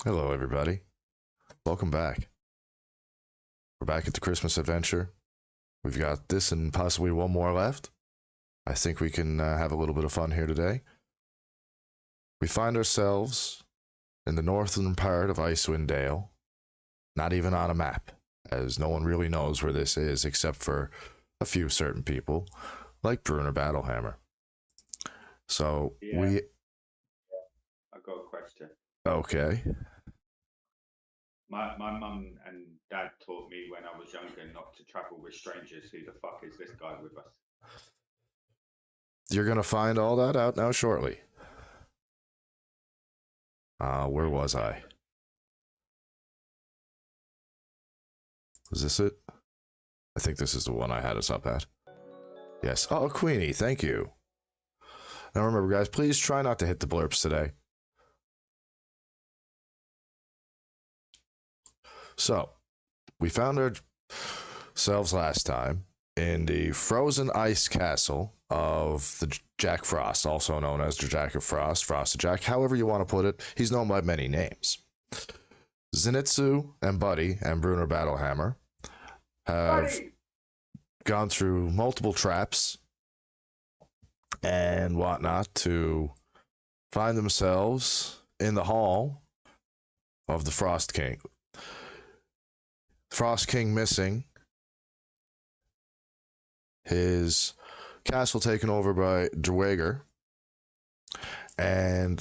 Hello, everybody. Welcome back. We're back at the Christmas adventure. We've got this and possibly one more left. I think we can have a little bit of fun here today. We find ourselves in the northern part of Icewind Dale, not even on a map, as no one really knows where this is except for a few certain people, like Bruner Battlehammer. So Yeah. I've got a question. Okay. My mum and dad taught me when I was younger not to travel with strangers. Who the fuck is this guy with us? You're going to find all that out now shortly. Where was I? Was this it? I think this is the one I had us up at. Yes. Oh, Queenie, thank you. Now remember, guys, please try not to hit the blurps today. So, we found ourselves last time in the frozen ice castle of the Jack Frost, also known as the Jack of Frost, Frosted Jack, however you want to put it. He's known by many names. Zenitsu and Buddy and Bruner Battlehammer have gone through multiple traps and whatnot to find themselves in the hall of the Frost King. Frost King missing, his castle taken over by Dweger, and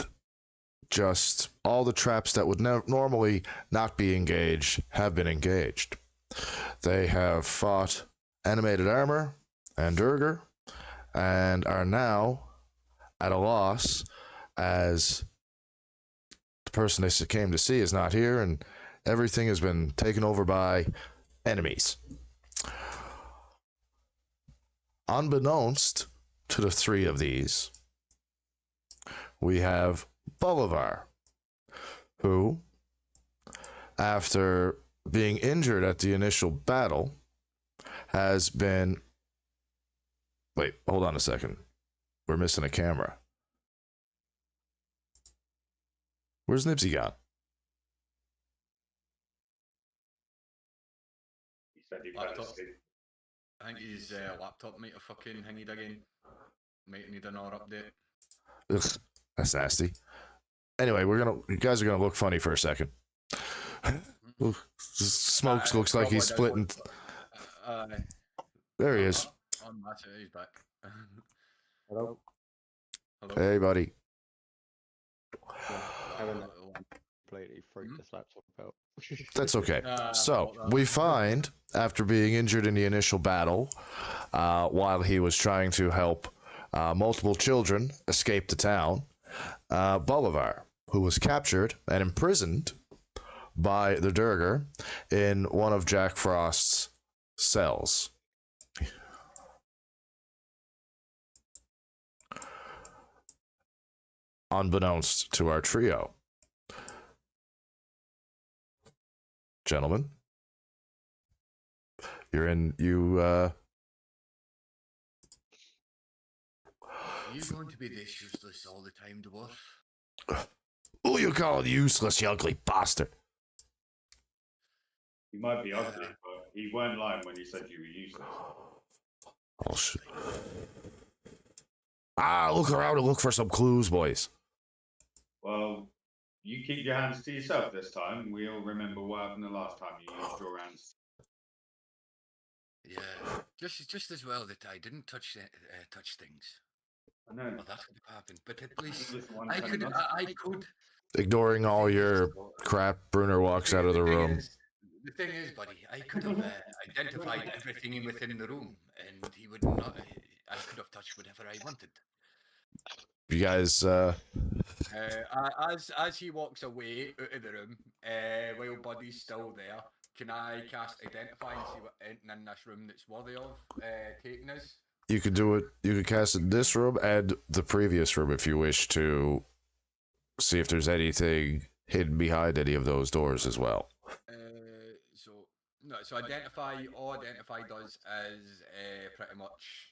just all the traps that would normally not be engaged have been engaged. They have fought animated armor and Durger, and are now at a loss as the person they came to see is not here, and everything has been taken over by enemies. Unbeknownst to the three of these, we have Bolivar, who, after being injured at the initial battle, has been... Wait, hold on a second. We're missing a camera. Where's Nipsey gone? He said he fell asleep. I think his laptop might have fucking hanged again. Might need another update. Ugh, that's nasty. Anyway, you guys are gonna look funny for a second. Smokes looks like he's splitting. There he is. He's back. Hello. Hello. Hey, buddy. Completely freaked this laptop out. That's okay. So, we find, after being injured in the initial battle, while he was trying to help multiple children escape the town, Bolivar, who was captured and imprisoned by the Durger in one of Jack Frost's cells. Unbeknownst to our trio. Gentlemen, you're in, Are you going to be this useless all the time, dwarf? Who you calling useless, you ugly bastard? He might be ugly, but he weren't lying when he said you were useless. Oh, shit. Look around and look for some clues, boys. Well, you keep your hands to yourself this time. We'll remember what happened the last time you used your hands. Yeah, just as well that I didn't touch things. I know. Well, that would have happened, but at least I could. Ignoring all your crap, Bruner walks out of the room. The thing is, buddy, I could have identified everything within the room, and he would not. I could have touched whatever I wanted. You guys, as he walks away out of the room, while Buddy's still there, can I cast Identify and see what anything in this room that's worthy of taking us? You could do it. You could cast it in this room and the previous room if you wish to see if there's anything hidden behind any of those doors as well. So Identify, all Identify does is pretty much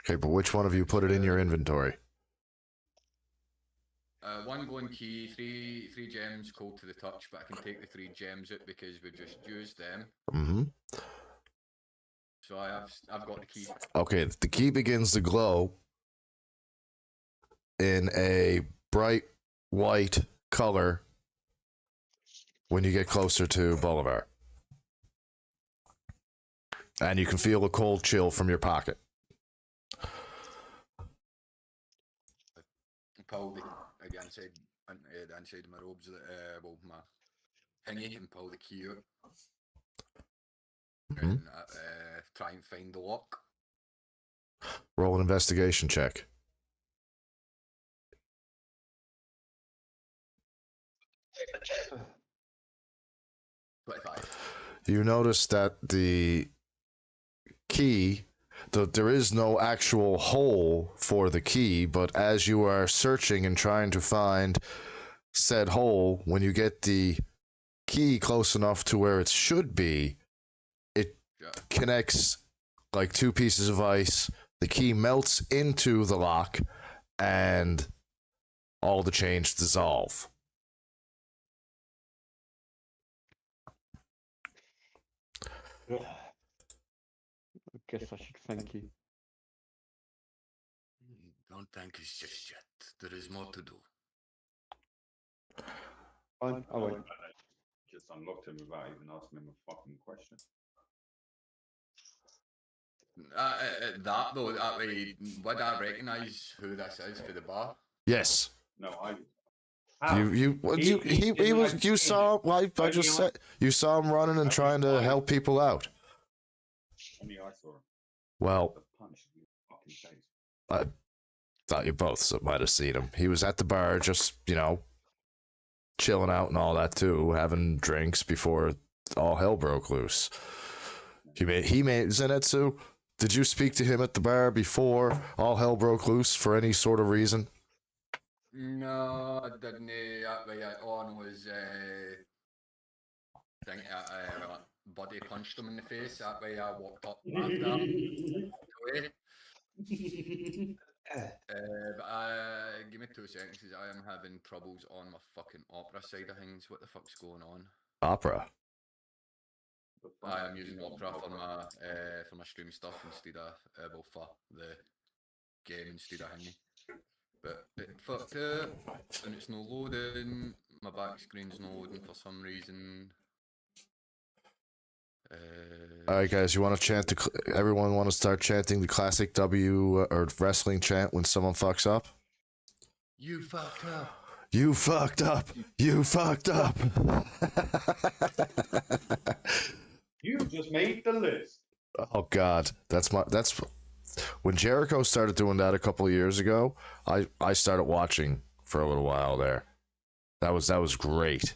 Okay, but which one of you put it in your inventory? One golden key, three gems cold to the touch, but I can take the 3 gems out because we just used them. Mm-hmm. So I've got the key. Okay, the key begins to glow in a bright white color when you get closer to Bolivar. And you can feel a cold chill from your pocket. Pull the inside of my robes, well, my thingy, and pull the key out. Mhm. And try and find the lock. Roll an investigation check. 25. You notice that the key, there is no actual hole for the key, but as you are searching and trying to find said hole, when you get the key close enough to where it should be, it connects like 2 pieces of ice. The key melts into the lock, and all the chains dissolve. I guess I should thank you. Don't thank us just yet. There is more to do. Fine, I won't. Just unlocked him without even asking him a fucking question. That though, that way, would I recognise who this is for the bar? Yes. No, I. You saw. Like I just said, you saw him running and trying to help people out. Only I saw him. Well, The punch in your fucking face. I thought you both might have seen him. He was at the bar, just chilling out and all that too, having drinks before all hell broke loose. He made Zenitsu. Did you speak to him at the bar before all hell broke loose for any sort of reason? No, I didn't. That way, all I know is think Buddy punched him in the face. That way, I walked up after away. But give me 2 seconds, because I am having troubles on my fucking opera side of things. What the fuck's going on? Opera. I am using opera for my stream stuff instead of well, for the game instead of hanging. But it fucked up, and it's no loading. My back screen's no loading for some reason. All right, guys, you want to chant? Everyone want to start chanting the classic W or wrestling chant when someone fucks up? You fucked up. You fucked up. You fucked up. You just made the list. Oh God, that's when Jericho started doing that a couple of years ago. I started watching for a little while there. That was great.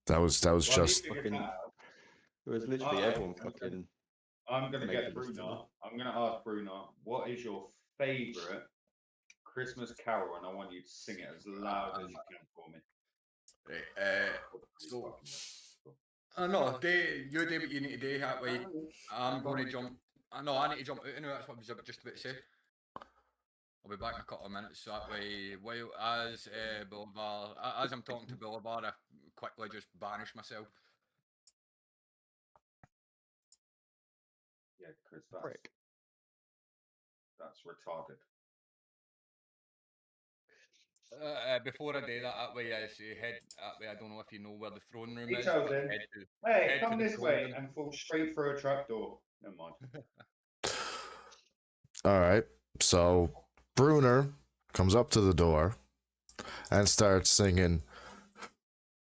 That was just. Fucking, it was literally everyone fucking. I'm gonna making get this Bruna. I'm gonna ask Bruna, what is your favourite Christmas carol? And I want you to sing it as loud as you can for me. Right. So. No, you do what you need to do. That way, I'm going to jump. No, I need to jump out anyway. That's what I was just about to say. I'll be back in a couple of minutes. So that way, while as Bolivar, as I'm talking to Bolivar, I quickly just banish myself. Yeah, Chris, Frick. that's retarded. Before I do that way I say head. That way, I don't know if you know where the throne room He is. tells but him, head Hey, head come to the this throne way room. and fall straight through a trapdoor. Never mind. All right, so Bruner comes up to the door and starts singing.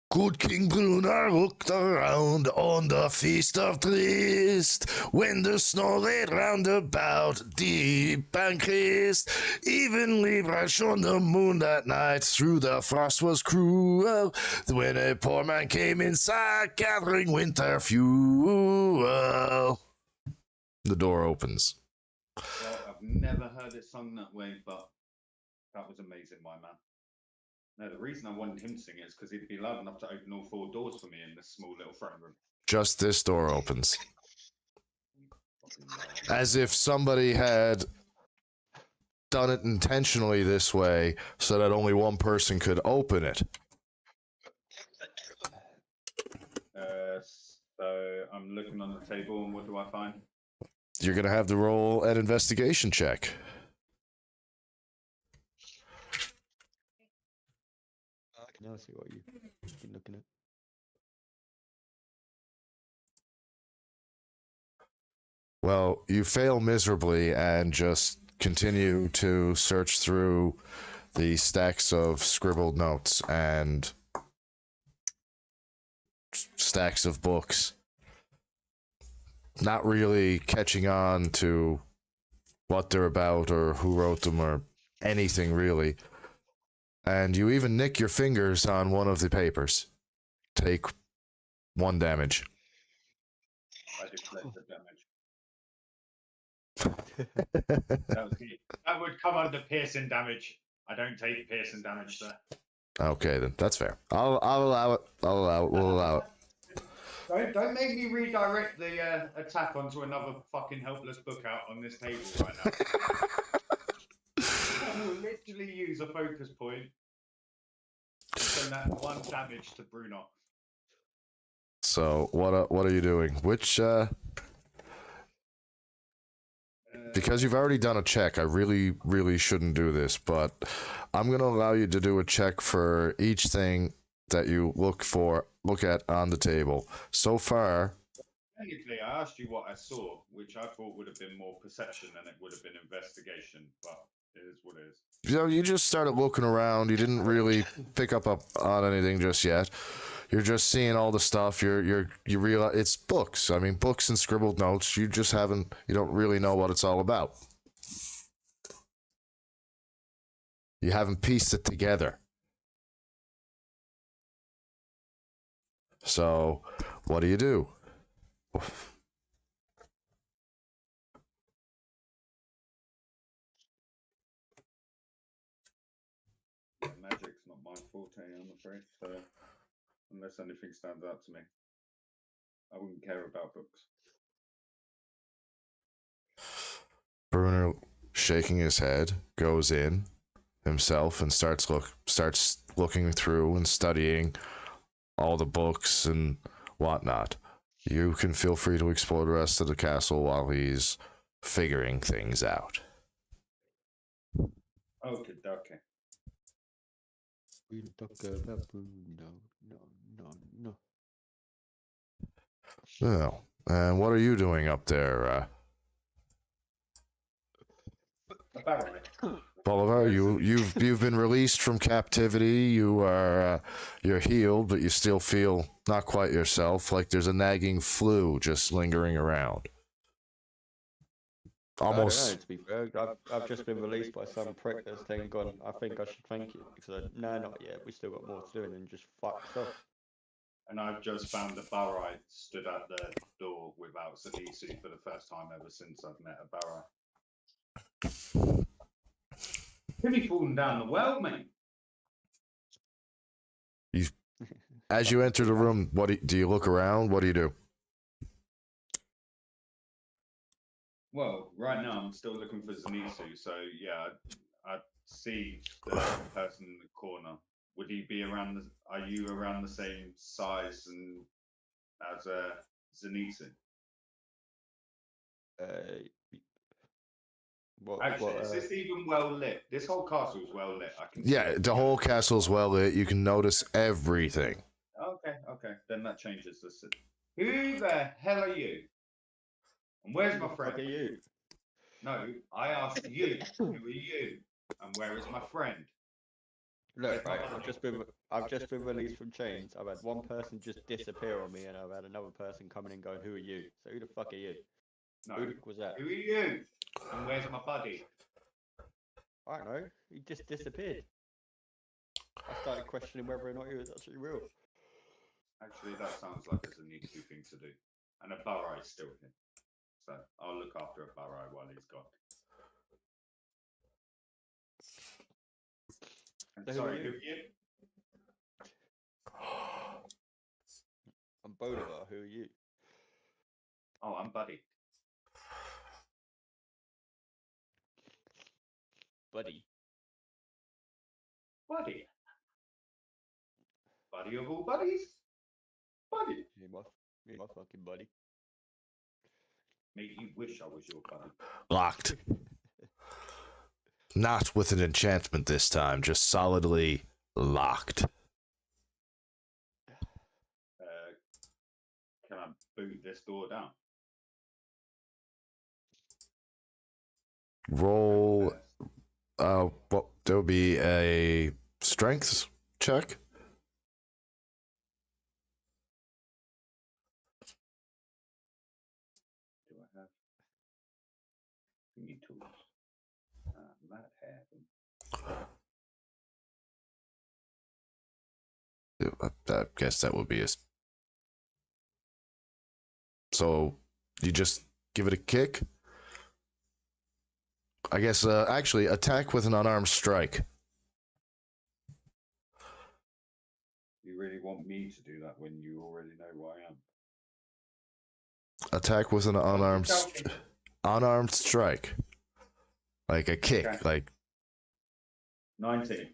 Good King Bruner looked around on the feast of Trist, when the snow laid round about, deep and crisp. Evenly bright shone the moon that night, through the frost was cruel, when a poor man came inside, gathering winter fuel. The door opens. Well, I've never heard it sung that way, but that was amazing, my man. No, the reason I wanted him to sing it is because he'd be loud enough to open all 4 doors for me in this small little front room. Just this door opens. As if somebody had done it intentionally this way so that only one person could open it. So I'm looking on the table, and what do I find? You're going to have to roll an investigation check. I can now see what you've been looking at. Well, you fail miserably and just continue to search through the stacks of scribbled notes and stacks of books, not really catching on to what they're about or who wrote them or anything really. And you even nick your fingers on one of the papers. Take 1 damage. I deflect the damage. That would come under piercing damage. I don't take piercing damage, sir. Okay, then that's fair. I'll allow it. I'll allow it. We'll allow it. Don't make me redirect the attack onto another fucking helpless book out on this table right now. I will literally use a focus point and send that 1 damage to Bruno. So what are you doing? Which because you've already done a check, I really shouldn't do this, but I'm gonna allow you to do a check for each thing that you look at on the table. So far, technically, I asked you what I saw, which I thought would have been more perception than it would have been investigation, but it is what it is. you just started looking around. You didn't really pick up on anything just yet. You're just seeing all the stuff. You realize it's books. I mean, books and scribbled notes. You don't really know what it's all about. You haven't pieced it together. So, what do you do? Magic's not my forte, I'm afraid. So, unless anything stands out to me, I wouldn't care about books. Bruner, shaking his head, goes in himself and starts looking through and studying all the books and whatnot. You can feel free to explore the rest of the castle while he's figuring things out. Okay. We'll talk about no. Oh, and what are you doing up there, Bolivar? You've been released from captivity. You're healed, but you still feel not quite yourself. Like there's a nagging flu just lingering around. Almost. I don't know, to be fair. I've just been released by some prick that's then gone, I think I should thank you. Because no, not yet. We still got more to do and just fuck stuff. And I've just found that Barai stood at the door without Sadisu for the first time ever since I've met a Barai. Could be falling down the well, mate. As you enter the room, do you look around? What do you do? Well, right now I'm still looking for Zenitsu, so yeah, I see the person in the corner. Would he be around are you around the same size and as Zenitsu? Is this even well lit? This whole castle is well lit. I can see the whole castle's well lit. You can notice everything. Okay. Then that changes the city. Who the hell are you? And where's my friend? Who are you? No, I asked you. Who are you? And where is my friend? Look, right, I've just been released from chains. I've had one person just disappear on me, and I've had another person coming and going, "Who are you?" So who the fuck are you? No, who was that? Who are you? And where's my buddy? I don't know. He just disappeared. I started questioning whether or not he was actually real. Actually, that sounds like it's a Zenitsu thing to do. And a Barai is still here. So I'll look after a Barai while he's gone. And sorry, who are you? I'm Bolivar. Who are you? Oh, I'm Buddy. buddy. Buddy. Buddy of all buddies? Buddy. You're my fucking buddy. Mate, you wish I was your buddy. Locked. Not with an enchantment this time, just solidly locked. Can I boot this door down? Roll. Well, there'll be a strength check. Do I have thingy tools? I might have them. I guess that would be a. So you just give it a kick. I guess actually attack with an unarmed strike. You really want me to do that when you already know who I am? Attack with an unarmed strike. Like a kick, Okay. like 19.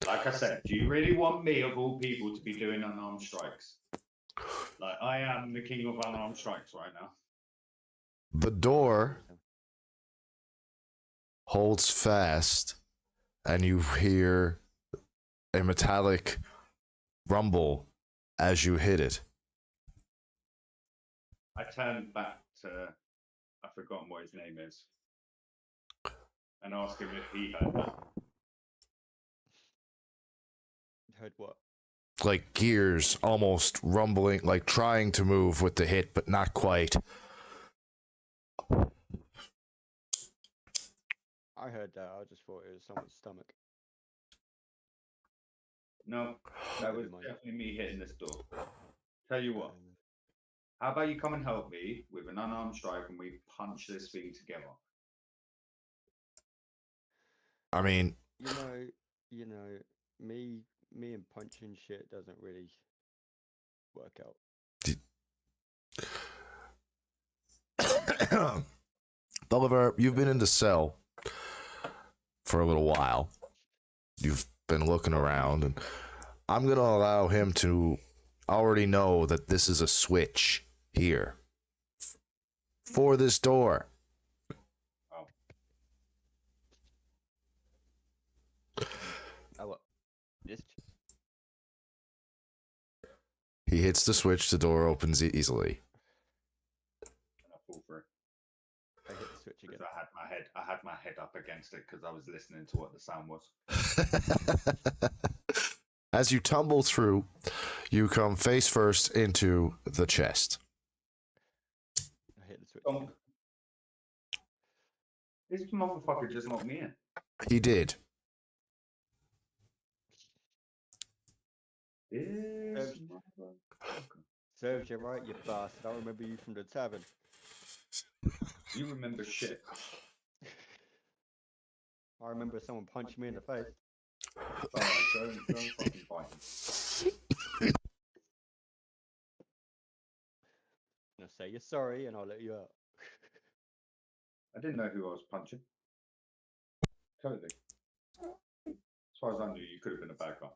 Like I said, do you really want me, of all people, to be doing unarmed strikes? Like, I am the king of unarmed strikes right now. the door holds fast and you hear a metallic rumble as you hit it. I turned back to, I've forgotten what his name is, and asked him if he heard that. Heard what? Like gears almost rumbling, like trying to move with the hit, but not quite. I heard that. I just thought it was someone's stomach. No, that was Never mind. definitely me hitting this door. Tell you what, how about you come and help me with an unarmed strike and we punch this thing together? I mean, You know, me and punching shit doesn't really work out. Bolivar, you've been in the cell for a little while. You've been looking around, and I'm going to allow him to already know that this is a switch here for this door. Oh, what? This? He hits the switch, the door opens easily. And I fall through. I hit the switch again. Because I had my head up against it because I was listening to what the sound was. As you tumble through, you come face first into the chest. I hit the switch Um, again. This motherfucker just knocked me in. He did. This motherfucker. Serves you right, you bastard. I remember you from the tavern. You remember shit. I remember someone punched me in the face. Alright, don't fucking fight him. Now say you're sorry and I'll let you out. I didn't know who I was punching. Totally. As far as I knew, you could have been a bad guy.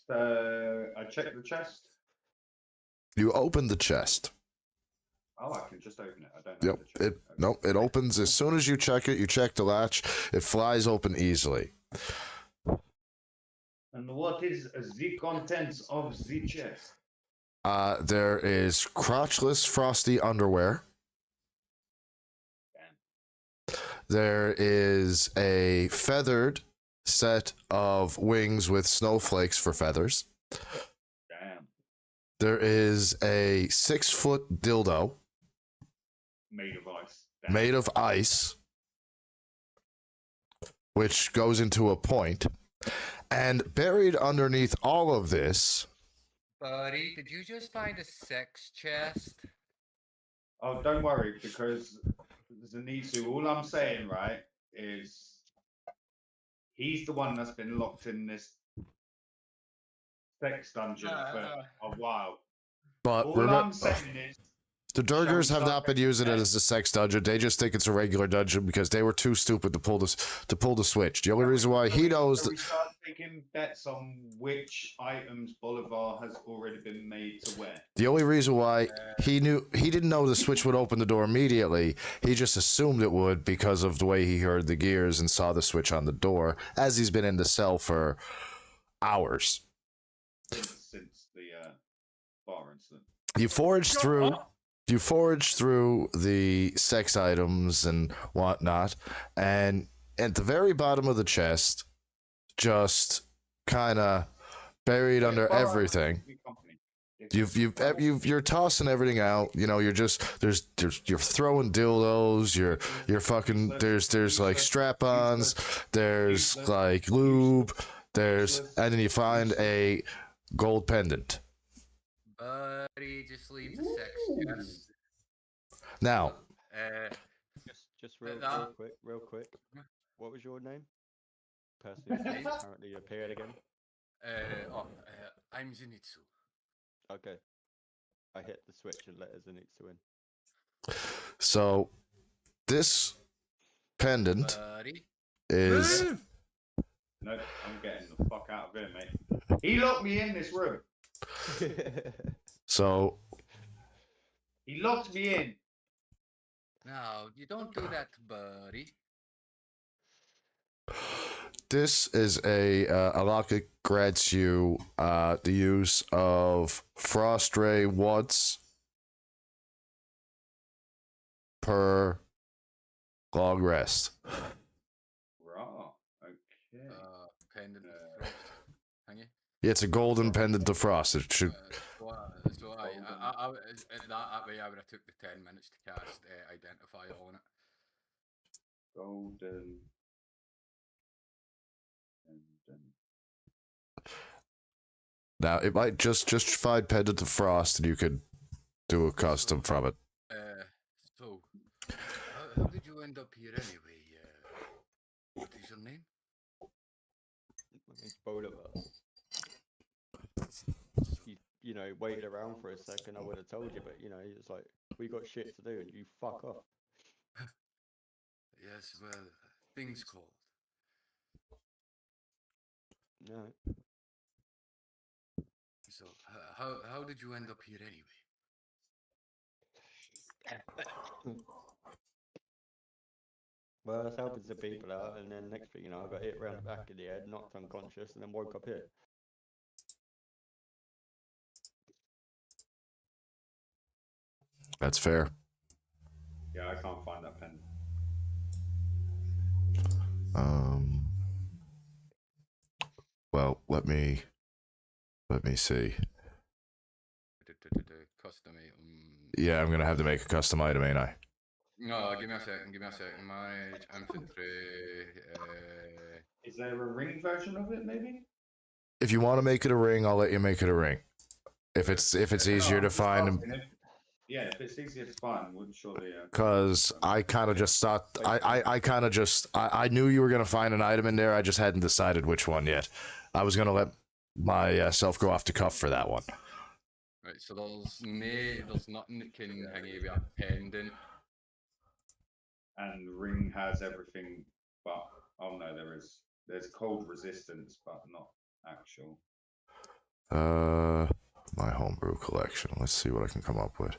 So I checked the chest. You open the chest. Oh, I can just open it. I don't know. Yep. It opens as soon as you check it. You check the latch. It flies open easily. And what is the contents of the chest? There is crotchless frosty underwear. Damn. There is a feathered set of wings with snowflakes for feathers. Damn. There is a 6-foot dildo Made of ice. Damn. made of ice, which goes into a point. And buried underneath all of this, Buddy, did you just find a sex chest? Oh, don't worry, because Zenitsu, all I'm saying, right, is he's the one that's been locked in this sex dungeon for a while. but All I'm saying is The Durgers Shall have we not been start using it with as a sex dungeon. They just think it's a regular dungeon because they were too stupid to pull the switch. The only reason why he knows Shall that we start taking bets on which items Bolivar has already been made to wear? the only reason why he didn't know the switch would open the door immediately. He just assumed it would because of the way he heard the gears and saw the switch on the door as he's been in the cell for hours. Since the bar incident. You forage through the sex items and whatnot, and at the very bottom of the chest, just kind of buried under everything. You're tossing everything out. You know, you're just you're throwing dildos. You're fucking there's like strap-ons. There's like lube. And then you find a gold pendant. Buddy, just leave the sex. Yes. Now, Just real quick. What was your name? Person who's currently appeared again. I'm Zenitsu. Okay. I hit the switch and let Zenitsu in. so this pendant Buddy. is No, I'm getting the fuck out of here, mate. He locked me in this room. so He locked me in. No, you don't do that, buddy. this is a lock that grants you the use of frost ray once per long rest. Raw. Okay. Pendant of frost. Hang you? Yeah, it's a golden pendant of frost. It should. So that way I would have took the 10 minutes to cast Identify on it. Golden. Now it might just find pendant of frost, and you could do a custom from it. So, how did you end up here anyway? What is your name? My name's Bolivar. You know, waited around for a second, I would have told you, but you know, it's like we got shit to do and you fuck off. Yes, well, things called. No. So, how did you end up here anyway? Well, I was helping some people out, and then next thing you know, I got hit around the back of the head, knocked unconscious, and then woke up here. That's fair. Yeah, I can't find that pen. Well, let me see. Custom item. Yeah, I'm gonna have to make a custom item, ain't I? No, give me a second. My infantry. Is there a ring version of it, maybe? If you want to make it a ring, I'll let you make it a ring. If it's easier to find. Yeah, if it's easier to find, would surely. Because I kind of just thought I knew you were gonna find an item in there. I just hadn't decided which one yet. I was gonna let myself go off the cuff for that one. Right, so there's nothing that can hang you with a pendant. And ring has everything, but oh no, there's cold resistance, but not actual. My homebrew collection. Let's see what I can come up with.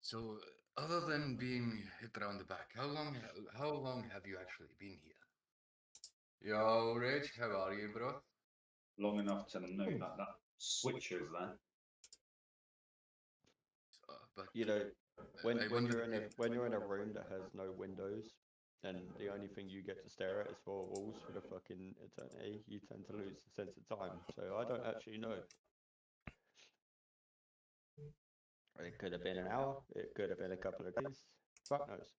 So, other than being hit around the back, how long have you actually been here? Yo, Rich, how are you, bro? Long enough to know that switcher is there. But You know, when you're in a room that has no windows, and the only thing you get to stare at is four walls for the fucking eternity, you tend to lose the sense of time. So I don't actually know. It could have been an hour. It could have been a couple of days. Fuck knows.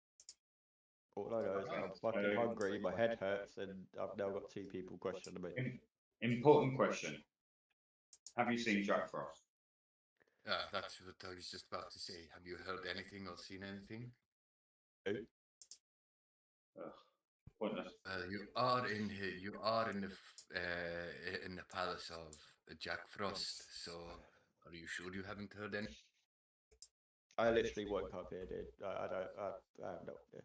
All I know is I'm fucking hungry, my head hurts, and I've now got two people questioning me. Important question. Have you seen Jack Frost? That's what I was just about to say. Have you heard anything or seen anything? Who? Pointless. You are in here. You are in the palace of Jack Frost. So, are you sure you haven't heard any? I literally woke up here, dude. I have no idea.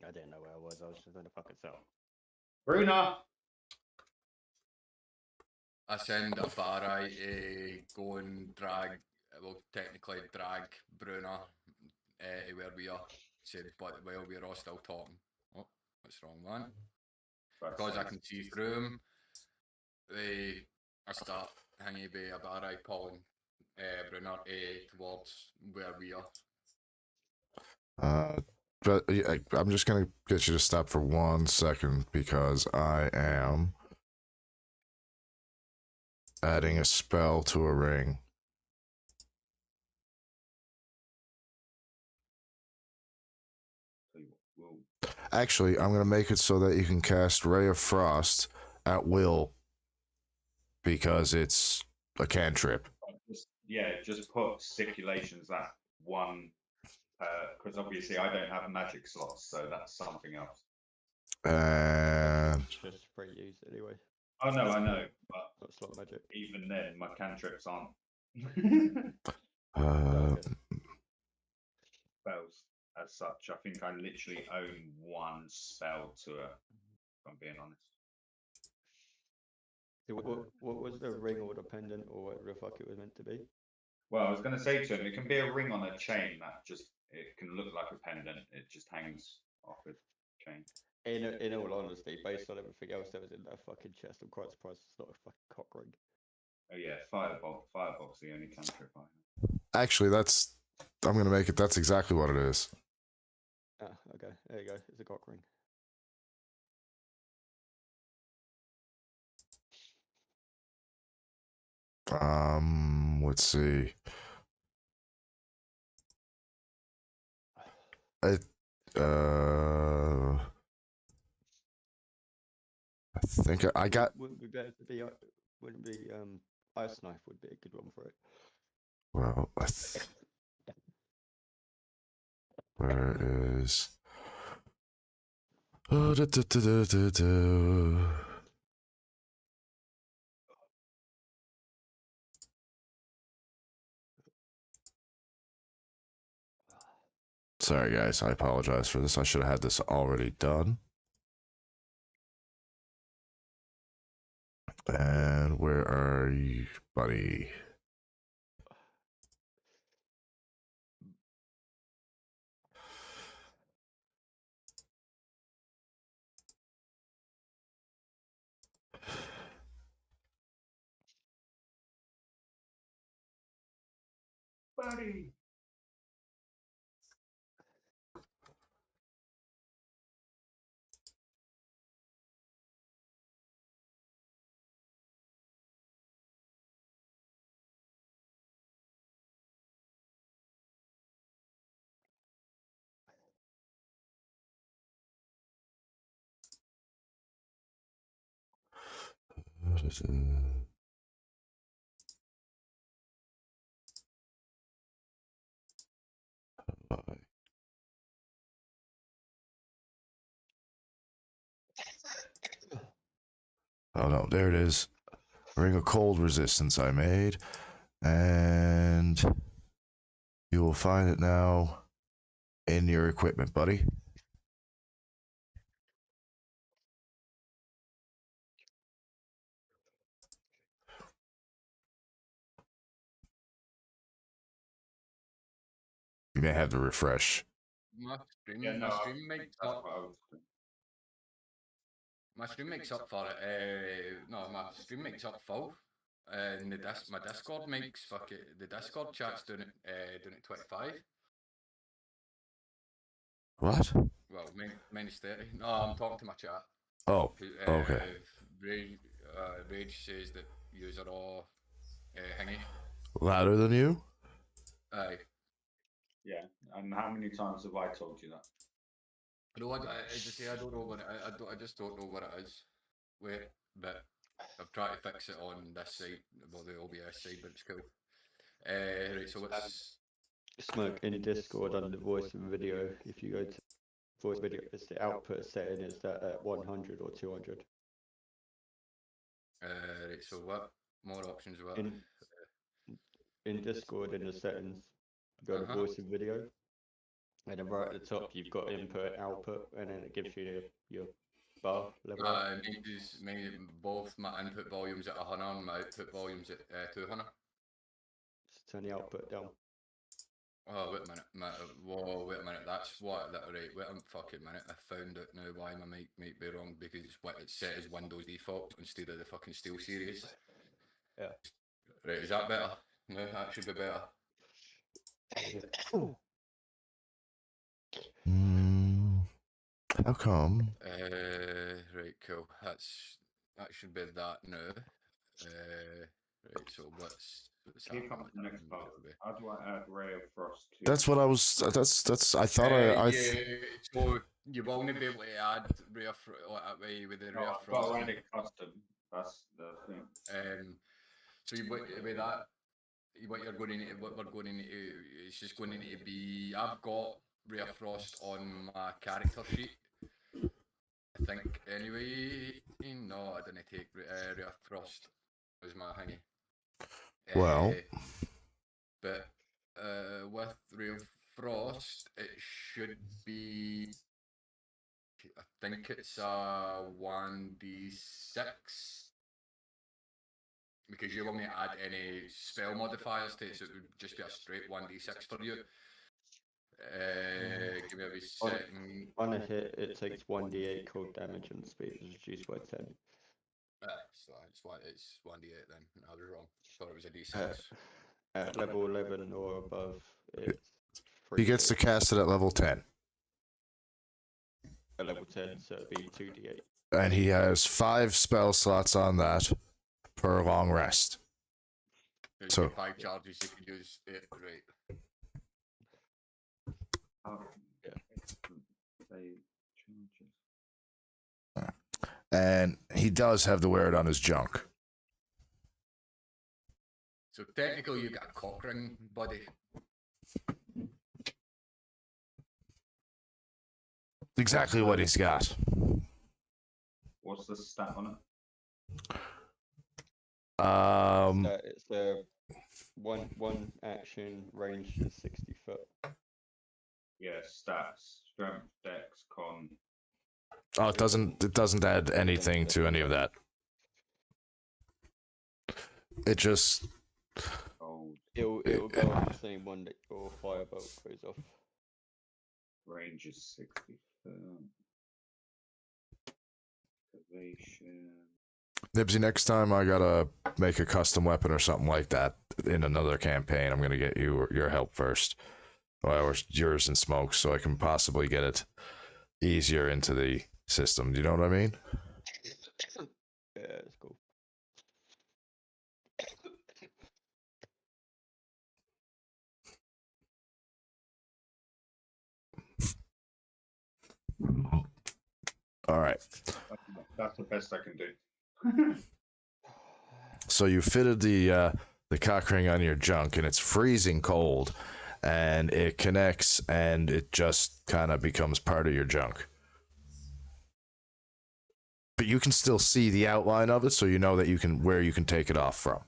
I didn't know where I was. I was just in a fucking cell. Bruna! I send a Barry to go and drag, well, technically drag Bruna to where we are. Said, but while we're all still talking. Oh, what's wrong, man? Because I can see through him, I start hanging by a Barry pulling Bruna towards where we are. But I'm just gonna get you to stop for 1 second because I am adding a spell to a ring. Actually, I'm gonna make it so that you can cast Ray of Frost at will because it's a cantrip. Just put stipulations at one, because obviously I don't have magic slots, so that's something else. And It's just free use anyway. Oh no, I know, but Not slot magic. even then, my cantrips aren't Okay. spells as such. I think I literally own one spell to it, if I'm being honest. So what was the ring or the pendant or whatever the fuck it was meant to be? Well, I was going to say to him, it can be a ring on a chain that it can look like a pendant. It just hangs off a chain. In all honesty, based on everything else that was in that fucking chest, I'm quite surprised it's not a fucking cock ring. Oh yeah, Firebolt. Firebolt's the only cantrip I have. actually, I'm gonna make it. That's exactly what it is. Ah, okay. There you go. It's a cock ring. Let's see. I think I got. Wouldn't be better to be. Wouldn't be. Ice knife would be a good one for it. Well, where is? Oh, Sorry, guys. I apologize for this. I should have had this already done. And where are you, buddy? Buddy. Oh no, there it is. Ring of cold resistance I made. And you will find it now in your equipment, buddy. You may have to refresh. My stream, Yeah, no, my I stream think makes that's up. what I was. My stream makes up for it. No, my stream makes up full. And my Discord makes fuck it. The Discord chat's doing it 25. What? Well, minus 30. No, I'm talking to my chat. Oh, okay. Rage says that yous are all hingy. Louder than you? Aye. Yeah, and how many times have I told you that? No, I just say I don't know what I just don't know what it is. Wait, but I've tried to fix it on this side, well the OBS side, but it's cool. Right, so what's Smoke in Discord under the voice and video. If you go to voice video, it's the output setting is that at 100 or 200. right, so what more options about. In Discord, in the settings, go to voice and video, and then right at the top you've got input, output, and then it gives you your bar level. Maybe both my input volumes at 100 and my output volumes at 200. Just turn the output down. Oh, wait a minute. Whoa, wait a minute. That's what. Right, wait a fucking minute. I found it now why my mic might be wrong because it's set as Windows default instead of the fucking Steel series. Yeah. Right, is that better? No, that should be better. How come? Right, cool. That should be that now. Right, so what's Here comes the next part. How do I add Ray of Frost to? That's what I was. That's. I thought So you will only be able to add Ray of that way with the Ray of Frost. I've already custom. That's the thing. So with that, what we're going into is just going to be. I've got Ray of Frost on my character sheet. I think anyway. No, I didn't take Ray of Frost as my thingy. Well, but with Ray of Frost, it should be. I think it's a 1d6 because you won't add any spell modifiers to it, so it would just be a straight 1d6 for you. Give me a wee second. On a hit, it takes 1d8 cold damage and speed is reduced by 10. So it's 1d8 then. I was wrong. Thought it was a d6. At level 11 or above, it's he gets to cast it at level 10. At level 10, so it'd be 2d8. And he has 5 spell slots on that per long rest. There's So 5 charges you can use it, right? And he does have to wear it on his junk. So technically you got a cock ring, buddy. Exactly what he's got. What's the stat on it? It's a one action, range is 60 foot. Yeah, stats, strength, dex, con. Oh, it doesn't add anything to any of that. It just It'll go on the same one that your firebolt goes off. Range is 60 foot. Activation. Nibsy, next time I gotta make a custom weapon or something like that in another campaign, I'm gonna get your help first. Or yours and Smoke, so I can possibly get it easier into the system. Do you know what I mean? Yeah, it's cool. All right. That's the best I can do. So you fitted the cock ring on your junk, and it's freezing cold, and it connects, and it just kind of becomes part of your junk. But you can still see the outline of it, so you know that where you can take it off from.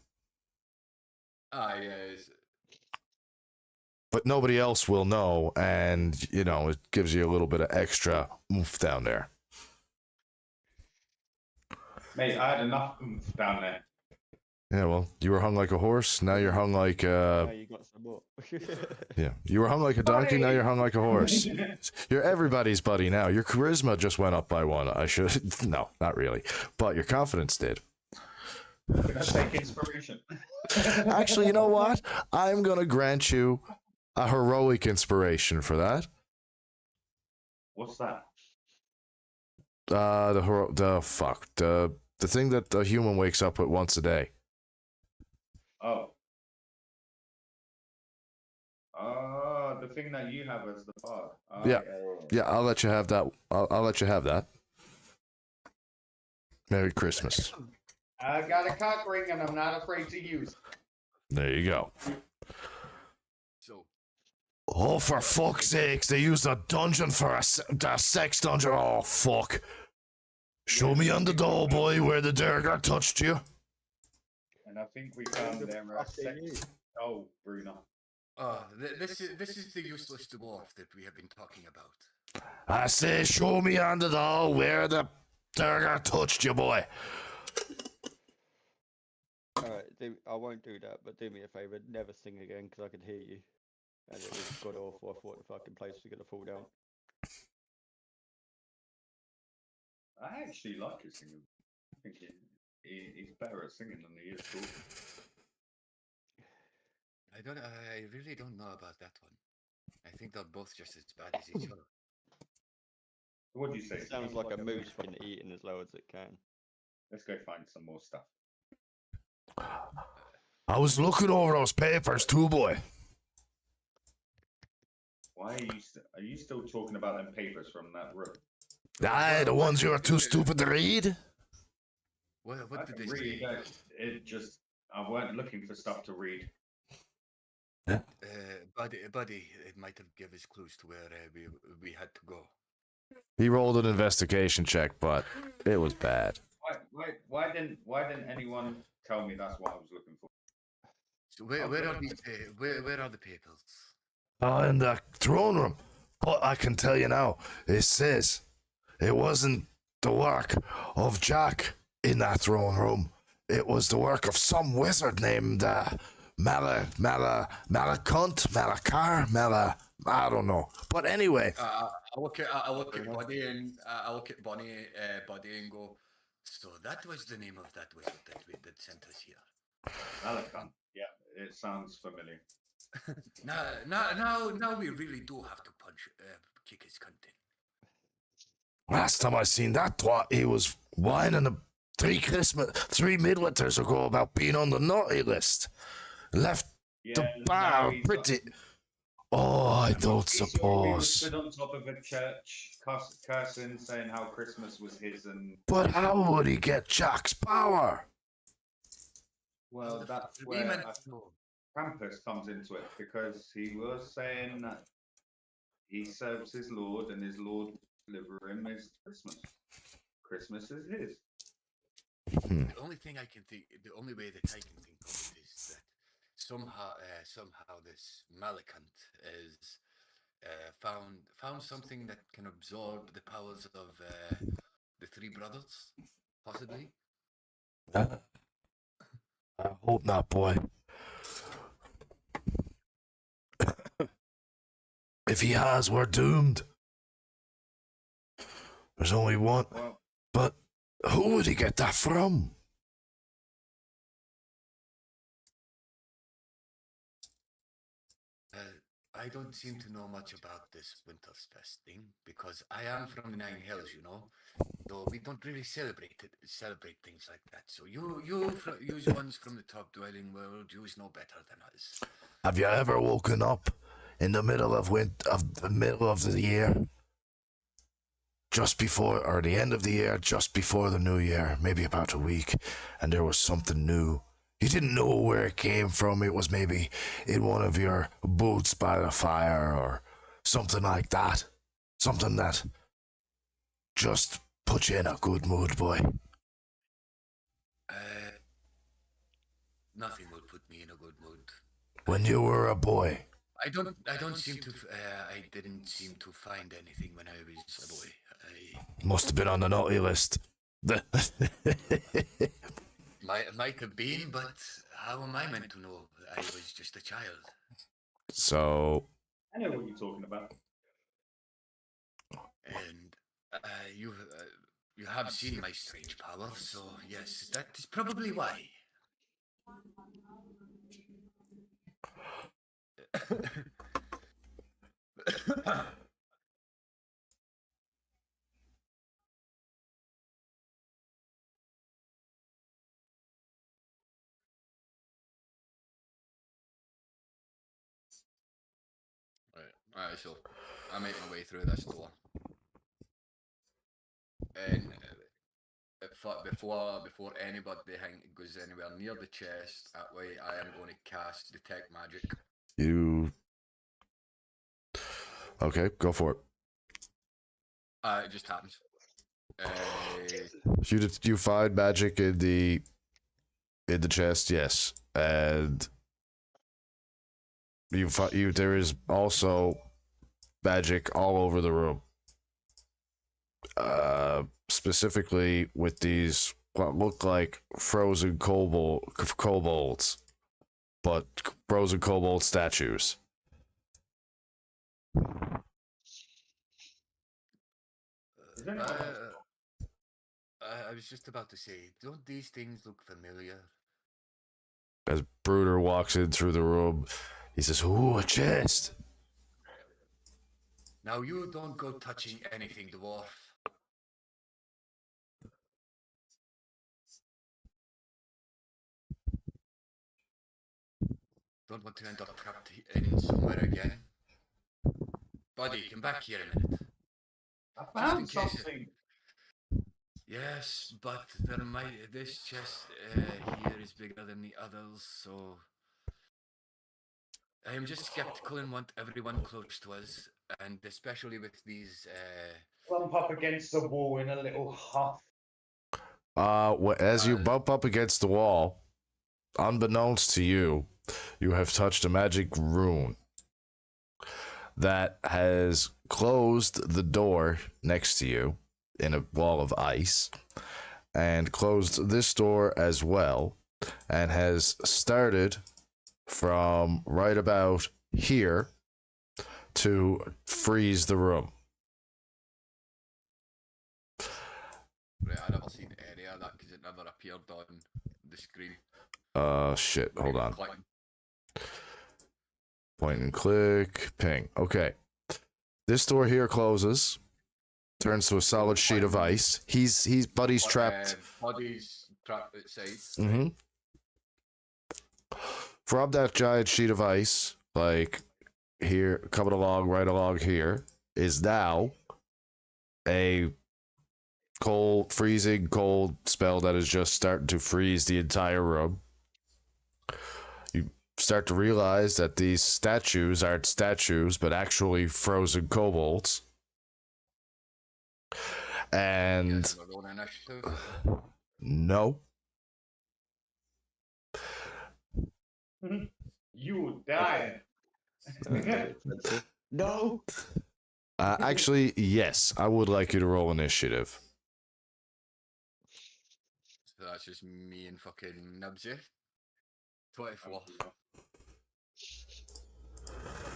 Yeah. But nobody else will know, and it gives you a little bit of extra oomph down there. Mate, I had enough oomph down there. Yeah, well, you were hung like a horse. Now you're hung like Now you got some more. yeah, you were hung like a donkey. Now you're hung like a horse. You're everybody's buddy now. Your charisma just went up by 1. No, not really, but your confidence did. Gonna take inspiration. Actually, you know what? I'm gonna grant you a heroic inspiration for that. What's that? The thing that a human wakes up with once a day. Oh. The thing that you have as the bar. Yeah, I'll let you have that. I'll let you have that. Merry Christmas. I got a cock ring and I'm not afraid to use. There you go. So. Oh, for fuck's sakes, they used a dungeon for a sex dungeon. Oh, fuck. Show me on the door, boy, where the dagger touched you. And I think we found their sex. Oh, Bruna. This is the useless dwarf that we have been talking about. I say, show me under the hall where the dagger touched you, boy. Alright, I won't do that, but do me a favour, never sing again because I could hear you. And it was god awful. I thought the fucking place was gonna fall down. I actually like his singing. I think he's better at singing than he is talking. I really don't know about that one. I think they're both just as bad as each other. What do you say? It sounds like a moose fucking eating as low as it can. Let's go find some more stuff. I was looking over those papers too, boy. Why are you still talking about them papers from that room? Aye, the ones you were too stupid to read. What did they read, say? I weren't looking for stuff to read. Buddy, it might have given us clues to where we had to go. He rolled an investigation check, but it was bad. Why didn't anyone tell me that's what I was looking for? So where are the papers? In the throne room. But I can tell you now, it says it wasn't the work of Jack in that throne room. It was the work of some wizard named Malakar, I don't know. But anyway. I look at Buddy and Buddy and go. So that was the name of that wizard that sent us here. Malakar. Yeah, it sounds familiar. Now we really do have to kick his cunt in. Last time I seen that twat, he was whining 3 midwinters ago about being on the naughty list. Left the bar pretty. Oh, I don't suppose. Stood on top of a church, cursing, saying how Christmas was his and. But how would he get Jack's power? Well, that's where Krampus comes into it, because he was saying that he serves his Lord and his Lord deliver him his Christmas. Christmas is his. The only way that I can think of it is that somehow this Malakant is found something that can absorb the powers of the three brothers, possibly. I hope not, boy. If he has, we're doomed. There's only one. But who would he get that from? I don't seem to know much about this Winter's Fest thing, because I am from the Nine Hells, you know. So we don't really celebrate things like that. So you ones from the top dwelling world, you know better than us. Have you ever woken up in the middle of the year, just before, or the end of the year, just before the new year, maybe about a week, and there was something new? You didn't know where it came from. It was maybe in one of your boots by the fire or something like that. Something that just put you in a good mood, boy. Nothing would put me in a good mood. When you were a boy. I didn't seem to find anything when I was a boy. Must have been on the naughty list. Might have been, but how am I meant to know? I was just a child. So. I know what you're talking about. And you have seen my strange power, so yes, that is probably why. Alright, so I make my way through this door, and before anybody goes anywhere near the chest, that way I am going to cast detect magic. Okay, go for it. It just happens. You find magic in In the chest, yes. And there is also magic all over the room. Specifically with these what look like frozen kobolds, but frozen kobold statues. Is anyone else? I was just about to say, don't these things look familiar? As Bruder walks in through the room, he says, "Ooh, a chest." Now you don't go touching anything, dwarf. Don't want to end up trapped in somewhere again. Buddy, come back here a minute. I found in case something. Yes, but this chest here is bigger than the others, so I am just skeptical and want everyone close to us, and especially with these. Bump up against the wall in a little huff. As you bump up against the wall, unbeknownst to you, you have touched a magic rune that has closed the door next to you in a wall of ice, and closed this door as well, and has started from right about here to freeze the room. Right, I never seen any of that because it never appeared on the screen. Shit, hold on. Click. Point and click, ping. Okay. This door here closes, turns to a solid sheet of ice. Buddy's trapped. Buddy's trapped outside. Mm-hmm. From that giant sheet of ice, like here, coming along, right along here, is now a freezing cold spell that is just starting to freeze the entire room. You start to realize that these statues aren't statues, but actually frozen kobolds. And Yes, we're on initiative. no. You dying. No. Actually, yes, I would like you to roll initiative. So that's just me and fucking Nubsy. 24.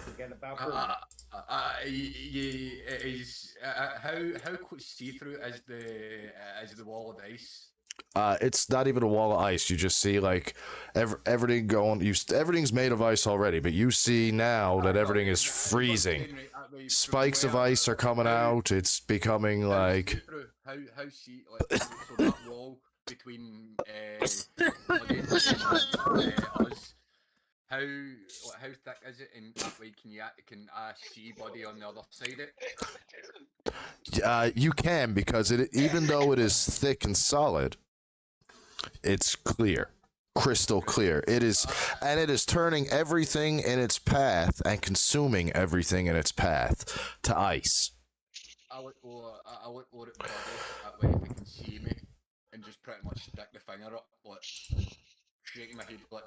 Forget about How see-through is the wall of ice? It's not even a wall of ice. You just see like everything going. Everything's made of ice already, but you see now that everything is freezing. Spikes of ice are coming out. It's becoming like how see like so that wall between us. How thick is it, and that way can I see Buddy on the other side of it? You can, because even though it is thick and solid, it's clear, crystal clear. It is, and it is turning everything in its path and consuming everything in its path to ice. I would go at Buddy, that way if he can see me, and just pretty much stick the finger up, like shaking my head, like,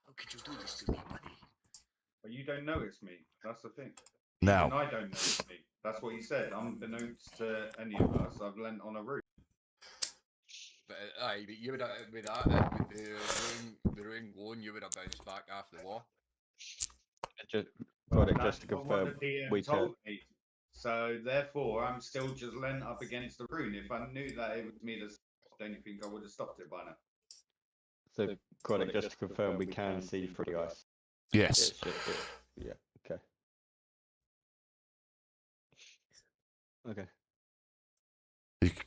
how could you do this to me, Buddy? But you don't know it's me. That's the thing. Now, And I don't know it's me. That's what he said. Unbeknownst to any of us, I've leant on a roof. But you would have, with the ring going, you would have bounced back after the war. Just That's to not what confirm, the DM we told me. So therefore, I'm still just leant up against the rune. If I knew that it was me that stopped anything, I would have stopped it by now. So, Chronic, just to confirm, we can see through the ice. yes. Yeah. Okay. Okay.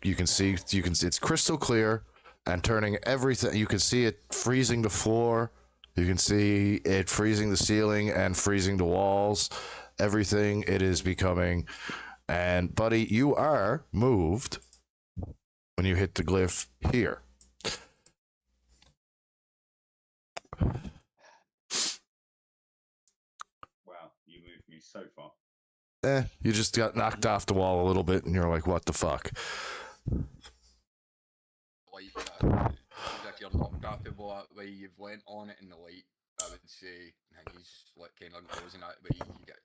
You can see, it's crystal clear and turning everything. You can see it freezing the floor. You can see it freezing the ceiling and freezing the walls. Everything it is becoming. And Buddy, you are moved when you hit the glyph here. Wow, you moved me so far. You just got knocked off the wall a little bit and you're like, what the fuck? Like As if you're not comfortable that way you've went on it in the light, I would say he's like kind of goes in that way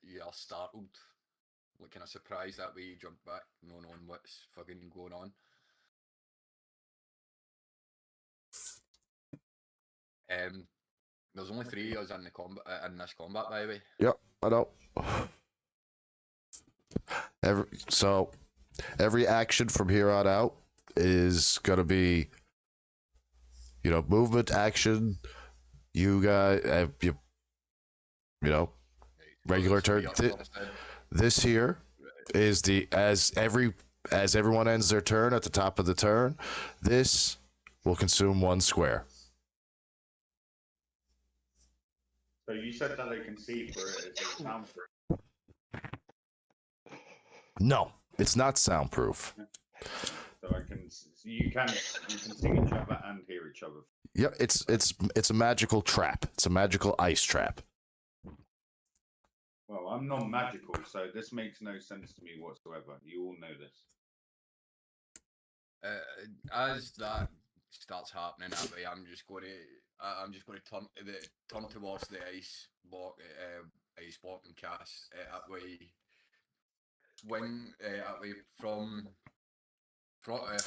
you are startled, like kind of surprised that way you jump back, not knowing what's fucking going on. There's only 3 of us in the combat in this combat, by the way. Yep, I know. Every action from here on out is gonna be, movement, action. You guys, you know, regular turn. This here is as everyone ends their turn at the top of the turn. This will consume 1 square. So you said that they can see through it. Is it soundproof? No, it's not soundproof. So you can see each other and hear each other. Yep, it's a magical trap. It's a magical ice trap. Well, I'm not magical, so this makes no sense to me whatsoever. You all know this. As that starts happening that way, I'm just going to turn towards the ice block and cast that way. Swing that way from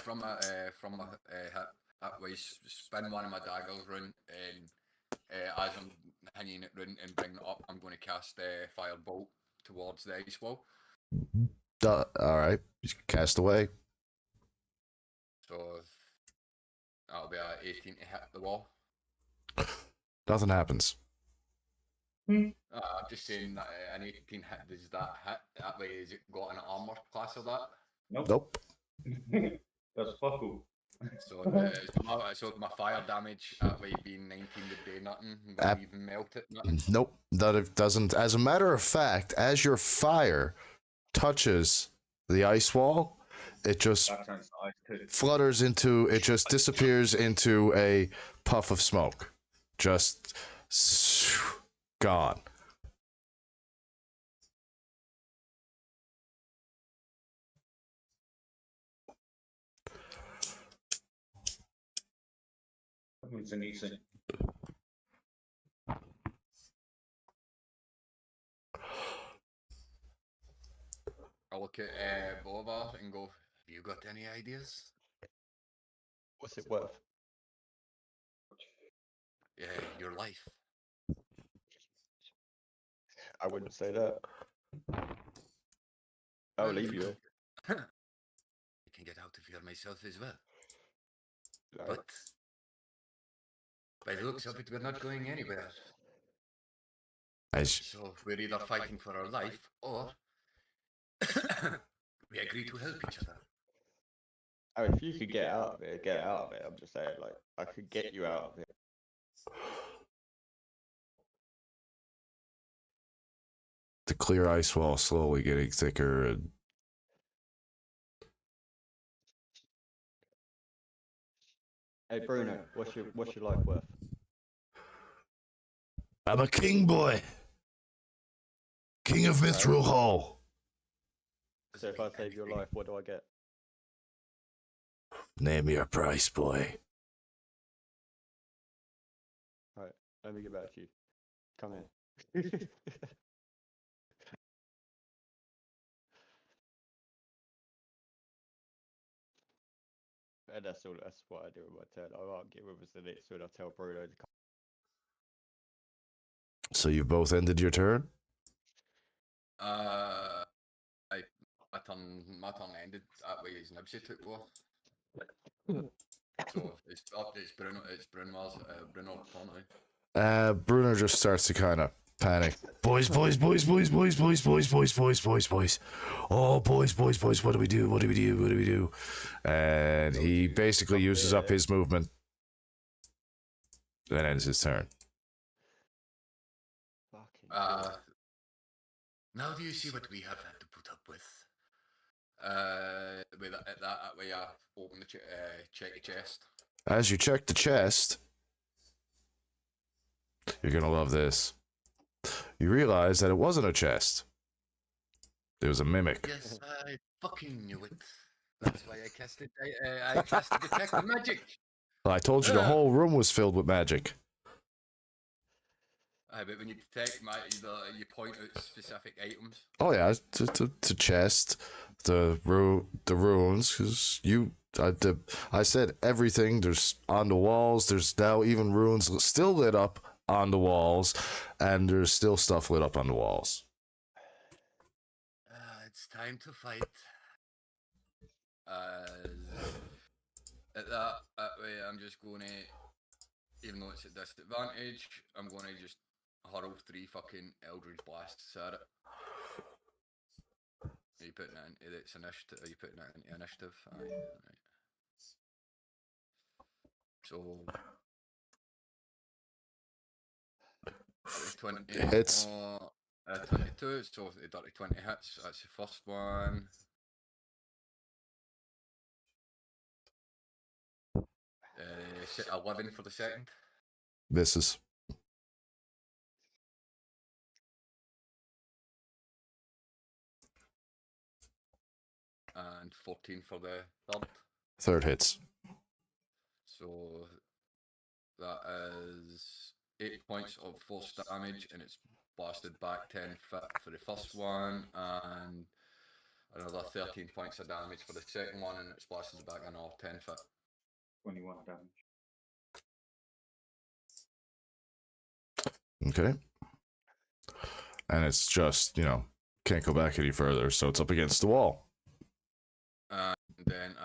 my hip that way. Spin one of my daggers round, and as I'm hanging it round and bringing it up, I'm going to cast firebolt towards the ice wall. All right, cast away. So that'll be a 18 to hit the wall. Nothing happens. I'm just saying that an 18 hit, does that hit? That way, is it got an armor class of that? Nope. That's fuck all. So, so my fire damage that way being 19 would do nothing. Wouldn't even melt it. Nothing. Nope, that it doesn't. As a matter of fact, as your fire touches the ice wall, it just flutters into. It just disappears into a puff of smoke. Just gone. It's an easy. I'll look at Bolivar and go, have you got any ideas? What's it worth? Yeah, your life. I wouldn't say that. I'll leave you. I can get out of here myself as well. Like, But by the looks of it, we're not going anywhere. So we're either fighting for our life or we agree to help each other. I mean, if you could get out of it, get out of it. I'm just saying, like, I could get you out of it. The clear ice wall slowly getting thicker and Hey Bruno, what's your life worth? I'm a king boy. King of Mithril Hall. So if I save your life, what do I get? Name your price, boy. Alright, let me get back to you. Come in. And that's what I do with my turn. I won't get with us the next one. I'll tell Bruno to come. So you both ended your turn? My turn ended that way as Nibsy took over. So it's Bruno's turn now. Bruno just starts to kind of panic. Boys. Oh, boys, what do we do? And he basically uses up his movement. That ends his turn. Now do you see what we have had to put up with? With that way I open the check the chest. As you check the chest, you're gonna love this. You realize that it wasn't a chest. It was a mimic. Yes, I fucking knew it. That's why I casted detect magic. I told you the whole room was filled with magic. But when you detect you point out specific items. Oh yeah, to chest, the runes, because I said everything. There's on the walls. There's now even runes still lit up on the walls, and there's still stuff lit up on the walls. It's time to fight. At that way, I'm just going to, even though it's at disadvantage, I'm going to just hurl 3 fucking Eldritch Blasts at it. Are you putting it into its initiative? Are you putting it into initiative? Aye, right. So 20 Hits. 22, so the dirty 20 hits. That's the first one. 11 for the second. Misses. And 14 for the third. Third hits. So that is 8 points of force damage, and it's blasted back 10 foot for the first one, and another 13 points of damage for the second one, and it's blasted back another 10 foot. 21 damage. Okay. And it's just, can't go back any further, so it's up against the wall. And then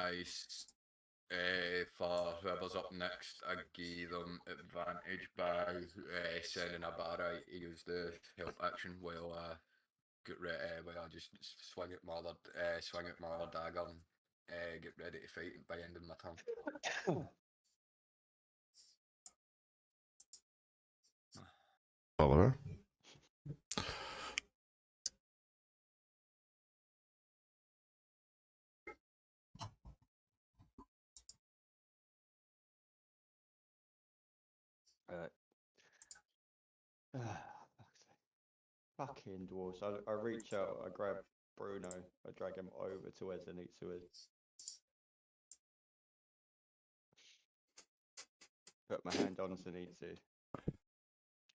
for whoever's up next, I gave them advantage by sending a bar out. He used the help action while I just swing at my other dagger and get ready to fight by ending my turn. Oliver. Fucking dwarves. I reach out, I grab Bruno, I drag him over to where Zenitsu is. Put my hand on Zenitsu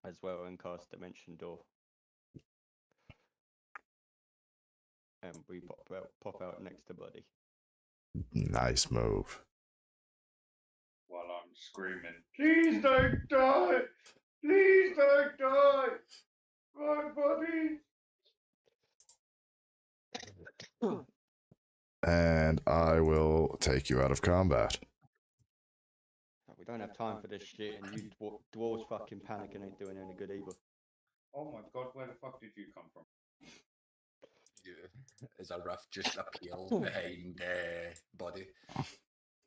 as well and cast Dimension Door. And we pop out next to Buddy. Nice move. While I'm screaming, please don't die! Please don't die! My body! And I will take you out of combat. We don't have time for this shit, and you dwarves fucking panicking ain't doing any good either. Oh my god, where the fuck did you come from? As a rough just appeals behind Buddy.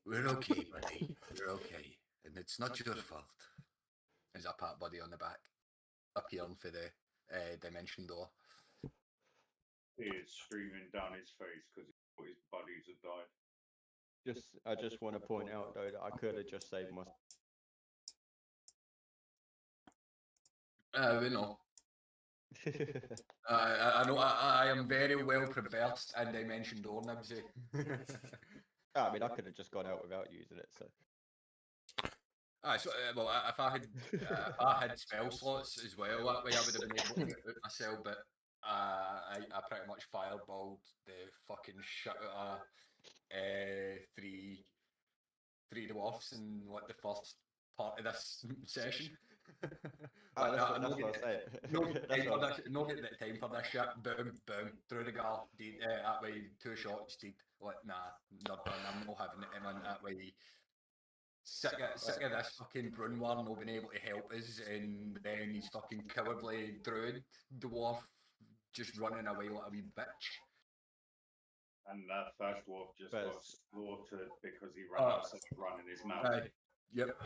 We're okay, Buddy. We're okay. And it's not your fault. As I pat Buddy on the back, appealing for the dimension door. Tears streaming down his face because his buddies have died. I just want to point out though that I could have just saved myself. We know. I know. I am very well versed in dimension door, Nibsy. I mean, I could have just gone out without using it. So. Well, if I had spell slots as well, that way I would have been able to get out myself. But I pretty much fireballed the fucking shit out of three dwarfs in like the first part of this session. That's what I say. No get the time for this shit. Boom, boom, through the guard. That way, 2 shots, dead. Like, nah, not done. I'm not having it, man. That way, sick of this fucking Brunwar not being able to help us, and then he's fucking cowardly druid dwarf just running away like a wee bitch. And that first dwarf just got slaughtered because he ran outside running his mouth. Yep.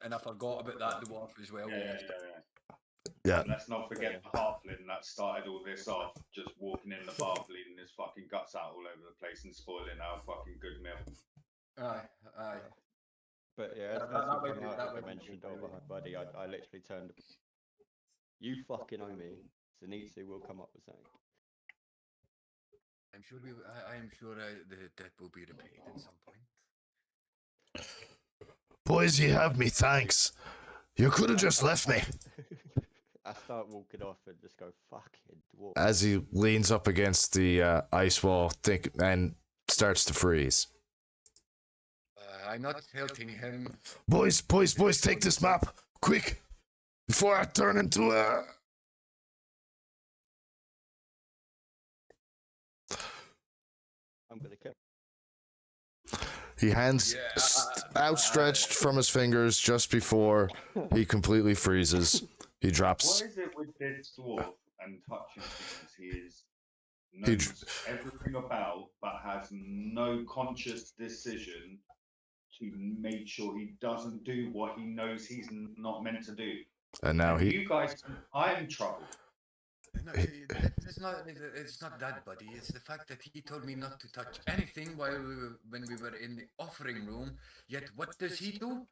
And I forgot about that dwarf as well. Yeah. And let's not forget the halfling that started all this off, just walking in the bar, bleeding his fucking guts out all over the place and spoiling our fucking good meal. Aye. But yeah, as you come out of the dimension door behind Buddy, I literally turned. You fucking owe me. Zenitsu will come up with something. I'm sure the debt will be repaid at some point. Boys, you have me, thanks. You could have just left me. I start walking off and just go, fucking dwarf. As he leans up against the ice wall and starts to freeze. I'm not helping him. Boys, take this map. Quick. Before I turn into a... I'm gonna kill. He hands outstretched from his fingers just before he completely freezes. He drops. What is it with this dwarf and touching things He knows everything about, but has no conscious decision to make sure he doesn't do what he knows he's not meant to do. And now And you guys, I'm in trouble. No, it's not that, buddy. It's the fact that he told me not to touch anything when we were in the offering room. Yet what does he do?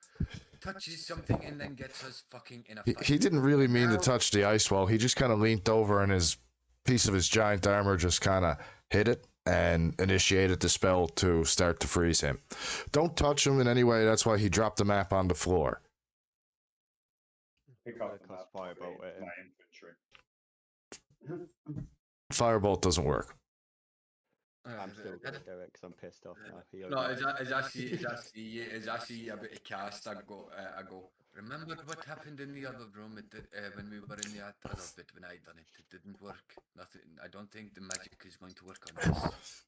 Touches something and then gets us fucking in a fight. He didn't really mean to touch the ice wall. He just kind of leaned over and his piece of his giant armor just kind of hit it and initiated the spell to start to freeze him. Don't touch him in any way. That's why he dropped the map on the floor. Pick up the map. Firebolt It's at him. my infantry. Firebolt doesn't work. I'm still gonna do it because I'm pissed off now. He No, only- as I see a bit of cast, I go. Remember what happened in the other room when we were in the other bit when I done it? It didn't work. Nothing. I don't think the magic is going to work on this.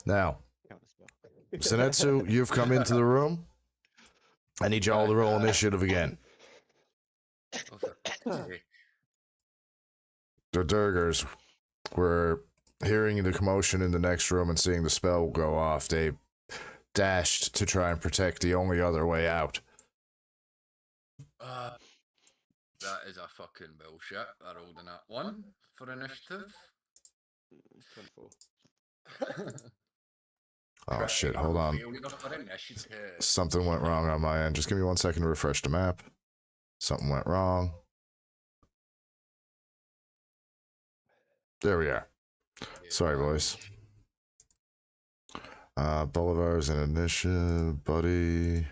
Now, Counterspell. Zenitsu, you've come into the room. I need you all to roll initiative again. Oh, for fuck's sake. The Durgers were hearing the commotion in the next room and seeing the spell go off. They dashed to try and protect the only other way out. That is a fucking bullshit. I rolled in that one for initiative. 24. Oh shit, hold on. Failure for initiative. Something went wrong on my end. Just give me 1 second to refresh the map. Something went wrong. There we are. Sorry, boys. Bolivar's an initiative, buddy.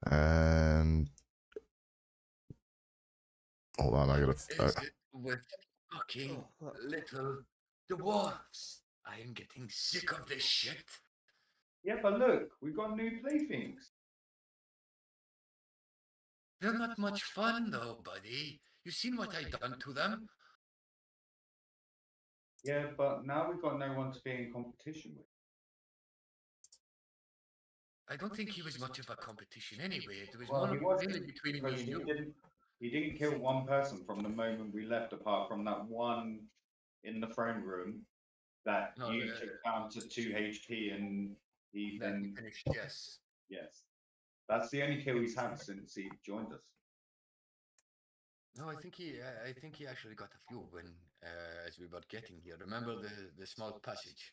And hold on, I gotta. Is it with fucking little dwarfs? I am getting sick of this shit. Yeah, but look, we've got new playthings. They're not much fun though, buddy. You seen what I done to them? Yeah, but now we've got no one to be in competition with. I don't think he was much of a competition anyway. It was Well, more he wasn't, really between me because and he you. didn't kill one person from the moment we left, apart from that one in the throne room that No, you took down to 2 HP and he Then he then finished, yes. yes. That's the only kill he's had since he joined us. No, I think he actually got a few when as we were getting here. Remember the small passage?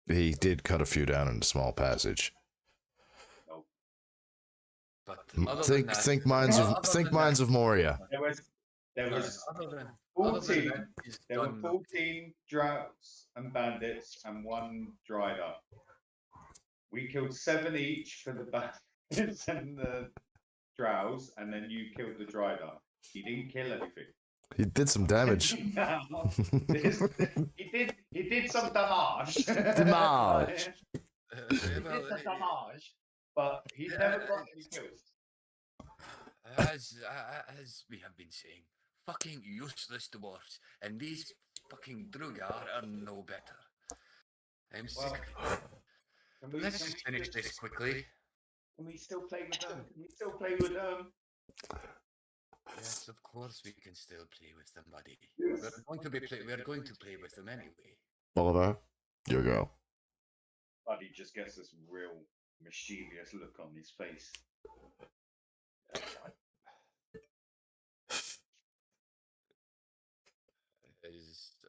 He did cut a few down in a small passage. But other than that, Think Mines of Moria. There was other than 14. that, he's There were done 14 droughts and bandits and 1 dried up. We killed 7 each for the bandits and the drows, and then you killed the dried up. He didn't kill anything. He did some damage. he did some damage. Damage. He did some damage, but he never got any kills. as we have been saying, fucking useless dwarfs, and these fucking Drugar are no better. I'm sick of it. Let's just finish this quickly. Can we still play with them? Can we still play with them? Yes, of course we can still play with them, buddy. Yes. We're going to play with them anyway. Bolivar, you go. Buddy just gets this real mischievous look on his face.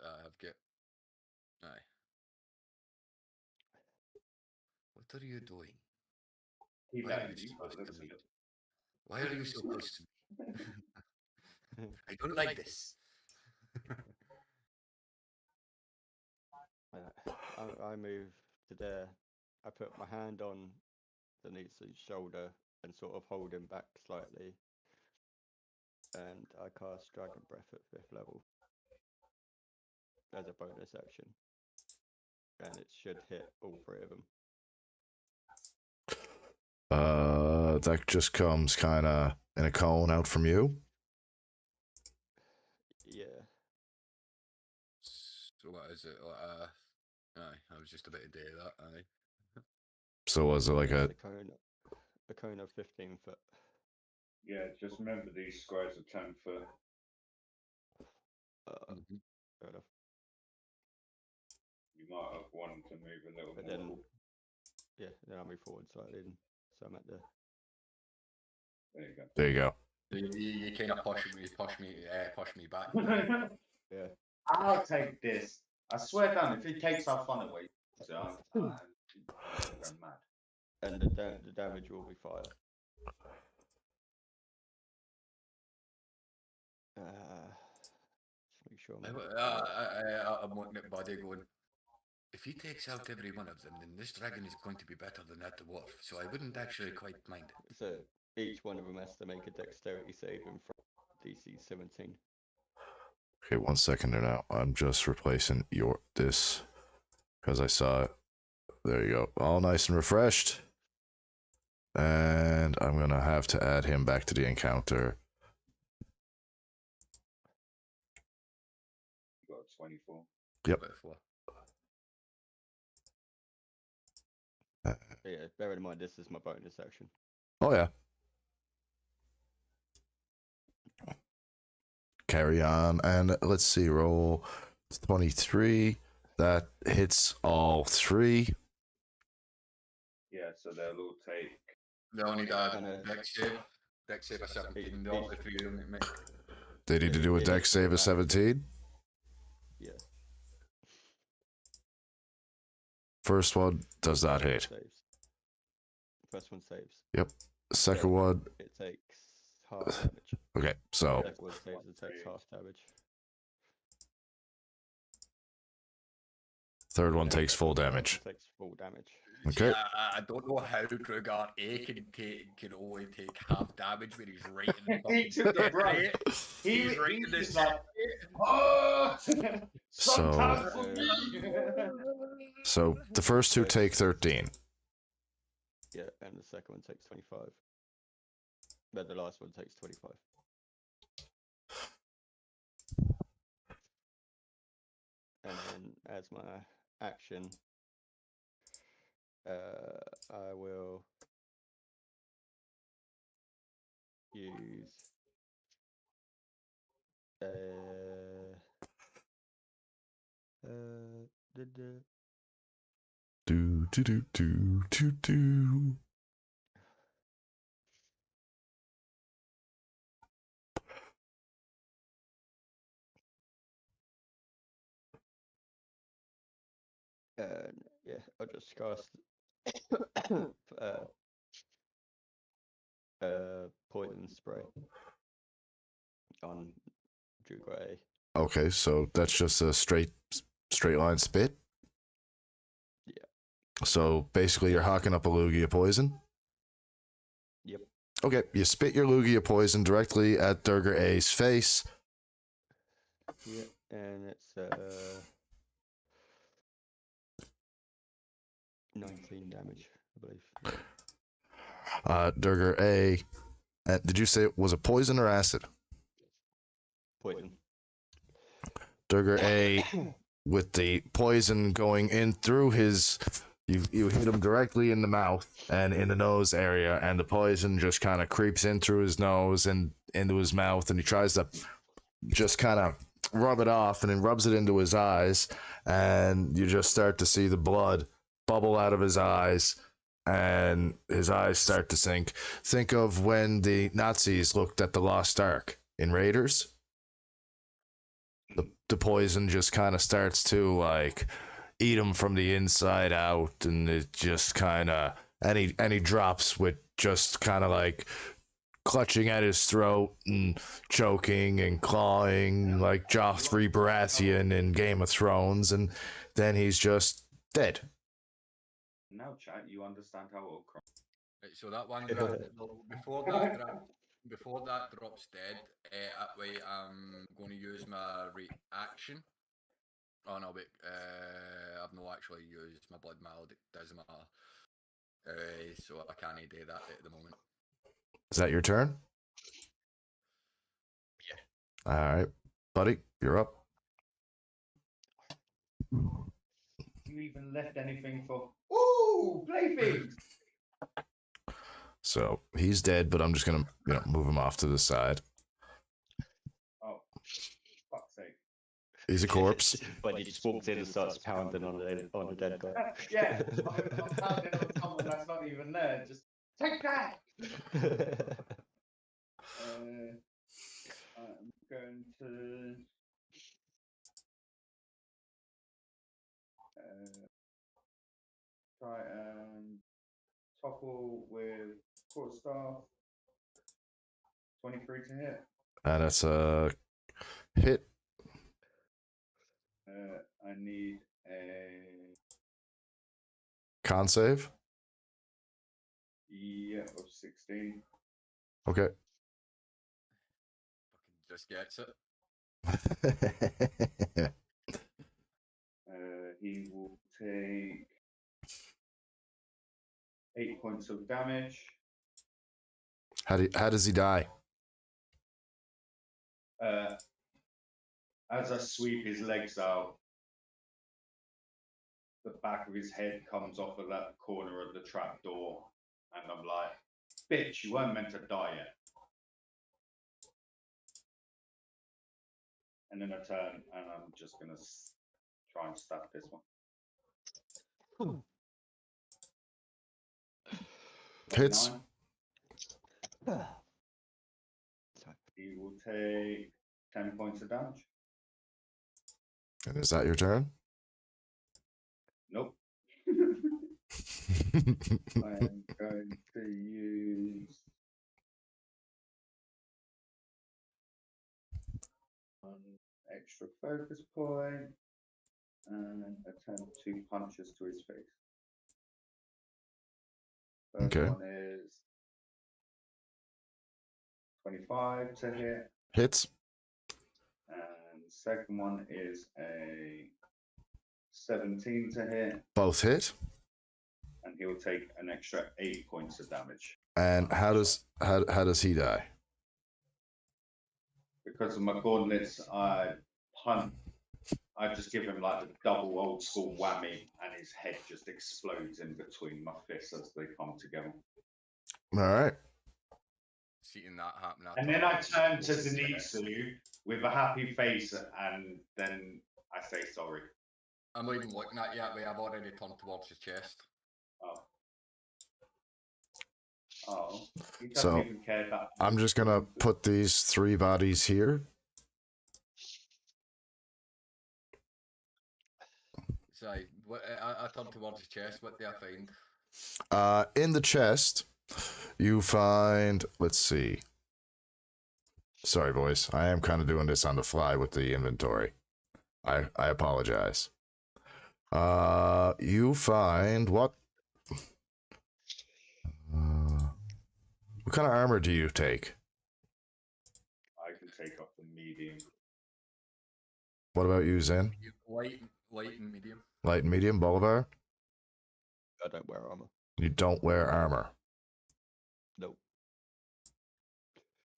I've got. Aye. What What are you doing? Keep Why are at you you, so but close to looks me? at it. Why are you so close to me? I don't like this. I move to there. I put my hand on the Nitsu's shoulder and sort of hold him back slightly. And I cast Dragon Breath at 5th level as a bonus action. And it should hit all 3 of them. That just comes kind of in a cone out from you. Yeah. So what is it? Aye, I was just about to do that. Aye. So was it like It's a cone of 15 foot. Yeah, just remember these squares are 10 foot. Mhm. Fair enough. You might have wanted to move a little But more. then, yeah, then I'll move forward slightly. So I'm at the. There you go. There you go. You kind of push me back. Yeah. I'll take this. I swear down, if it takes our fun away, so I'm going mad. And the damage will be fire. Just make sure I'm looking at Buddy going, if he takes out every one of them, then this dragon is going to be better than that dwarf, so I wouldn't actually quite mind it. So each one of them has to make a dexterity saving from DC 17. Okay, 1 second there now. I'm just replacing this because I saw it. There you go. All nice and refreshed. And I'm gonna have to add him back to the encounter. You got 24. Yep. Yeah, bear in mind this is my bonus action. Oh yeah. Carry on, and let's see. Roll 23. That hits all 3. Yeah, so they'll all take. They all need And a dex save. Dex save of 17. The other 3 don't make. They need to do a dex save of 17. Yeah. First one does not hit. Saves. First one saves. Yep. Second one. It takes half damage. Okay, so Second one saves, it takes half damage. third one takes full damage. Takes full damage. Okay. See, I don't know how Kruger A can only take half damage when he's right in the He took the brunt. He's right in He's the just like, oh, sometimes So- for me. So the first 2 take 13. Yeah, and the second one takes 25. But the last one takes 25. And then as my action, I will use the Do do do do do do. yeah, I'll just cast poison spray on Drew Gray. Okay, so that's just a straight line spit. Yeah. So basically, you're hawking up a Lugia poison. Yep. Okay, you spit your Lugia poison directly at Durgar A's face. Yeah, and it's 19 damage, I believe. Durgar A. Did you say it was a poison or acid? Poison. Durgar A, with the poison going in through his, you hit him directly in the mouth and in the nose area, and the poison just kind of creeps in through his nose and into his mouth, and he tries to just kind of rub it off, and then rubs it into his eyes, and you just start to see the blood bubble out of his eyes, and his eyes start to sink. Think of when the Nazis looked at the Lost Ark in Raiders. The poison just kind of starts to, like, eat him from the inside out, and it just kind of and he drops with just kind of like clutching at his throat and choking and clawing like Joffrey Baratheon in Game of Thrones, and then he's just dead. Now, chat, you understand how it'll cry. Right, so that one before that drops dead, that way I'm going to use my reaction. Oh no, wait, I've not actually used my blood malady, doesn't matter. So I can't do that at the moment. Is that your turn? Yeah. All right, buddy, you're up. You even left anything for playthings. So he's dead, but I'm just gonna move him off to the side. Oh, fuck's sake! He's a corpse. But he just walks in and starts pounding on a dead guy. Yeah, I'm pounding on someone that's not even there. Just take that. I'm going to try and topple with quarterstaff. 23 to hit. And it's a hit. I need a Con save. of 16. Okay. Fucking just gets it. He will take 8 points of damage. How does he die? As I sweep his legs out, the back of his head comes off of that corner of the trap door, and I'm like, "Bitch, you weren't meant to die yet." And then I turn, and I'm just gonna try and stab this one. Hits. 9. He will take 10 points of damage. And is that your turn? Nope. I'm going to use one extra focus point and attempt 2 punches to his face. First Okay. one is 25 to hit, Hits. and second one is a 17 to hit, Both hit. and he'll take an extra 8 points of damage. And how does he die? Because of my coordinates, I just give him like the double old school whammy, and his head just explodes in between my fists as they come together. All right. Seeing that happen. And then I turn to Zenitsu with a happy face, and then I say sorry. I'm not even looking at you that way. I've already turned towards his chest. Oh. He doesn't So even care that I'm just gonna put these 3 bodies here. Sorry, I turned towards his chest. What do I find? In the chest, you find. Let's see. Sorry, boys. I am kind of doing this on the fly with the inventory. I apologize. You find what? What kind of armor do you take? I can take up the medium. What about you, Zen? Light and medium. Light and medium, Bolivar? I don't wear armor. You don't wear armor. Nope.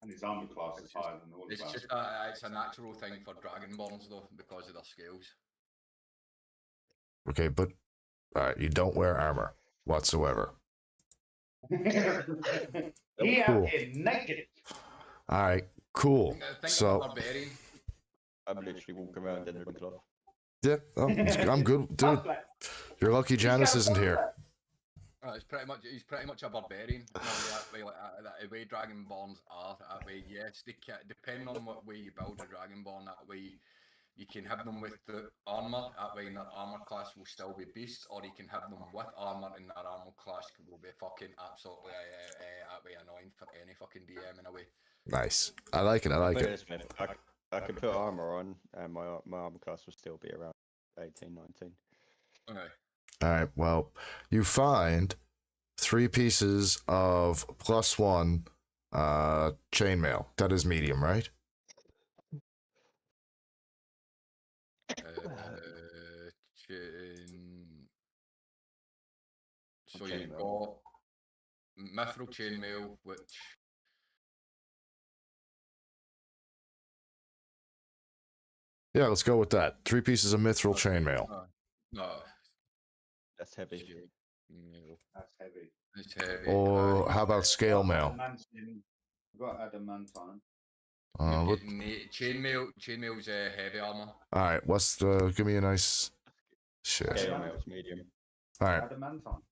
And his armor class is higher than all of It's us. just it's a natural thing for dragonborns though, because of their scales. Okay, but alright, you don't wear armor whatsoever. He Cool. out here naked. Alright, cool. Think So of a barbarian. I'm literally walking around in a cloth. yeah, I'm good, dude. You're lucky Janice isn't here. He's pretty much a barbarian. The way dragonborns are, that way, yes, they can, depending on what way you build a dragonborn, that way, you can have them with the armor. That way, their armor class will still be beast, or you can have them with armor, and their armor class will be fucking absolutely that way annoying for any fucking DM in a way. Nice. I like it. I like it. Smith, I can put armor on, and my armor class will still be around 18, 19. Okay. All right. Well, you find 3 pieces of +1 chainmail. That is medium, right? So you've got mithril chainmail, which Yeah, let's go with that. 3 pieces of mithril chainmail. no, That's heavy. chainmail. That's heavy. It's heavy. Or how about scale mail? Adamantine. We've got adamantine. Chainmail's heavy armor. All right. What's the? Give me a nice. Shit. Scale mail's medium. All right. Adamantine.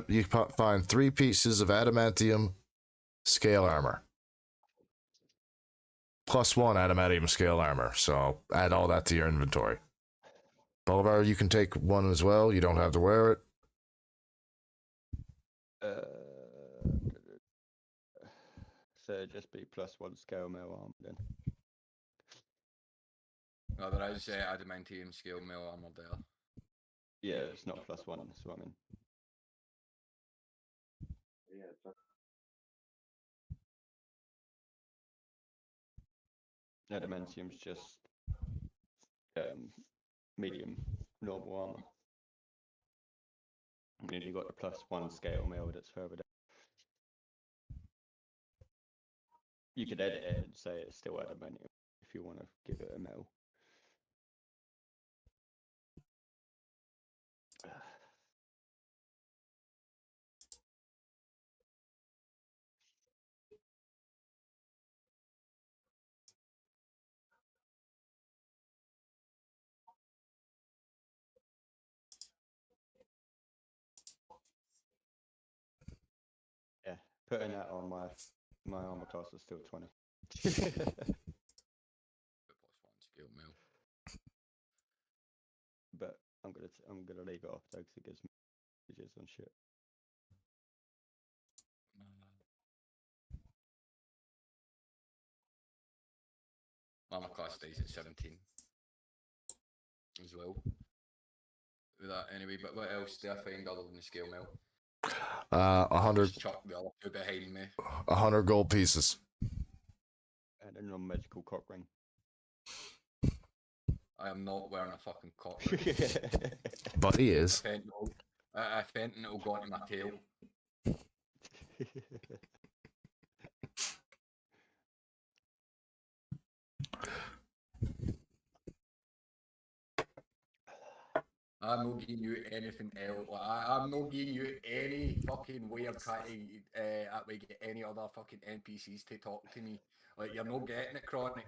You find 3 pieces of adamantium scale armor. +1 adamantium scale armor. So add all that to your inventory. Bolivar, you can take 1 as well. You don't have to wear it. So just be +1 scale mail armor then. No, there is adamantium scale mail armor there. Yeah, it's not +1. That's what I mean. Yeah. Adamantium's just medium normal armor. And then you got the +1 scale mail that's further down. You could edit it and say it's still adamantium if you want to give it a metal. Yeah, putting that on my armor class is still 20. +1 scale mail. But I'm gonna leave it off though because it gives me messages and shit. Armor class stays at 17 as well. With that anyway, but what else do I find other than the scale mail? 100. Just chuck the other 2 behind me. 100 gold pieces. And a non-magical cock ring. I am not wearing a fucking cock ring. But he is. I fentanyl will go into my tail. I'm not giving you anything else. I'm not giving you any fucking way of trying to that way get any other fucking NPCs to talk to me. Like, you're not getting it, Chronic.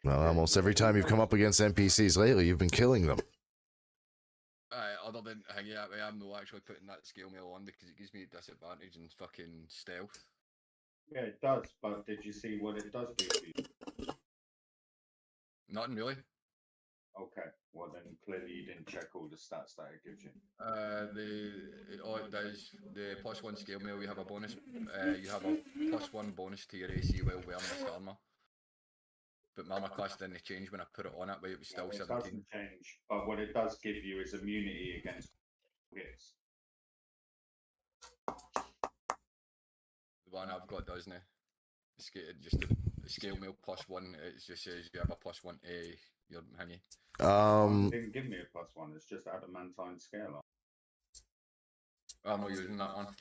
Well, almost every time you've come up against NPCs lately, you've been killing them. Other than hanging out, I'm not actually putting that scale mail on because it gives me a disadvantage in fucking stealth. Yeah, it does. But did you see what it does do for you? Nothing really. Okay. Well, then clearly you didn't check all the stats that it gives you. It does the +1 scale mail. You have a bonus. You have a +1 bonus to your AC while wearing this armor. But my armor class didn't change when I put it on it, but it was still 17. It doesn't change. But what it does give you is immunity against hits. The one I've got doesn't it? Just the scale mail +1. It just says you have a +1 to your hangy. It didn't give me a +1. It's just adamantine scale. I'm not using that one.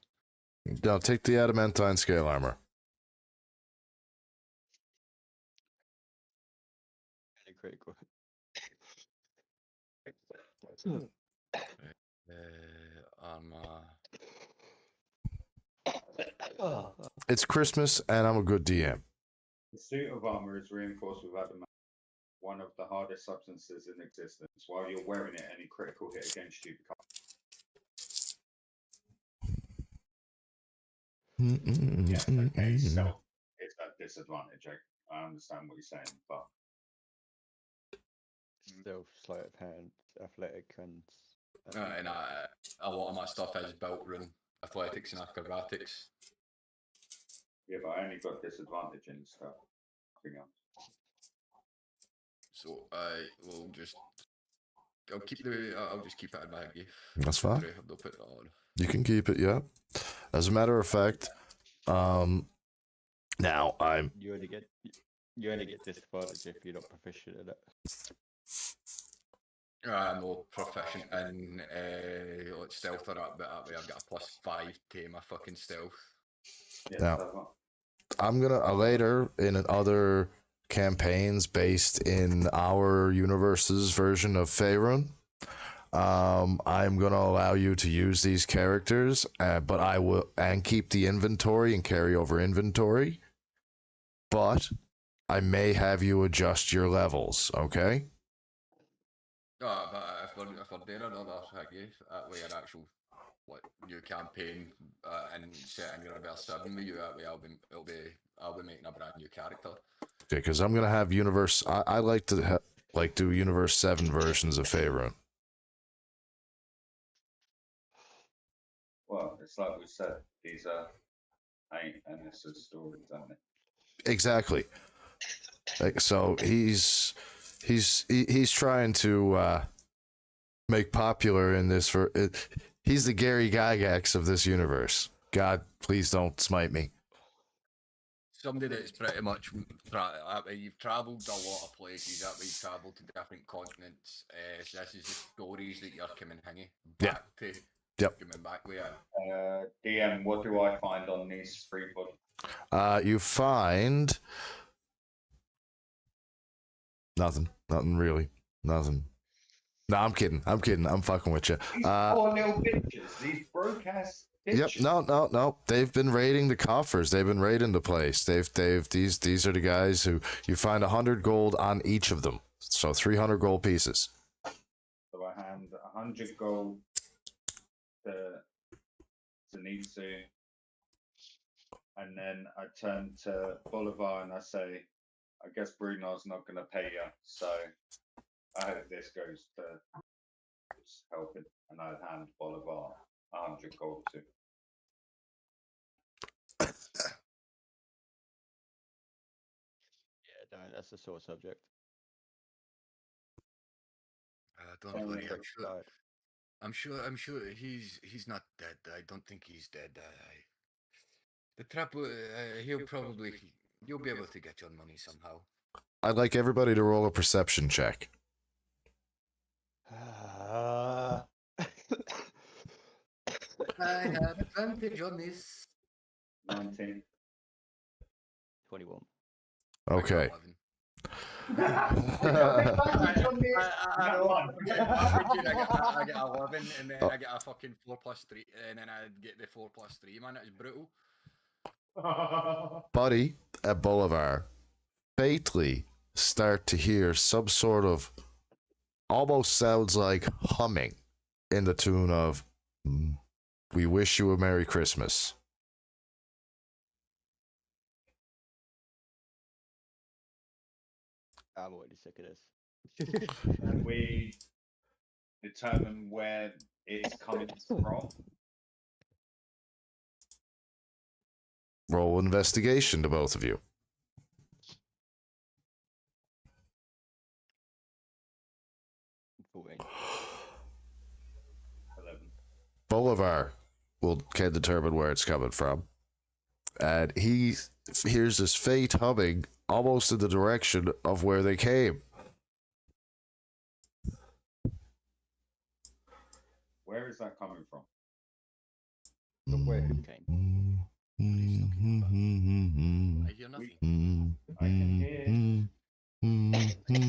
No, take the adamantine scale armor. Any critical. Armor. It's Christmas, and I'm a good DM. The suit of armor is reinforced with adamant, one of the hardest substances in existence. While you're wearing it, any critical hit against you becomes. Yes, okay, so it's a disadvantage. I understand what you're saying, but Stealth, sleight of hand, athletic, and And a lot of my stuff is built around athletics and acrobatics. yeah, but I only got disadvantage in stuff. Nothing else. So I will just. I'll just keep it in my gift. That's fine. They'll put that on. You can keep it, yeah. As a matter of fact, now I'm you only get disadvantage if you're not proficient in it. I'm not proficient in like stealth or that, but that way I've got a +5 to my fucking stealth. Yeah, Now- so what? I'm gonna later in other campaigns based in our universe's version of Faerun. I'm gonna allow you to use these characters, but I will and keep the inventory and carry over inventory. But I may have you adjust your levels. Okay. But if we're doing another higgy, that way an actual like new campaign and set in Universe 7 with you, that way I'll be making a brand new character. Okay, because I'm gonna have universe. I like to do universe 7 versions of Faerun. Well, it's like we said, these are NS's stories, aren't they? Exactly. Like, so he's trying to make popular in this he's the Gary Gygax of this universe. God, please don't smite me. Somebody that's pretty much you've travelled a lot of places. That way you've travelled to different continents. So this is the stories that you're coming back to. Yep. Coming back with it. DM, what do I find on these 3 books? You find nothing really, nothing. No, I'm kidding. I'm fucking with you. These poor little bitches, these broke ass bitches. Yep. No. They've been raiding the coffers. They've been raiding the place. These are the guys who you find 100 gold on each of them. So 300 gold pieces. So I hand 100 gold to Zenitsu, and then I turn to Bolivar and I say, I guess Bruno's not going to pay you, so I hope this goes to just helping. And I'd hand Bolivar 100 gold too. Yeah, no, that's a sore subject. Don't Same worry. with I'm sure he's not dead. I don't think he's dead. The trap. You'll be able to get your money somehow. I'd like everybody to roll a perception check. I have advantage on this. 19. 21. Okay. I get 11, and then I get a fucking 4+3, and then I get the 4+3. Man, it's brutal. Buddy at Bolivar faintly start to hear some sort of almost sounds like humming in the tune of "We wish you a Merry Christmas." I'm already sick of this. And we determine where it's coming from. Roll investigation to both of you. 14. 11. Bolivar can determine where it's coming from. And he hears this faint humming almost in the direction of where they came. Where is that coming from? But where who came? I hear nothing. I can hear.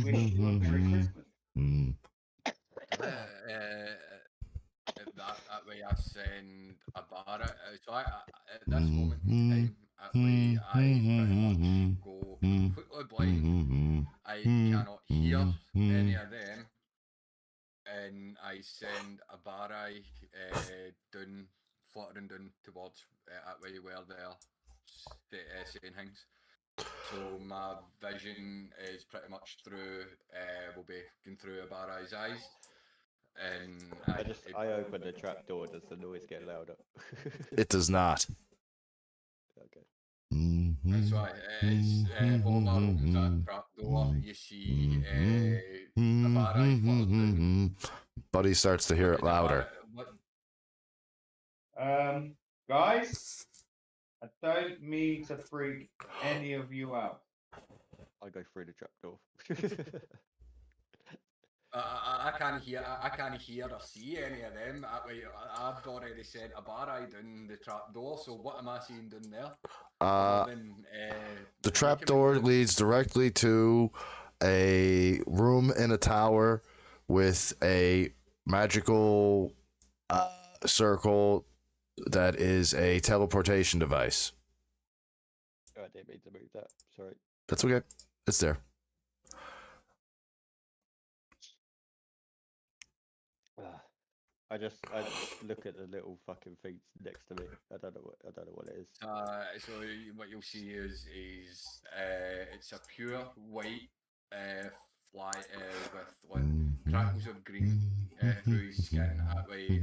Wish you a Merry Christmas. That way I send a bar. So at this moment in time, that way I pretty much go completely blind. I cannot hear any of them, and I send a bar down, fluttering down towards that way where they're saying things. so my vision is pretty much through. Will be going through Ibarra's eyes, and I open the trap door. Does the noise get louder? It does not. Okay. that's why it's Bolivar opens that trap door. You see Ibarra falls down. Buddy starts to hear it louder. Guys, I don't mean to freak any of you out. I go through the trap door. I can't hear. I can't hear or see any of them. I've already sent Ibarra down the trap door. So what am I seeing down there? The trapdoor leads directly to a room in a tower with a magical circle that is a teleportation device. I didn't mean to move that. Sorry. That's okay. It's there. I just look at the little fucking thing next to me. I don't know what it is. So what you'll see is it's a pure white fly with like crackles of green through his skin. That way,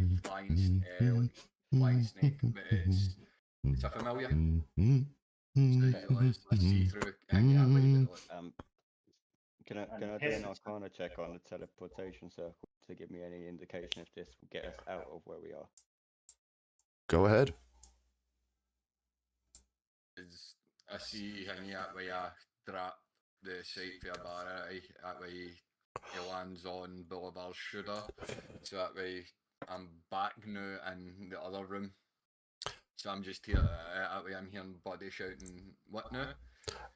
flying snake, but it's a familiar. So let's see through. Can I do an Arcana check on the teleportation circle to give me any indication if this will get us out of where we are? Go ahead. I see hanging out where I trap the site for Ibarra. That way he lands on Bolivar's shoulder. So that way I'm back now in the other room. So I'm just here. That way I'm hearing Buddy shouting, "What now?"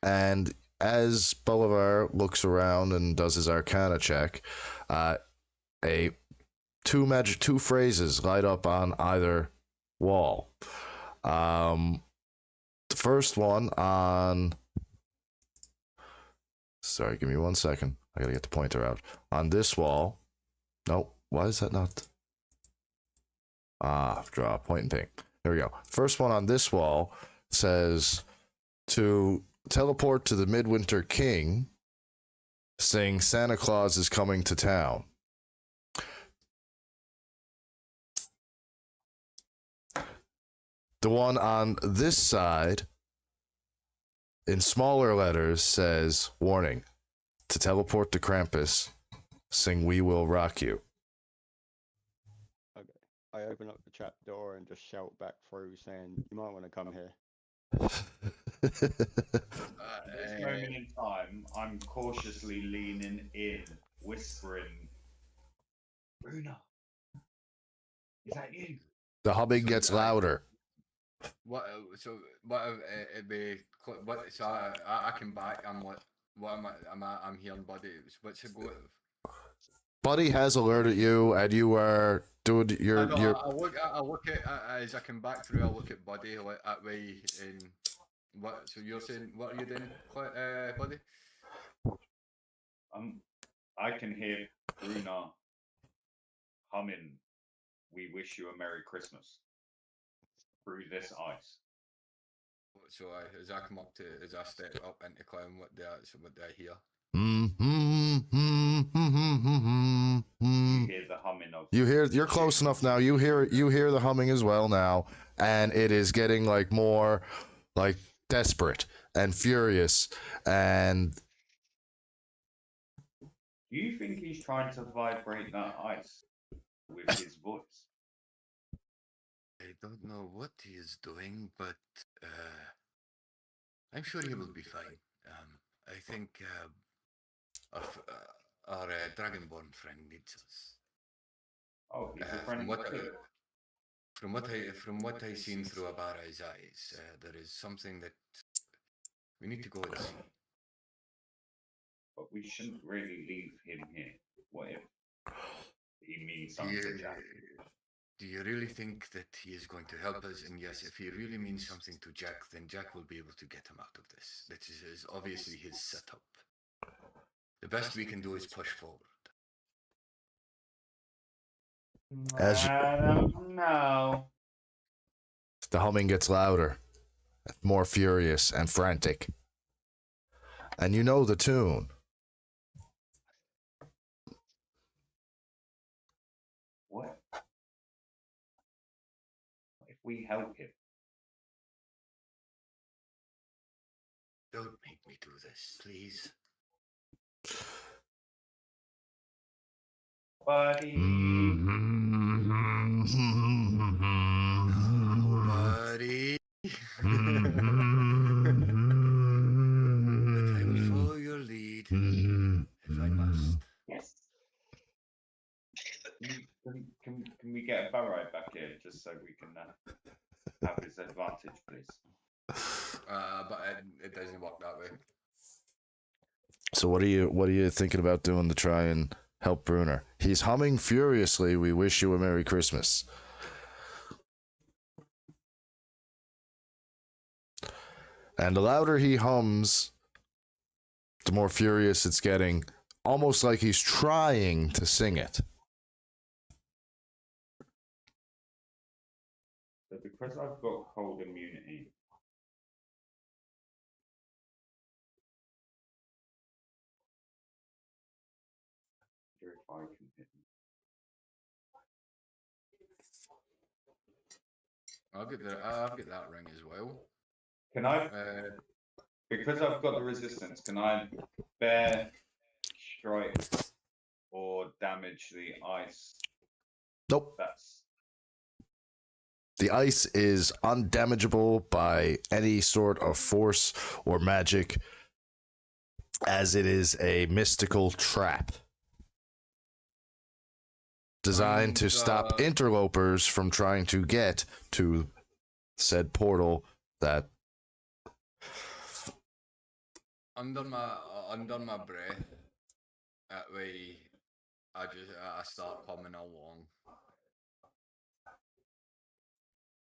And as Bolivar looks around and does his Arcana check, two phrases light up on either wall. The first one on. Sorry, give me 1 second. I gotta get the pointer out. On this wall. Nope. Why is that not? Draw point and ping. There we go. First one on this wall says to teleport to the Midwinter King, sing Santa Claus is coming to town. The one on this side, in smaller letters, says, warning, to teleport to Krampus, sing We Will Rock You. Okay. I open up the trap door and just shout back through saying, you might want to come here. At this moment in time, I'm cautiously leaning in, whispering, "Runa, is that you?" The humming gets louder. What? So what? It'd be what? So I can back. I'm what? What am I? I'm hearing Buddy. What's it go? Buddy has alerted you, and you are doing your. I look at as I come back through. I look at Buddy like that way. In what? So you're saying what are you doing, Buddy? I can hear Runa humming "We Wish You a Merry Christmas" through this ice. So as I come up to, as I step up into clown, what do I hear? You hear the humming of. You're close enough now. You hear the humming as well now, and it is getting like more like desperate and furious. And Do you think he's trying to vibrate that ice with his voice? I don't know what he is doing, but I'm sure he will be fine. I think our Dragonborn friend needs us. Oh, he's a friend too. From what I've seen through Ibarra's eyes, there is something that we need to go and see. But we shouldn't really leave him here. What if he means something to Jack? Do you really think that he is going to help us? And yes, if he really means something to Jack, then Jack will be able to get him out of this. That is obviously his setup. The best we can do is push forward. I don't know. The humming gets louder, more furious and frantic. and you know the tune. What if we help him? Don't make me do this, please. Buddy. Oh, buddy. But I will follow your lead if I must. Yes. Can we get a Barrow back here just so we can have his advantage, please? But it doesn't work that way. So what are you thinking about doing to try and help Bruner? He's humming furiously, "We wish you a Merry Christmas." And the louder he hums, the more furious it's getting, almost like he's trying to sing it. So because I've got cold immunity, if I can hit him. I'll get that ring as well. Can I, because I've got the resistance, can I bear strike or damage the ice? Nope. That's The ice is undamageable by any sort of force or magic, as it is a mystical trap designed to stop interlopers from trying to get to said portal that under my breath. That way, I start humming along.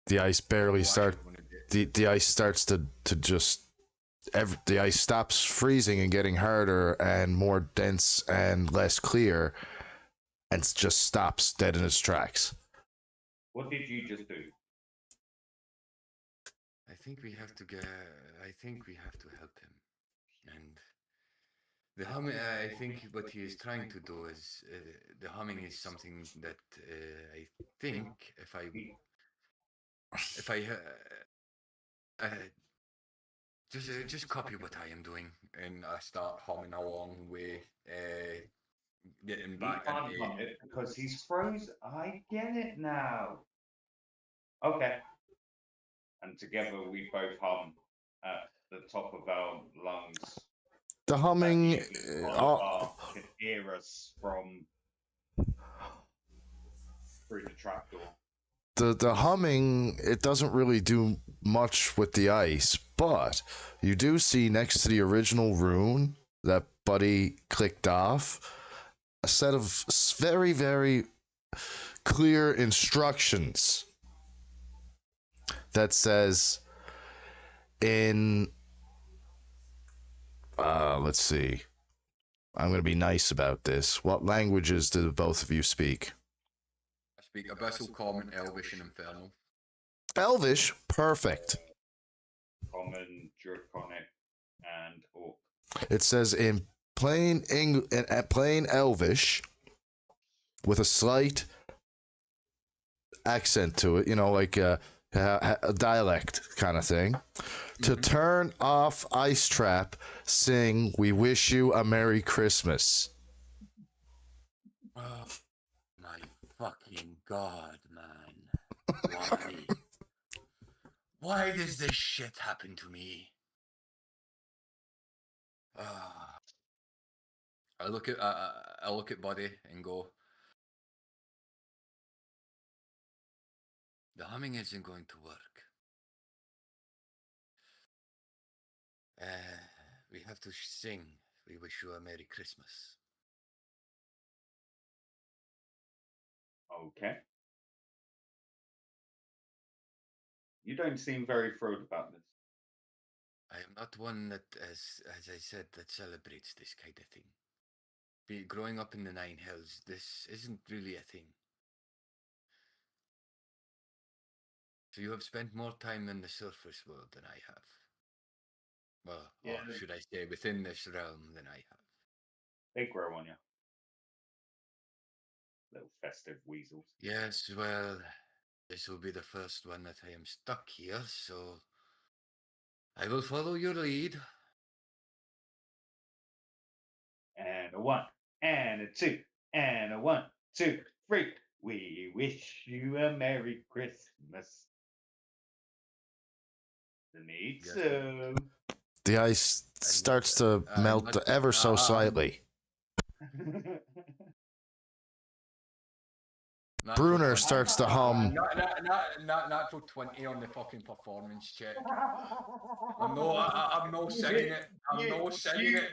the ice barely starts. The ice starts to just the ice stops freezing and getting harder and more dense and less clear, and just stops dead in its tracks. what did you just do? I think we have to help him, and the humming. I think what he is trying to do is the humming is something that I think if I just copy what I am doing, and I start humming along with getting He back can't into hum it because he's frozen. I get it now. Okay. And together we both hum at the top of our lungs. The humming, Can hear us from through the trapdoor. the humming, it doesn't really do much with the ice, but you do see next to the original rune that Buddy clicked off a set of very, very clear instructions that says in let's see, I'm going to be nice about this. What languages do both of you speak? I speak Abyssal, Common, Elvish, and Infernal. Elvish, perfect. Common, Draconic, and Orc. It says in plain Elvish with a slight accent to it, like a dialect kind of thing. To turn off Ice Trap, sing "We Wish You a Merry Christmas." Oh my fucking god, man! Why? Why does this shit happen to me? I look at Buddy and go, the humming isn't going to work. We have to sing "We Wish You a Merry Christmas." Okay. You don't seem very thrilled about this. I am not one that, as I said, that celebrates this kind of thing. Growing up in the Nine Hells, this isn't really a thing. So you have spent more time in the surface world than I have. Yeah. or should I say within this realm, than I have. They grow on you. Little festive weasels. Yes, well, this will be the first one that I am stuck here, so I will follow your lead. And a 1, and a 2, and a 1, 2, 3. We wish you a Merry Christmas. Yes. Zenitsu. The ice starts to melt ever so slightly. Bruner starts to hum. Natural 20 on the fucking performance check. I'm no singing it. I'm no singing it.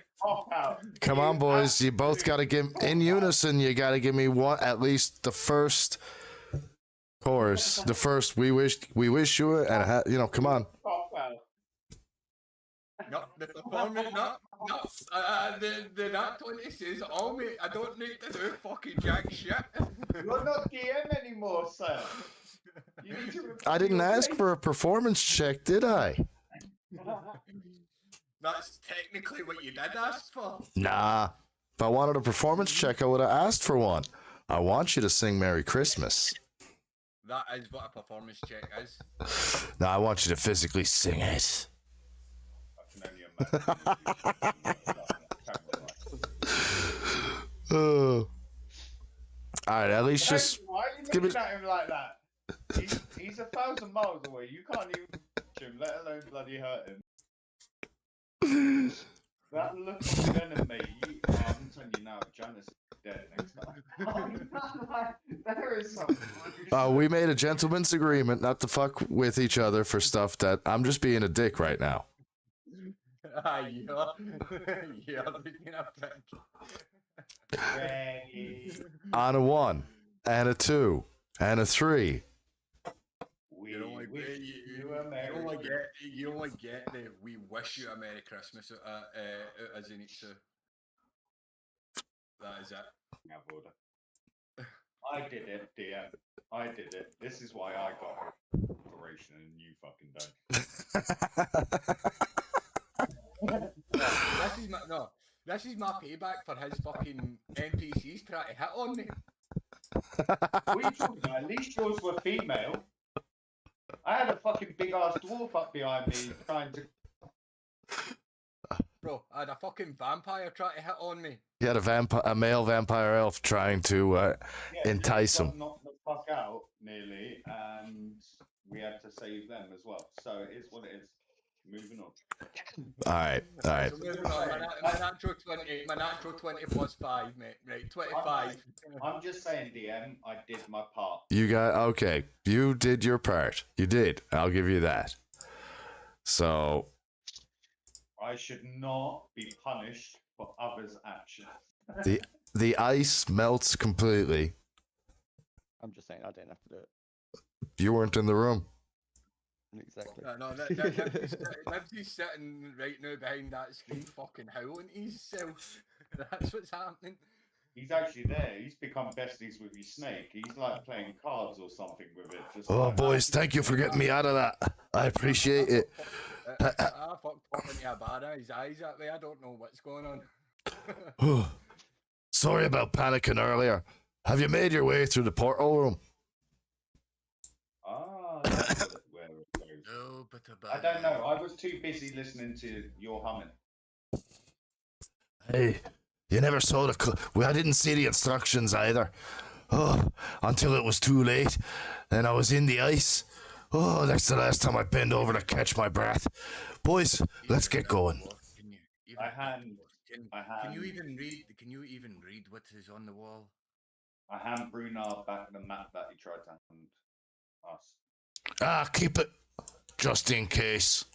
Come on, boys. You both got to give in unison. You got to give me one, at least the first chorus. The first "We wish you," and come on. No, the performance, no. The nat 20 says all me. I don't need to do fucking jack shit. You're not DM anymore, sir. You need to I didn't ask for a performance check, did I? That's technically what you did ask for. Nah. If I wanted a performance check, I would have asked for one. I want you to sing Merry Christmas. That is what a performance check is. No, I want you to physically sing it. All right, at least just why are you looking at him like that? He's 1,000 miles away. You can't even touch him, let alone bloody hurt him. That look of venom, mate. I'm telling you now, Janice is dead next time. There is some. we made a gentleman's agreement not to fuck with each other for stuff that I'm just being a dick right now. You're being a prick. On a 1, and a 2, and a 3. You only get the "We wish you a Merry Christmas" as an each. That is it. I did it, dear. I did it. This is why I got operation and you fucking don't. This is my payback for his fucking NPCs trying to hit on me. What are you talking about? At least yours were female. I had a fucking big ass dwarf up behind me trying to. Bro, I had a fucking vampire trying to hit on me. He had a male vampire elf trying to entice him. Knocked the fuck out nearly, and we had to save them as well. So it is what it is. Moving on. All right. So my natural 20 plus 5, mate. Right, 25. I'm just saying, DM, I did my part. Okay. You did your part. You did. I'll give you that. So I should not be punished for others' actions. the ice melts completely. I'm just saying I didn't have to do it. You weren't in the room. Exactly. No, Nibsy's sitting right now behind that screen fucking howling himself. That's what's happening. He's actually there. He's become besties with his snake. He's like playing cards or something with it. Boys, thank you for getting me out of that. I appreciate it. I fucked up into a bar of his eyes that way. I don't know what's going on. Sorry about panicking earlier. Have you made your way through the portal room? That's where it goes. No, but I don't know. I was too busy listening to your humming. Hey, you never saw I didn't see the instructions either. Until it was too late, and I was in the ice. That's the last time I bend over to catch my breath. Boys, let's get going. Can you even read what is on the wall? I hand Brunar back the map that he tried to hand us. Keep it just in case.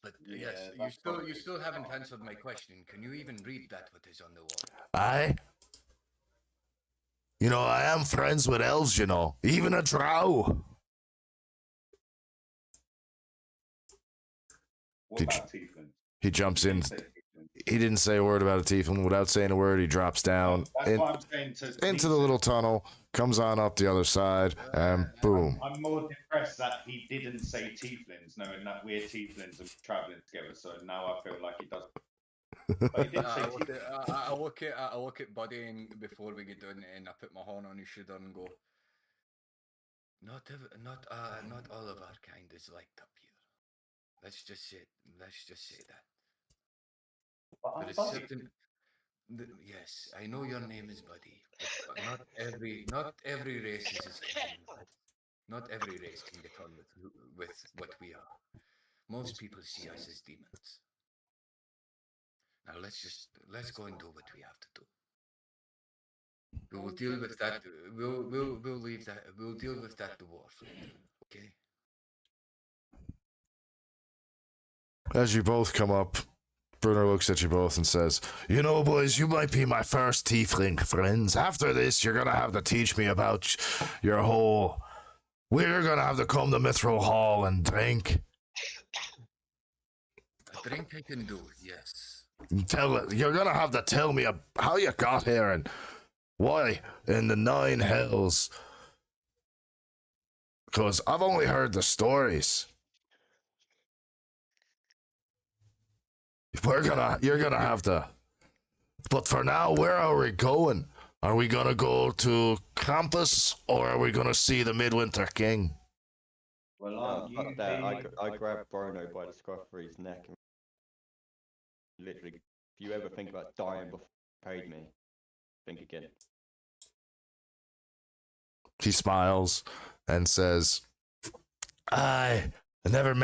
But yes, you still haven't answered my question. Can you even read that what is on the wall? I am friends with elves, even a drow. What about tieflings? He jumps in. he didn't say a word about a tiefling. Without saying a word, he drops down That's what I'm saying to into the Nisu. little tunnel, comes on up the other side, and boom. I'm more depressed that he didn't say tieflings, knowing that we're tieflings and traveling together. So now I feel like he does. But he did say tieflings. I look at Buddy and before we get done, and I put my horn on his shoulder and go, not all of our kind is liked up here. Let's just say that. But There I'm is Buddy. certain. Yes, I know your name is Buddy, but not every race is as kind. Not every race can get on with what we are. Most people see us as demons. Now let's go and do what we have to do. We will deal with that. We'll leave that. We'll deal with that dwarf later. Okay. As you both come up, Bruno looks at you both and says, "You know, boys, you might be my first tiefling friends. After this, you're gonna have to teach me about your whole... We're gonna have to come to Mithril Hall and drink. A drink I can do, yes. You're gonna have to tell me how you got here and why in the nine hells. Because I've only heard the stories. You're gonna have to. But for now, where are we going? Are we gonna go to campus or are we gonna see the Midwinter King?" Well, Fuck that. I grabbed Bruno by the scruff of his neck and literally, if you ever think about dying before you paid me, think again. He smiles and says, I never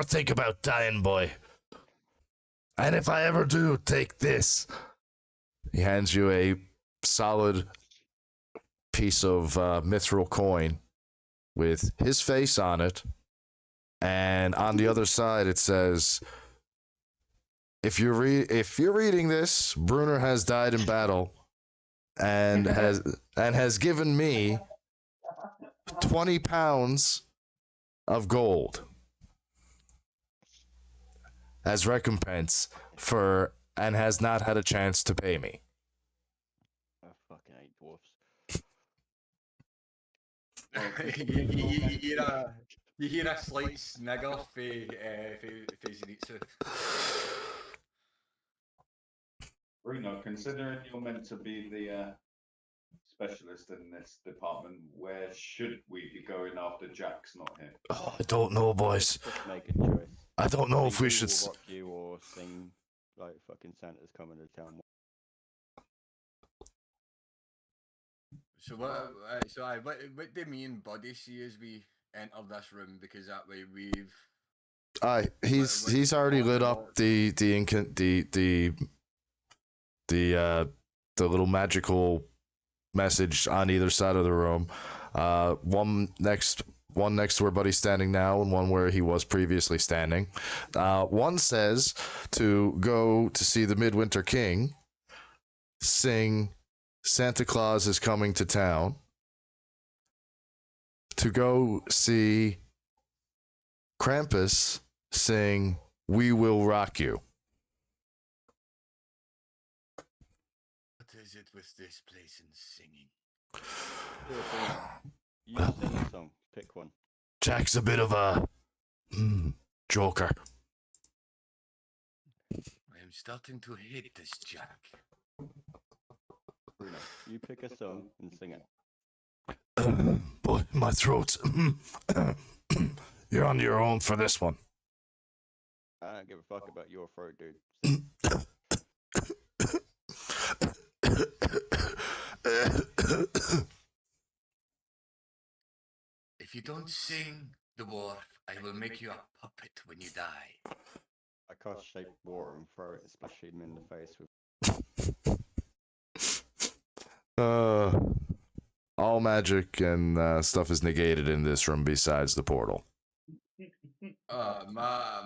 think about dying, boy. And if I ever do, take this. He hands you a solid piece of mithril coin with his face on it. And on the other side, it says, if you're reading this, Bruner has died in battle and has given me 20 pounds of gold as recompense and has not had a chance to pay me. I fucking hate dwarfs. You hear a slight snigger for Zenitsu. Bruno, considering you're meant to be the specialist in this department, where should we be going after Jack's not here? Oh, I don't know, boys. Just make a choice. I don't know if Sing we "We should. Will Rock You" or sing like fucking Santa's coming to town. So what do me and Buddy see as we enter this room? Because that way we've. He's already lit up the little magical message on either side of the room. One next to where Buddy's standing now, and one where he was previously standing. One says to go to see the Midwinter King, sing Santa Claus is coming to town, to go see Krampus, sing We Will Rock You. What is it with this place and singing? You sing a song. Pick one. Jack's a bit of a joker. I am starting to hate this Jack. Bruno, you pick a song and sing it. Boy, my throat. You're on your own for this one. I don't give a fuck about your throat, dude. If you don't sing, dwarf, I will make you a puppet when you die. I cast shape water and throw it, splash him in the face with. All magic and stuff is negated in this room besides the portal. My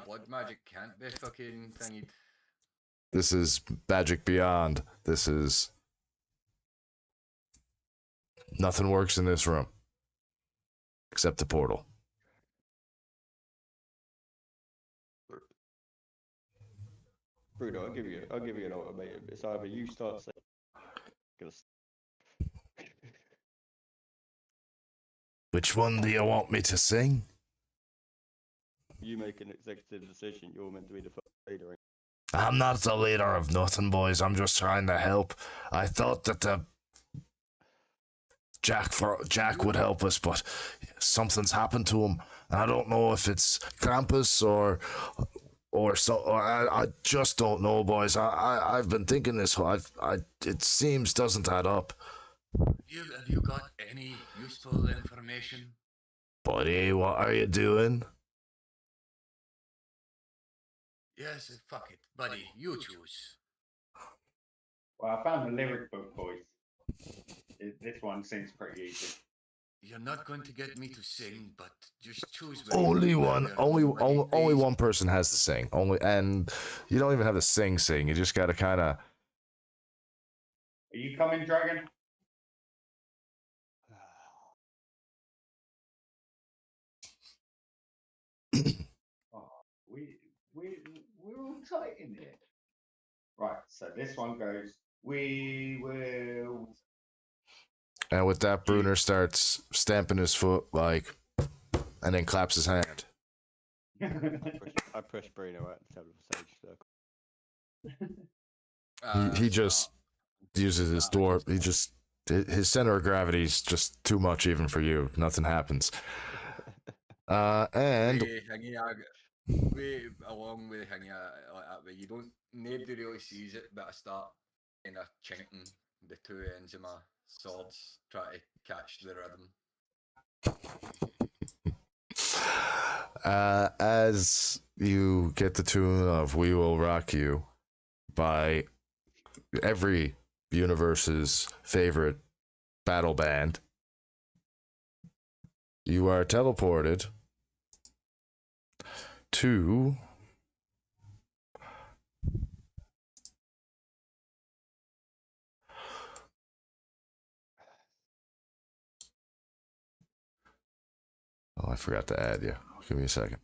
blood magic can't be fucking thingied. This is magic beyond. This is... Nothing works in this room. Except the portal. Bruno, I'll give you an ultimatum. It's either you start saying, Which one do you want me to sing? you make an executive decision. You're meant to be the first leader. I'm not the leader of nothing, boys. I'm just trying to help. I thought that the Jack would help us, but something's happened to him, and I don't know if it's Krampus or I just don't know, boys. I've been thinking this. It seems doesn't add up. Have you got any useful information? Buddy, what are you doing? Yes, fuck it, buddy. You choose. Well, I found the lyric book, boys. This one seems pretty easy. You're not going to get me to sing, but just choose. Only one, only please. one person has to sing. And you don't even have to sing. You just gotta kind of. Are you coming, Dragon? Oh, we're all tight in here. Right, so this one goes, we will. And with that, Bruner starts stamping his foot, like, and then claps his hand. I push Bruno out the table of sage circle. He just uses his door. He just his center of gravity is just too much even for you. Nothing happens. And we along with hanging out like that way, you don't. Nobody really sees it, but I start kind of chinking the two ends of my swords, try to catch the rhythm. As you get the tune of "We Will Rock You" by every universe's favorite battle band, you are teleported to I forgot to add you. Give me a second.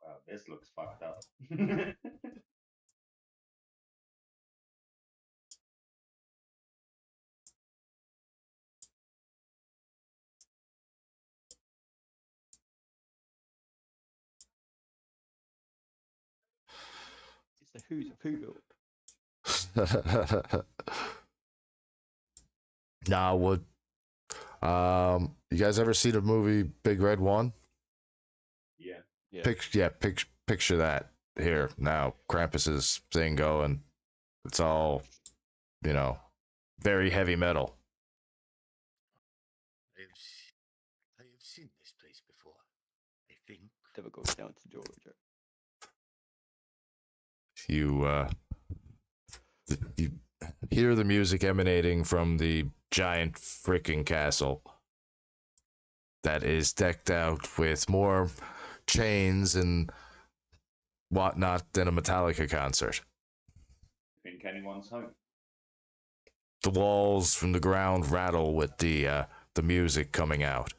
Wow, this looks fucked up. It's the Who's of Whoville. Nah, what? You guys ever see the movie Big Red One? Yeah. Picture that here now. Krampus's thing going. It's all, very heavy metal. I have seen this place before. I think. Never goes down to Georgia. You hear the music emanating from the giant freaking castle that is decked out with more chains and whatnot than a Metallica concert. Think anyone's home? The walls from the ground rattle with the music coming out.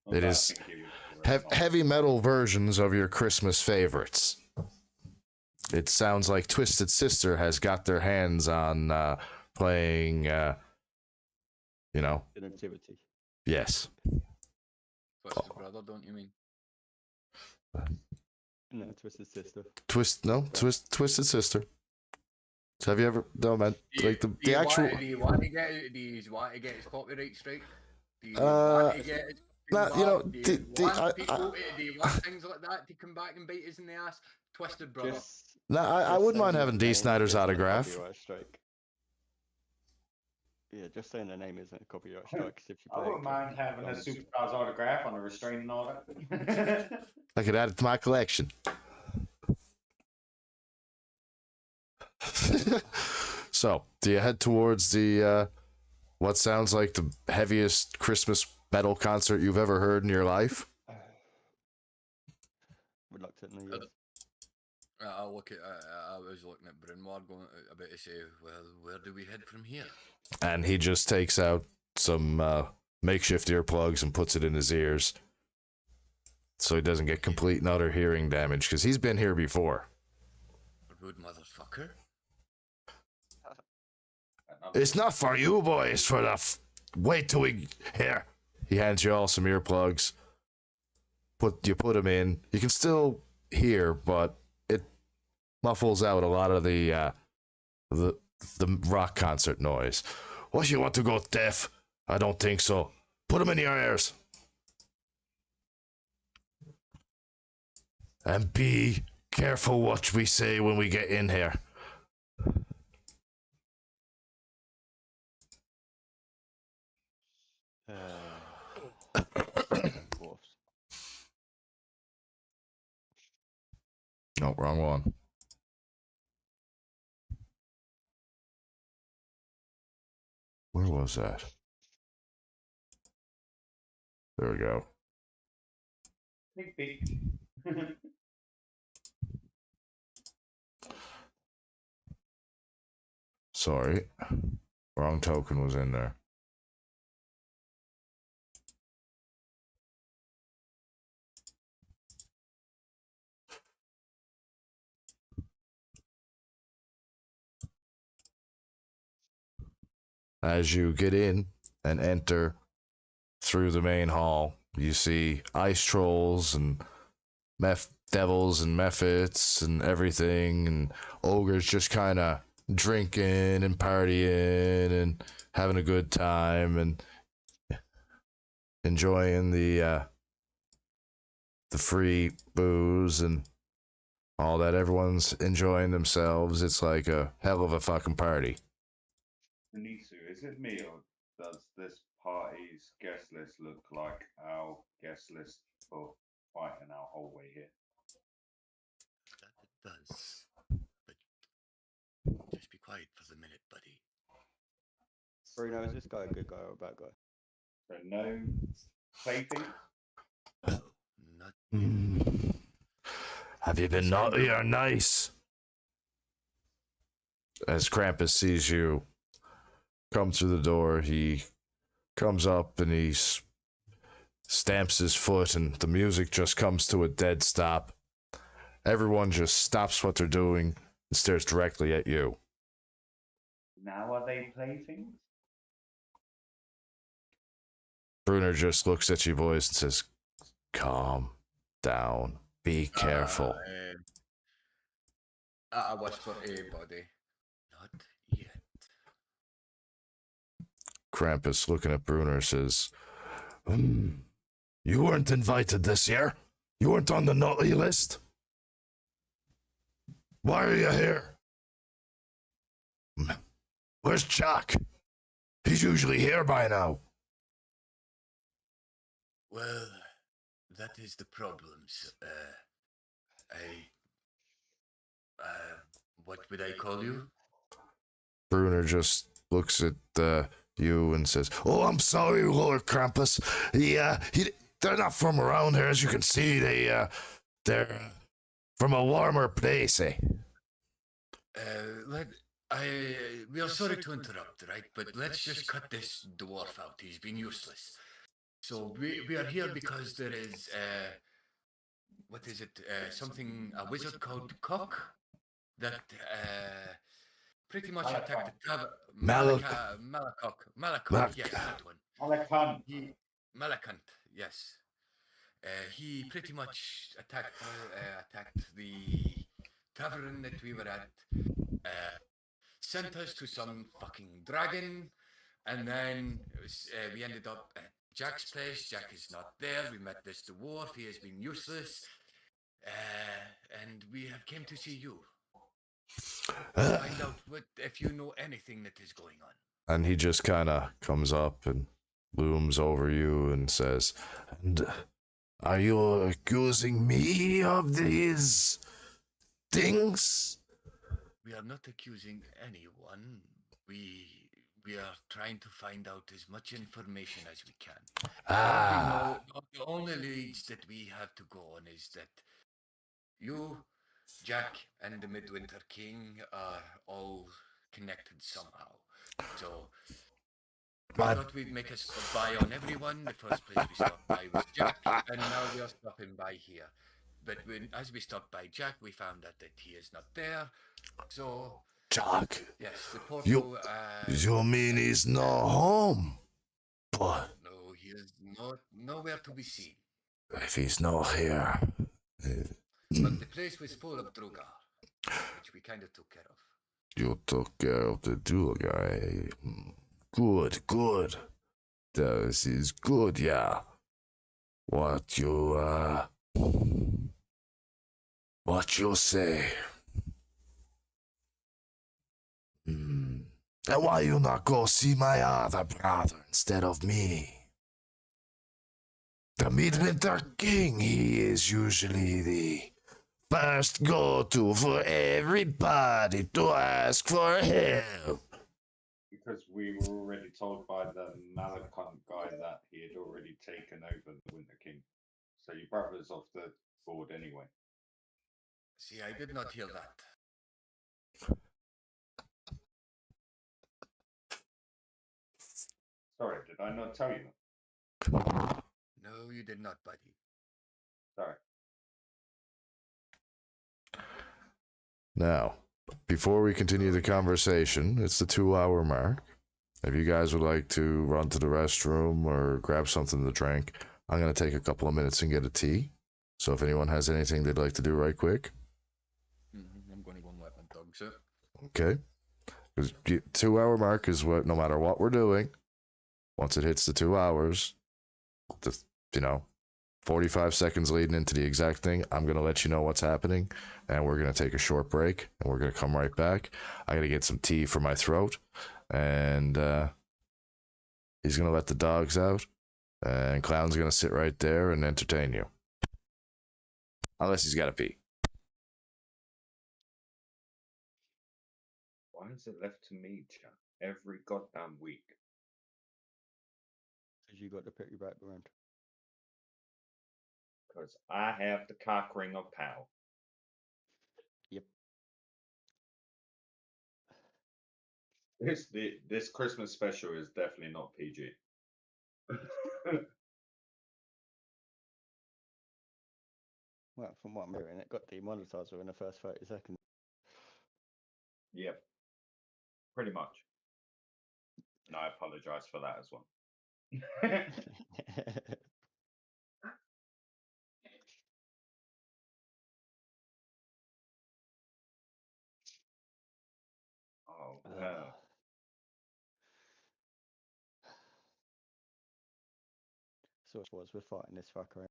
Well, It I is think you were home. heavy metal versions of your Christmas favorites. It sounds like Twisted Sister has got their hands on playing, The Nativity. yes. Twisted Brother, don't you mean? No, Twisted Sister. Twisted Sister. So have you ever, no man, like the actual... Do you want to get his copyright strike? Do you Uh, want to get his nah, back? you know, do do you want things like that to come back and bite us in the ass? Twisted Brother. I wouldn't mind having D. Snyder's autograph. Strike. Yeah, just saying the name isn't a copyright strike. If you I play wouldn't mind having a superstar's autograph on a restraining order. I could add it to my collection. So, do you head towards the what sounds like the heaviest Christmas metal concert you've ever heard in your life? Reluctantly, yes. I was looking at Brynwar going about to say, well, where do we head from here? And he just takes out some makeshift earplugs and puts it in his ears so he doesn't get complete and utter hearing damage because he's been here before. Rude motherfucker. It's not for you, boy. It's for the. Wait till we. Here. He hands you all some earplugs. You put them in. You can still hear, but it muffles out a lot of the rock concert noise. What, you want to go deaf? I don't think so. Put them in your ears. And be careful what we say when we get in here. Dwarfs. No, wrong one. Where was that? There we go. Big. Sorry. Wrong token was in there. As you get in and enter through the main hall, you see ice trolls and devils and mephits and everything, and ogres just kind of drinking and partying and having a good time and enjoying the free booze and all that. Everyone's enjoying themselves. It's like a hell of a fucking party. Nisu, is it me or does this party's guest list look like our guest list for fighting our whole way here? That it does. But just be quiet for the minute, buddy. Bruno, is this guy a good guy or a bad guy? So no plaything? No, not Have you been naughty or nice? As Krampus sees you come through the door, he comes up and he stamps his foot, and the music just comes to a dead stop. Everyone just stops what they're doing and stares directly at you. Now are they playthings? Bruner just looks at you boys and says, calm down. Be careful. I whisper to everybody. Not yet. Krampus, looking at Bruner, says, you weren't invited this year. You weren't on the naughty list. Why are you here? Where's Jack? He's usually here by now. Well, that is the problems. What would I call you? Bruner just looks at you and says, oh, I'm sorry, Lord Krampus. They're not from around here, as you can see. They're from a warmer place, eh? We are sorry to interrupt, right? But let's just cut this dwarf out. He's been useless. So we are here because there is what is it? A wizard called Cock that pretty much attacked the Malakok, yes, that one. Malakant, yes. He pretty much attacked the tavern that we were at. Sent us to some fucking dragon, and then we ended up at Jack's place. Jack is not there. We met this dwarf. He has been useless, and we have came to see you. Find out if you know anything that is going on. And he just kind of comes up and looms over you and says, and are you accusing me of these things? We are not accusing anyone. We are trying to find out as much information as we can. Ah. We know the only leads that we have to go on is that you, Jack, and the Midwinter King are all connected somehow. So We thought we'd make a stop by on everyone. The first place we stopped by was Jack, and now we are stopping by here. But as we stopped by Jack, we found out that he is not there. So, Jack, yes, the portal. you mean he's not home? But No, he is not nowhere to be seen. if he's not here, But the place was full of Drogar, which we kind of took care of. you took care of the dual guy. Good, good. This is good, yeah. What you say? And why you not go see my other brother instead of me? The Midwinter King, he is usually the first go-to for everybody to ask for help. Because we were already told by the Malakant guy that he had already taken over the Winter King. So your brother's off the board anyway. See, I did not hear that. Sorry, did I not tell you that? No, you did not, buddy. Sorry. Now, before we continue the conversation, it's the 2-hour mark. If you guys would like to run to the restroom or grab something to drink, I'm going to take a couple of minutes and get a tea. So if anyone has anything they'd like to do right quick. I'm going to go and let my dog sit. Okay. Because 2-hour mark is what, no matter what we're doing, once it hits the 2 hours, 45 seconds leading into the exact thing, I'm going to let you know what's happening, and we're going to take a short break, and we're going to come right back. I got to get some tea for my throat, and he's going to let the dogs out, and Clown's going to sit right there and entertain you. Unless he's got to pee. Why is it left to me, chat? Every goddamn week. Because you got to put your back around. Because I have the cock ring of power. Yep. This Christmas special is definitely not PG. Well, from what I'm hearing, it got demonetized within the first 30 seconds. Yep. Pretty much. And I apologize for that as well. Oh, hell. So it was, we're fighting this fucker.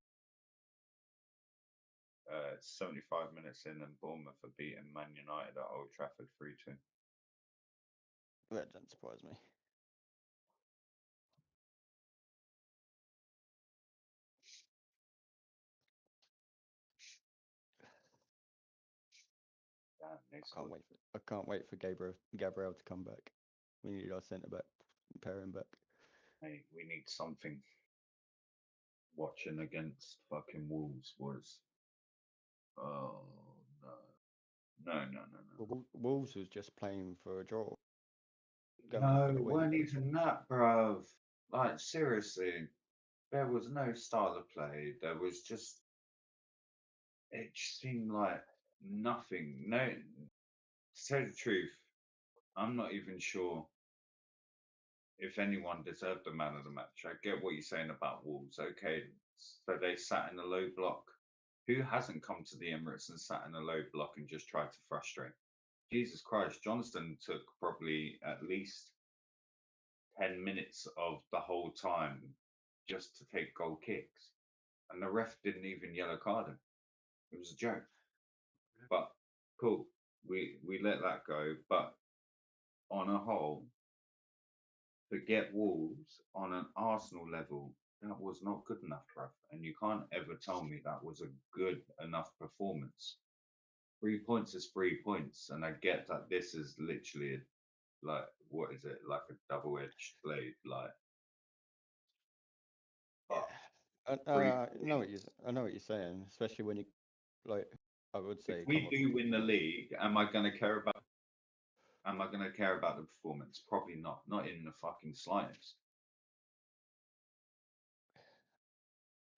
It's 75 minutes in and Bournemouth are beating Man United at Old Trafford 3-2. That doesn't surprise me. Damn, they I scored. can't wait for Gabriel to come back. We need our centre back, pair him back. Hey, we need something. Watching against fucking Wolves was. Oh, no. Well, Wolves was just playing for a draw. No, it weren't even that, bruv. Like, seriously, there was no style of play. There was just. It just seemed like nothing. No, to tell you the truth, I'm not even sure if anyone deserved the man of the match. I get what you're saying about Wolves. Okay, so they sat in a low block. Who hasn't come to the Emirates and sat in a low block and just tried to frustrate? Jesus Christ, Johnston took probably at least 10 minutes of the whole time just to take goal kicks. And the ref didn't even yellow card him. It was a joke. But cool, we let that go. But on a whole, forget Wolves on an Arsenal level, that was not good enough, bruv. And you can't ever tell me that was a good enough performance. 3 points is 3 points, and I get that this is literally like, what is it, like a double-edged blade, like. I know what you're saying, especially when you, like, I would say. If we do win the league, am I going to care about? Am I going to care about the performance? Probably not. Not in the fucking slightest.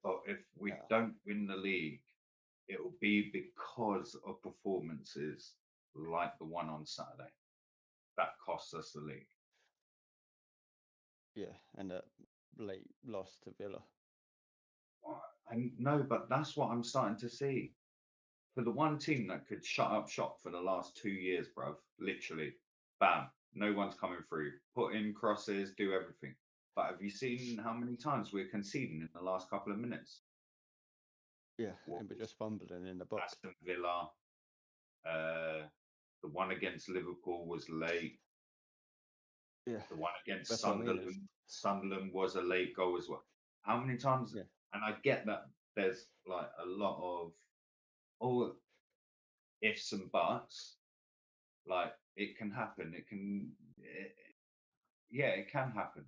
But if we Yeah. don't win the league, it will be because of performances like the one on Saturday that costs us the league. Yeah, and a late loss to Villa. And no, but that's what I'm starting to see. For the one team that could shut up shop for the last 2 years, bruv, literally, bam, no one's coming through. Put in crosses, do everything. But have you seen how many times we're conceding in the last couple of minutes? Yeah, What and we're was just fumbling in the box. Aston Villa? The one against Liverpool was late. Yeah, The one against that's what I mean. Sunderland was a late goal as well. How many times? Yeah. And I get that there's like a lot of all ifs and buts. Like it can happen. Yeah, it can happen.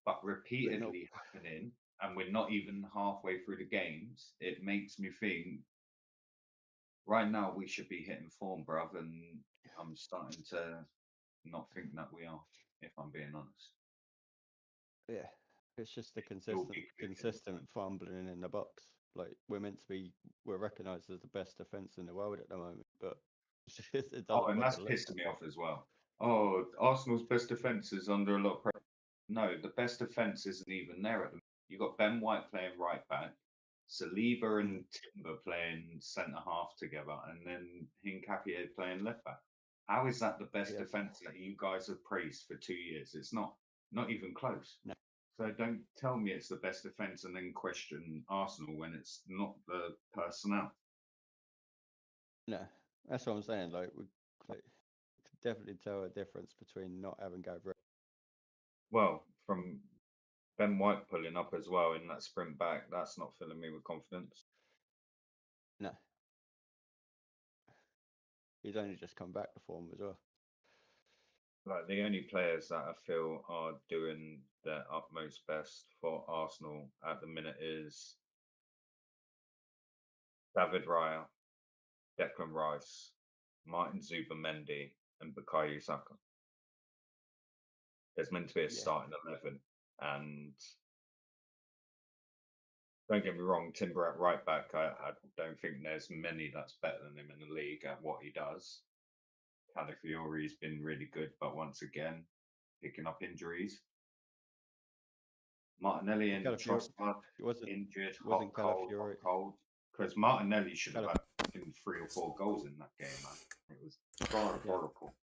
But repeatedly happening, and we're not even halfway through the games, it makes me think right now we should be hitting form, bruv. And I'm starting to not think that we are, if I'm being honest. Yeah, it's just the You'll be consistent fumbling in the box. Like we're recognised as the best defence in the world at the moment, but it Oh, doesn't and look that's pissing me off as well. Oh, Arsenal's best defence is under a lot of pressure. No, the best defence isn't even there at the moment. You've got Ben White playing right back, Saliba and Timber playing centre half together, and then Hincapié playing left back. How is that the best Yeah. defence that you guys have praised for 2 years? It's not even close. No. So don't tell me it's the best defence and then question Arsenal when it's not the personnel. No, that's what I'm saying. Like we could definitely tell a difference between not having Gabriel. Well, from Ben White pulling up as well in that sprint back, that's not filling me with confidence. No, he's only just come back to form as well. Like the only players that I feel are doing their utmost best for Arsenal at the minute is David Raya, Declan Rice, Martin Zubimendi, and Bukayo Saka. There's meant to be a Yeah. starting 11, and don't get me wrong, Timber at right back, I don't think there's many that's better than him in the league at what he does. Calafiori's been really good, but once again, picking up injuries. Martinelli and Calafiori- Trossard It wasn't injured, wasn't hot, Calafiori. cold. Because Martinelli should have Calaf- had fucking 3 or 4 goals in that game, man. It was horrible.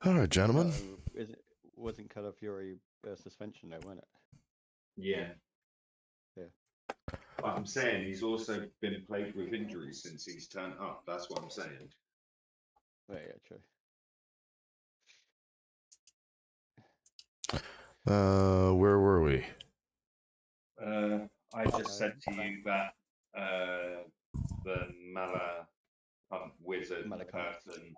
All right, gentlemen. Wasn't Calafiori suspension though, wasn't it? Yeah. Yeah. But I'm saying he's also been plagued with injuries since he's turned up. That's what I'm saying. Oh, yeah, true. Where were we? I just said to you that the Mala wizard Malakant. person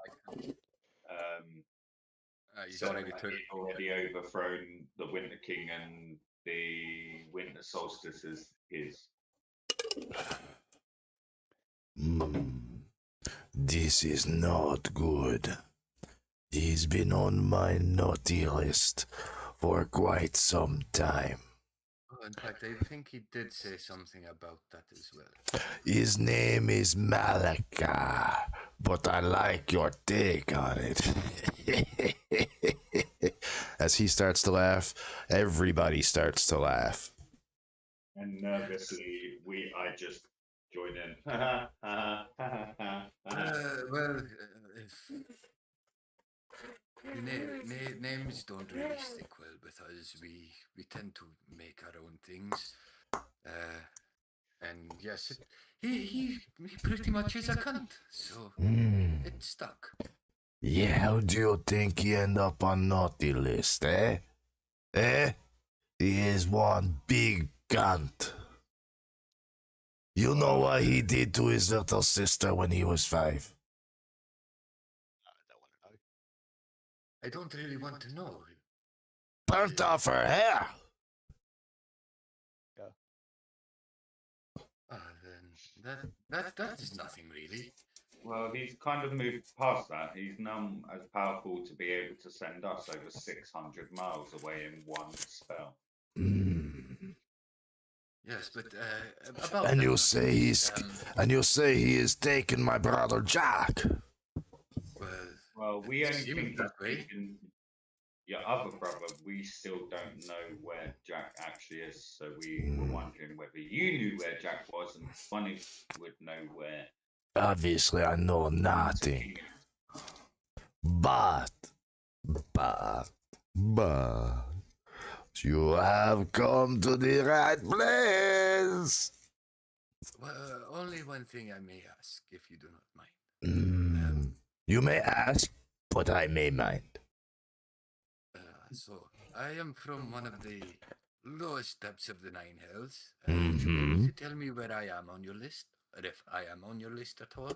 He's said already that took. he'd already overthrown the Winter King and the Winter Solstice is his. This is not good. He's been on my naughty list for quite some time. Oh, in fact, I think he did say something about that as well. His name is Malaka, but I like your take on it. As he starts to laugh, everybody starts to laugh. And nervously, I just join in. Names don't really stick well with us. We tend to make our own things. And yes, he pretty much is a cunt. So it stuck. Yeah, how do you think he end up on naughty list, eh? Eh? He is one big cunt. You know what he did to his little sister when he was 5? I don't really want to know. Burnt off her hair. Then that is nothing really. Well, he's kind of moved past that. He's now as powerful to be able to send us over 600 miles away in one spell. Yes, but about And that you one, say he's and you say he is taking my brother Jack. Well, we it only seems think that he's way. taken your other brother. We still don't know where Jack actually is. So we were wondering whether you knew where Jack was and Bunny would know where. Obviously, I know nothing. But, but, you have come to the right place. Well, only one thing I may ask, if you do not mind. You may ask, but I may mind. So, I am from one of the lowest depths of the Nine Hells. Would you be able to tell me where I am on your list? Or if I am on your list at all?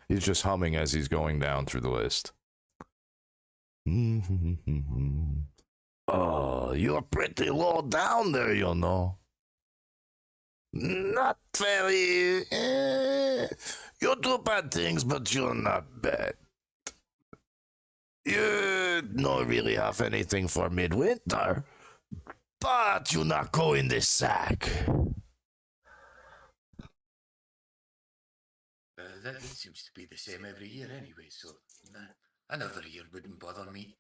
He's just humming as he's going down through the list. Oh, you're pretty low down there, you know. Not very. You do bad things, but you're not bad. You don't really have anything for midwinter, but you not go in the sack. That seems to be the same every year anyway, so another year wouldn't bother me.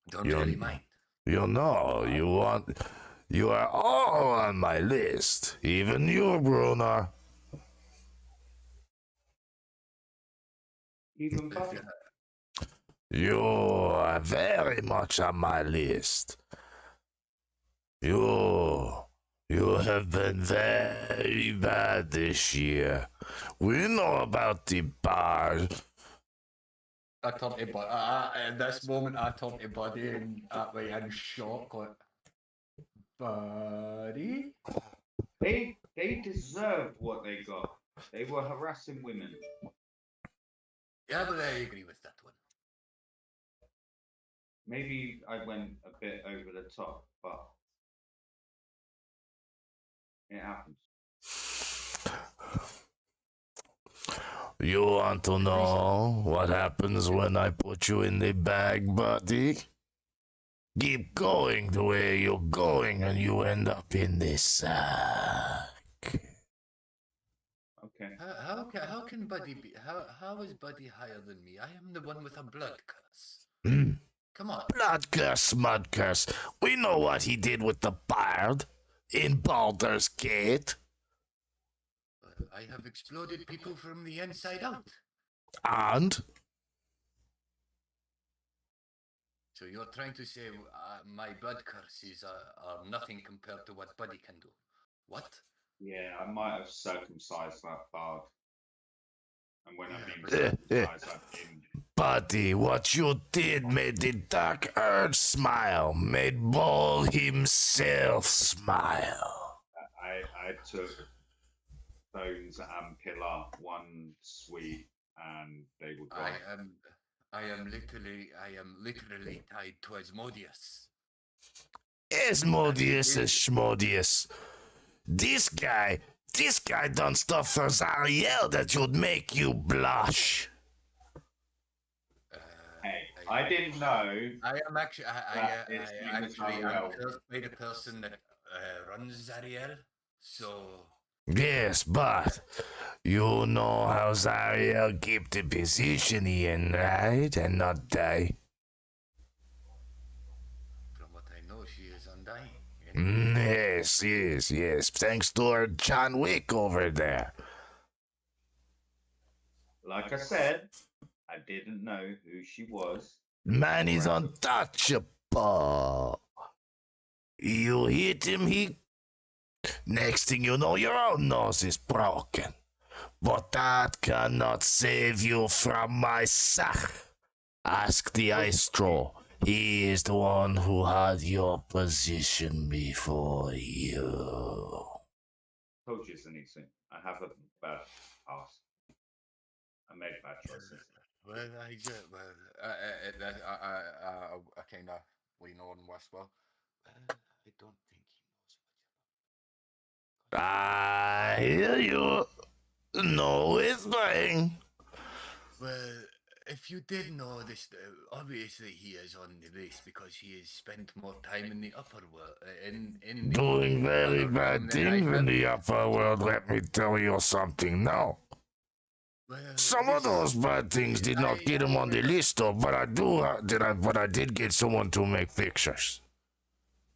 Don't really mind. You know, you are all on my list, even you, Bruna. Even Bunny. You are very much on my list. You have been very bad this year. We know about the bar. I turned to Buddy. In this moment, I turned to Buddy and like in shock, like, Buddy? They deserved what they got. They were harassing women. Yeah, but I agree with that one. Maybe I went a bit over the top, but it happens. You want to know what happens when I put you in the bag, buddy? Keep going the way you're going and you end up in the sack. Okay. How can Buddy be? How is Buddy higher than me? I am the one with a blood curse. Come on. Blood curse, mud curse. We know what he did with the bard in Baldur's Gate. I have exploded people from the inside out. And? So you're trying to say my blood curses are nothing compared to what Buddy can do? What? Yeah, I might have circumcised that bard. And when I mean circumcised, I mean... Buddy, what you did made the Dark Earth smile, made Bull himself smile. I took Bones and Pillar one sweet, and they were gone. I am literally tied to Asmodeus. Asmodeus is Schmodius. This guy done stuff for Zariel that would make you blush. Hey, I didn't know. I am actually, I am Zariel. cursed by the person that runs Zariel, so... Yes, but you know how Zariel keep the position in, right? And not die. From what I know, she is undying. Yes. Thanks to our John Wick over there. Like I said, I didn't know who she was. Man is untouchable. You hit him, next thing you know, your own nose is broken. But that cannot save you from my sack. Ask the Istro. He is the one who had your position before you. Told you, Zanisi. I have a bad past. I made bad choices. Well, I kind of lean on Westwell. I don't think he knows much. I hear you. No whispering. Well, if you did know this, obviously he is on the list because he has spent more time in the upper world, in the Doing very other realm bad than I things in have. the upper world, let me tell you something now. Well, Some of those bad things did not get him on the list, though, but I did get someone to make pictures.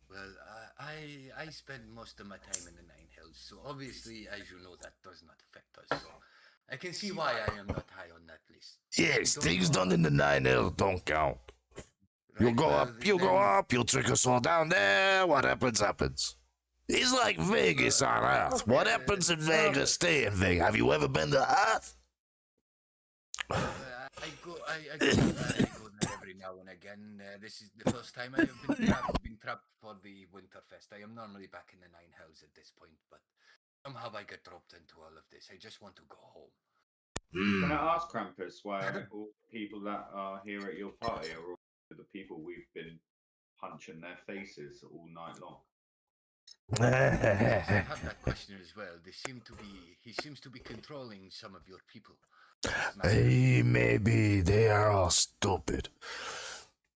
Well, I spend most of my time in the Nine Hills, so obviously, as you know, that does not affect us. So I can see why I am not high on that list. Yes, Don't things know. done in the Nine Hills don't count. You Right, go well, up, you go then, up, you trick us all down there, what happens, happens. It's like Vegas on Earth. okay, What happens in Vegas, stay in Vegas. Have you ever been to Earth? well, I go there every now and again. This is the first time I have been trapped for the Winterfest. I am normally back in the Nine Hells at this point, but somehow I get dropped into all of this. I just want to go home. Can I ask Krampus why all the people that are here at your party are all the people we've been punching their faces all night long? Yes, I have that question as well. He seems to be controlling some of your people. This man. Hey, maybe they are all stupid.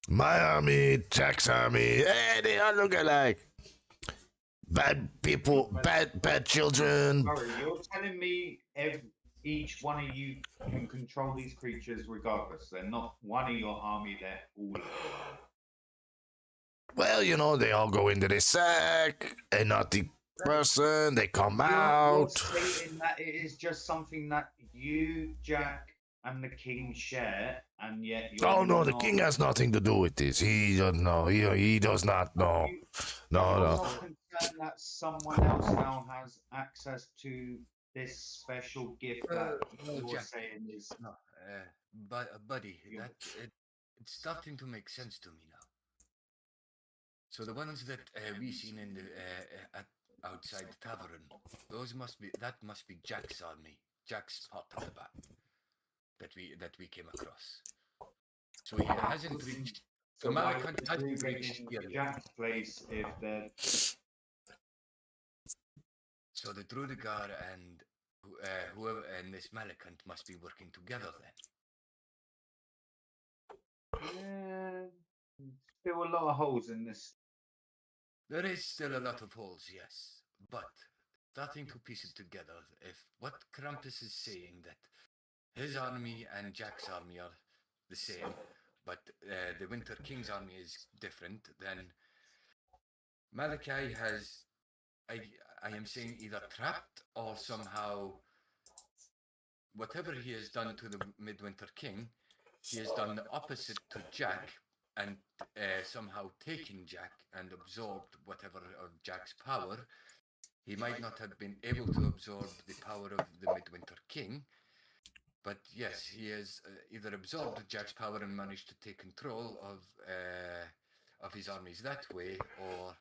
My army, Jack's army, hey, they all look alike. Bad people, bad children. Sorry, you're telling me each one of you can control these creatures regardless. They're not one of your army, they're all of your army. Well, you know, they all go into the sack, and not the person, they come out. You're stating that it is just something that you, Jack, and the king share, and yet you're Oh no, the not, king has nothing to do with this. He doesn't know. He does not know. No, you're no. not concerned that someone else now has access to this special gift that you're Jack, saying is. no, buddy, You- it's starting to make sense to me now. So the ones that we seen in the outside the tavern, that must be Jack's army, Jack's part of the band that we came across. So he hasn't reached. So So why Malakant would hasn't you get reached in here yet. Jack's place if they're So the Druidigar and whoever and this Malakant must be working together then. still a lot of holes in this? There is still a lot of holes, yes, but starting to piece it together, if what Krampus is saying that his army and Jack's army are the same, but the Winter King's army is different, then Malachi has, I am saying, either trapped or somehow, whatever he has done to the Midwinter King, he has done the opposite to Jack and somehow taken Jack and absorbed whatever of Jack's power. He might not have been able to absorb the power of the Midwinter King, but yes, he has either absorbed Jack's power and managed to take control of his armies that way, or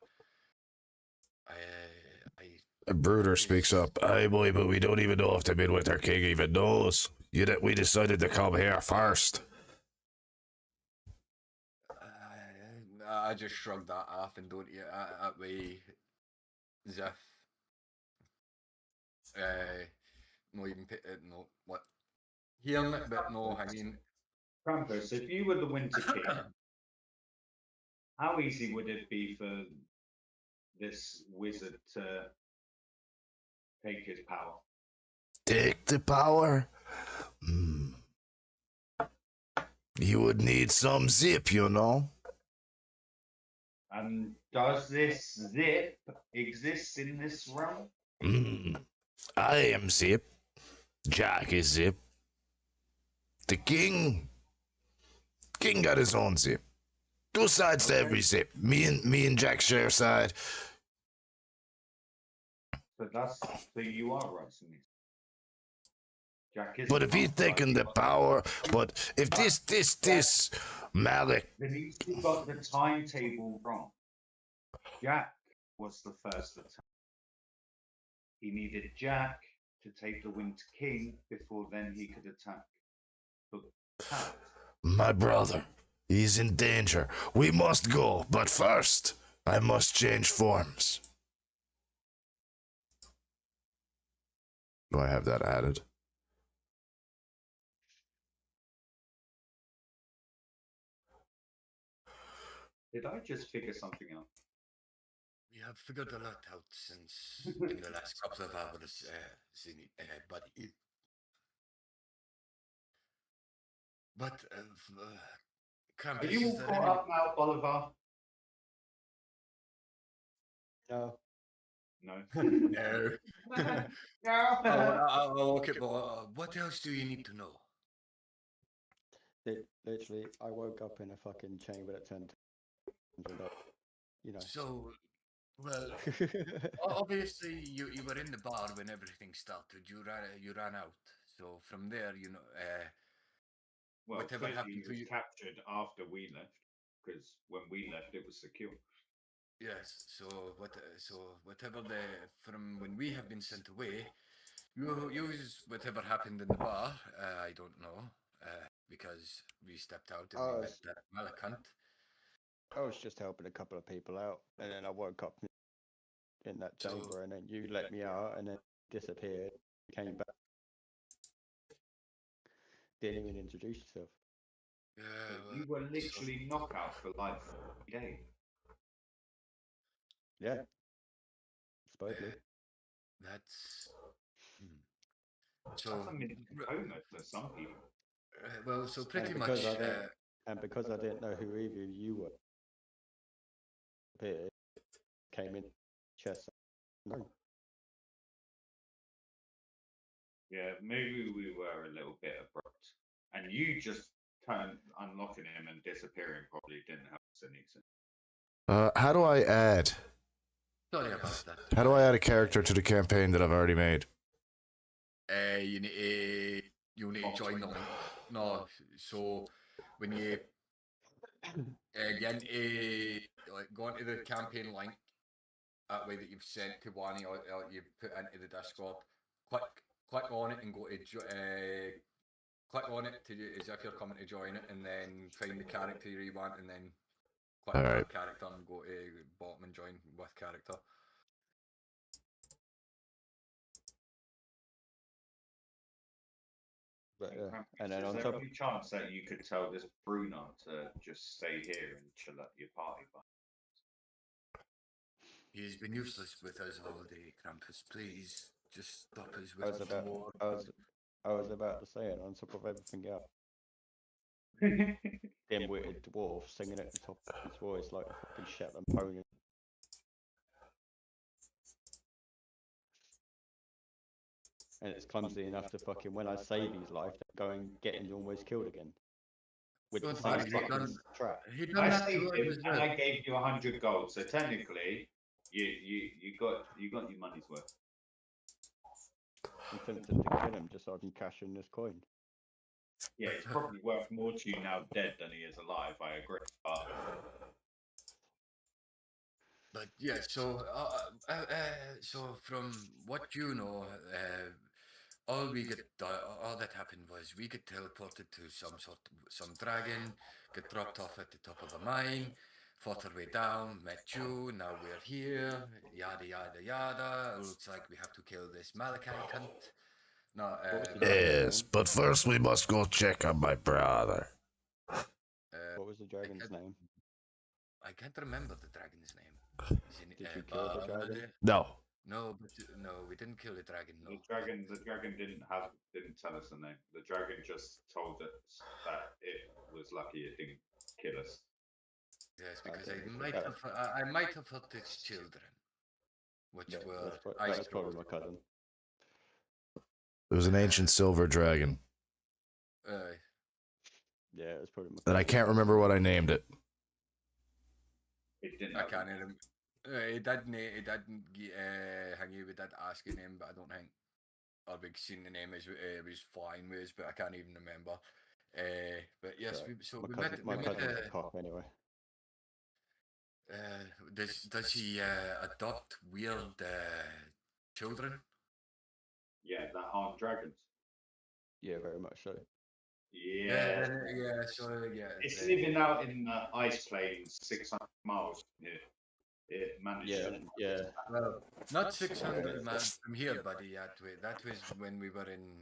A brooder speaks up. Aye, boy, but we don't even know if the Midwinter King even knows. We decided to come here first. I just shrugged that off and don't that way, Ziff. No, even no. What? Hearing it, but no. I mean, Krampus, if you were the Winter King, how easy would it be for this wizard to take his power? Take the power? You would need some zip, you know. And does this zip exist in this realm? I am Zip. Jack is Zip. The king got his own zip. Two sides to every zip. Me and Jack share a side. So you are right, Smith. Jack is. But if he's taking the power, but if this Malik, Then he's got the timetable wrong. Jack was the first attack. He needed Jack to take the Winter King before then he could attack the cat. my brother, he's in danger. We must go, but first I must change forms. Do I have that added? Did I just figure something out? We have figured a lot out since in the last couple of hours, buddy. But Are Krampus, you is all there caught any? up now, Bolivar? No, No. No. No. Oh, okay, but what else do you need to know? literally, I woke up in a fucking chamber that turned $100. You know. So, well, obviously you were in the bar when everything started. You ran out. So from there, Well, whatever clearly happened he to was you. captured after we left, because when we left, it was secure. Yes. So whatever from when we have been sent away, you use whatever happened in the bar. I don't know, because we stepped out and I we met was that Malakant. I was just helping a couple of people out, and then I woke up in that So chamber, and then you let me out, and then disappeared. Came back, didn't even introduce yourself. yeah, So well, you were so, literally knockout for like 3 days. Yeah, supposedly. that's hmm. That's So a mini coma for some people. well, so And pretty because much. I didn't know who either of you were, appeared, came in chest. No, Yeah, maybe we were a little bit abrupt. And you just unlocking him and disappearing probably didn't help us anything. How do I add? Sorry about that. How do I add a character to the campaign that I've already made? You need to join the link. No, so when you get into go into the campaign link that way that you've sent to one or you put into the Discord, click click on it and go to click on it to as if you're coming to join it, and then find the character you want, and then click All right. that character and go to bottom and join with character. but And and then is on there top, any chance that you could tell this Bruno to just stay here and chill at your party? He's been useless with us all day, Krampus. Please just stop us I was with about more. I was about to say it. On top of everything else, dim-witted dwarf singing at the top of his voice like a fucking Shetland pony. And it's clumsy enough to fucking, when I save his life, go and get him almost killed again. With Don't the same worry, he fucking done. trap. He done I that to saved us him as and well. I gave you 100 gold, so technically you got your money's worth. I'm tempted to kill him just so I can cash in this coin. Yeah, it's probably worth more to you now dead than he is alive, I agree. But yeah, so from what you know, all that happened was we get teleported to some dragon, get dropped off at the top of a mine, fought our way down, met you. Now we're here. Yada yada yada. Looks like we have to kill this Malachi cunt. No, What was the dragon's name? But first we must go check on my brother. What was the dragon's can't- name? I can't remember the dragon's name. Did you kill the dragon? No. No, no, we didn't kill the dragon. No. The dragon didn't tell us the name. The dragon just told us that it was lucky it didn't kill us. Yes, because Okay, I might have hurt its children, which Yeah, were that's probably my cousin. It was an ancient silver dragon. Yeah, it was probably my And I can't remember what I named it. It didn't. I can't remember. It didn't hang you with that asking him, but I don't think our big seen the name is was fine with us, but I can't even remember. But yes, right. we My met. cousin's a cop anyway. Does he adopt weird children? Yeah, that aren't dragons. Yeah, very much so. Yeah. Yeah. So yeah, It's living out in the ice plains 600 miles from here. It managed Yeah, to. yeah. well, not 600 miles from here, buddy. That was when we were in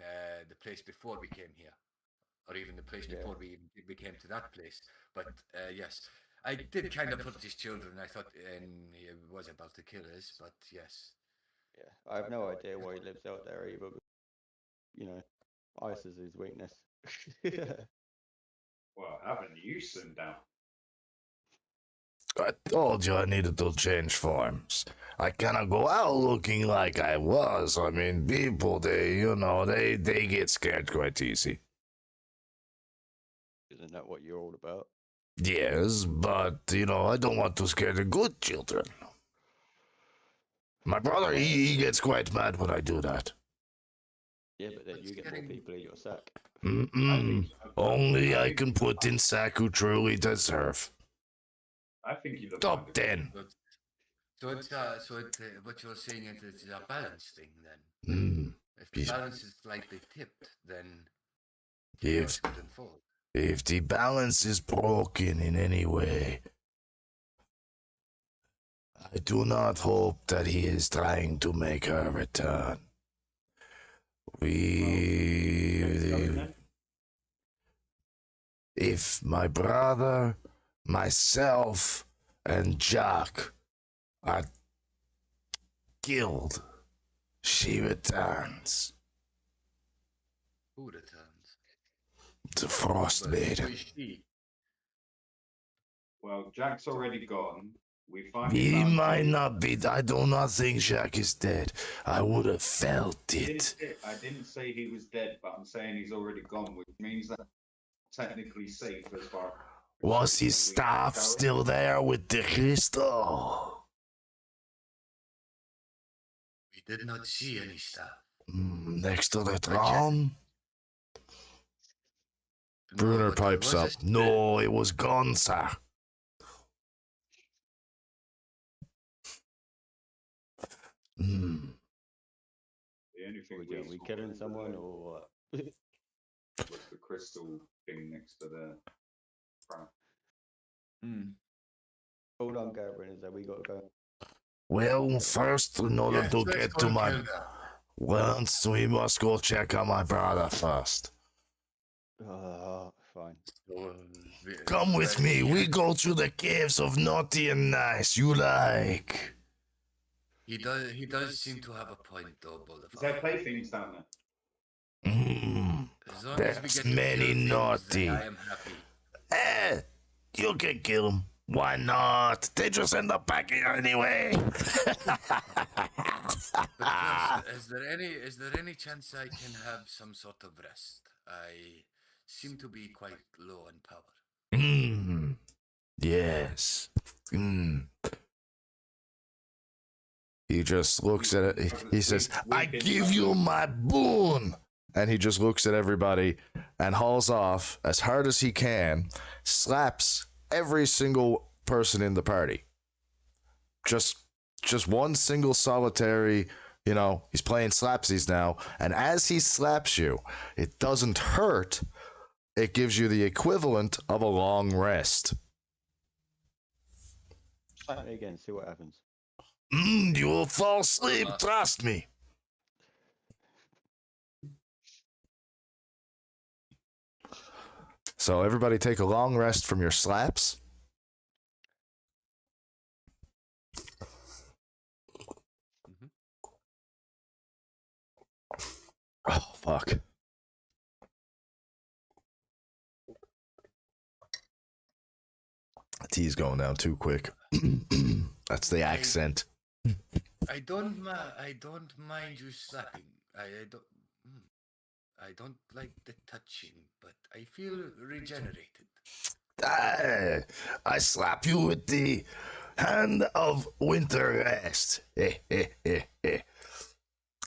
the place before we came here, or even the place before we came to that place. But yes, I did kind of hurt his children. I thought, and he was about to kill us, but yes. Yeah, I have no idea why he lives out there either. But, you know, ice is his weakness. Well, haven't you slimmed down? I told you I needed to change forms. I cannot go out looking like I was. I mean, people, they get scared quite easy. Isn't that what you're all about? Yes, but, I don't want to scare the good children. My brother, he gets quite mad when I do that. Yeah, but then you get more people in your sack. Only I can put in sack who truly deserve. I think you look Top 10. What you're saying is it's a balance thing then. If the Yes. balance is slightly tipped, then If- chaos could unfold. If the balance is broken in any way, I do not hope that he is trying to make her return. If my brother, myself, and Jack are killed, she returns. Who returns? The Frost Who Maiden. is she? Well, Jack's already gone. We finally He found might you. not be. I do not think Jack is dead. I would have felt it. I didn't say he was dead, but I'm saying he's already gone, which means that technically safe as far. Was his staff still there with the crystal? We did not see any staff. Next to the throne? No, Bruner but there pipes was a up. spirit. No, it was gone, sir. The only thing Are we killing someone or what? was the crystal thing next to the crown. All I'm gathering is that we got to go. Well, first, in order Yes, to let's get go to and my... kill them. Once, we must go check on my brother first. Fine. So, Come with me. We go to the caves of Naughty and Nice. You like? He does seem to have a point, though, Is there Boulevard. playthings down there? As long as we There's get to many kill things, naughty. then I am happy. You can kill them. Why not? They just end up back here anyway. But first, is there any chance I can have some sort of rest? I seem to be quite low on power. Yes. He just looks at it. He says, I give you my boon. And he just looks at everybody and hauls off as hard as he can, slaps every single person in the party. Just one single solitary, he's playing slapsies now. And as he slaps you, it doesn't hurt. It gives you the equivalent of a long rest. Slap me again, see what happens. You will fall asleep, trust me. So everybody take a long rest from your slaps. Oh, fuck. Tea's going down too quick. That's the accent. I don't mind you slapping. I don't like the touching, but I feel regenerated. I slap you with the hand of winter rest.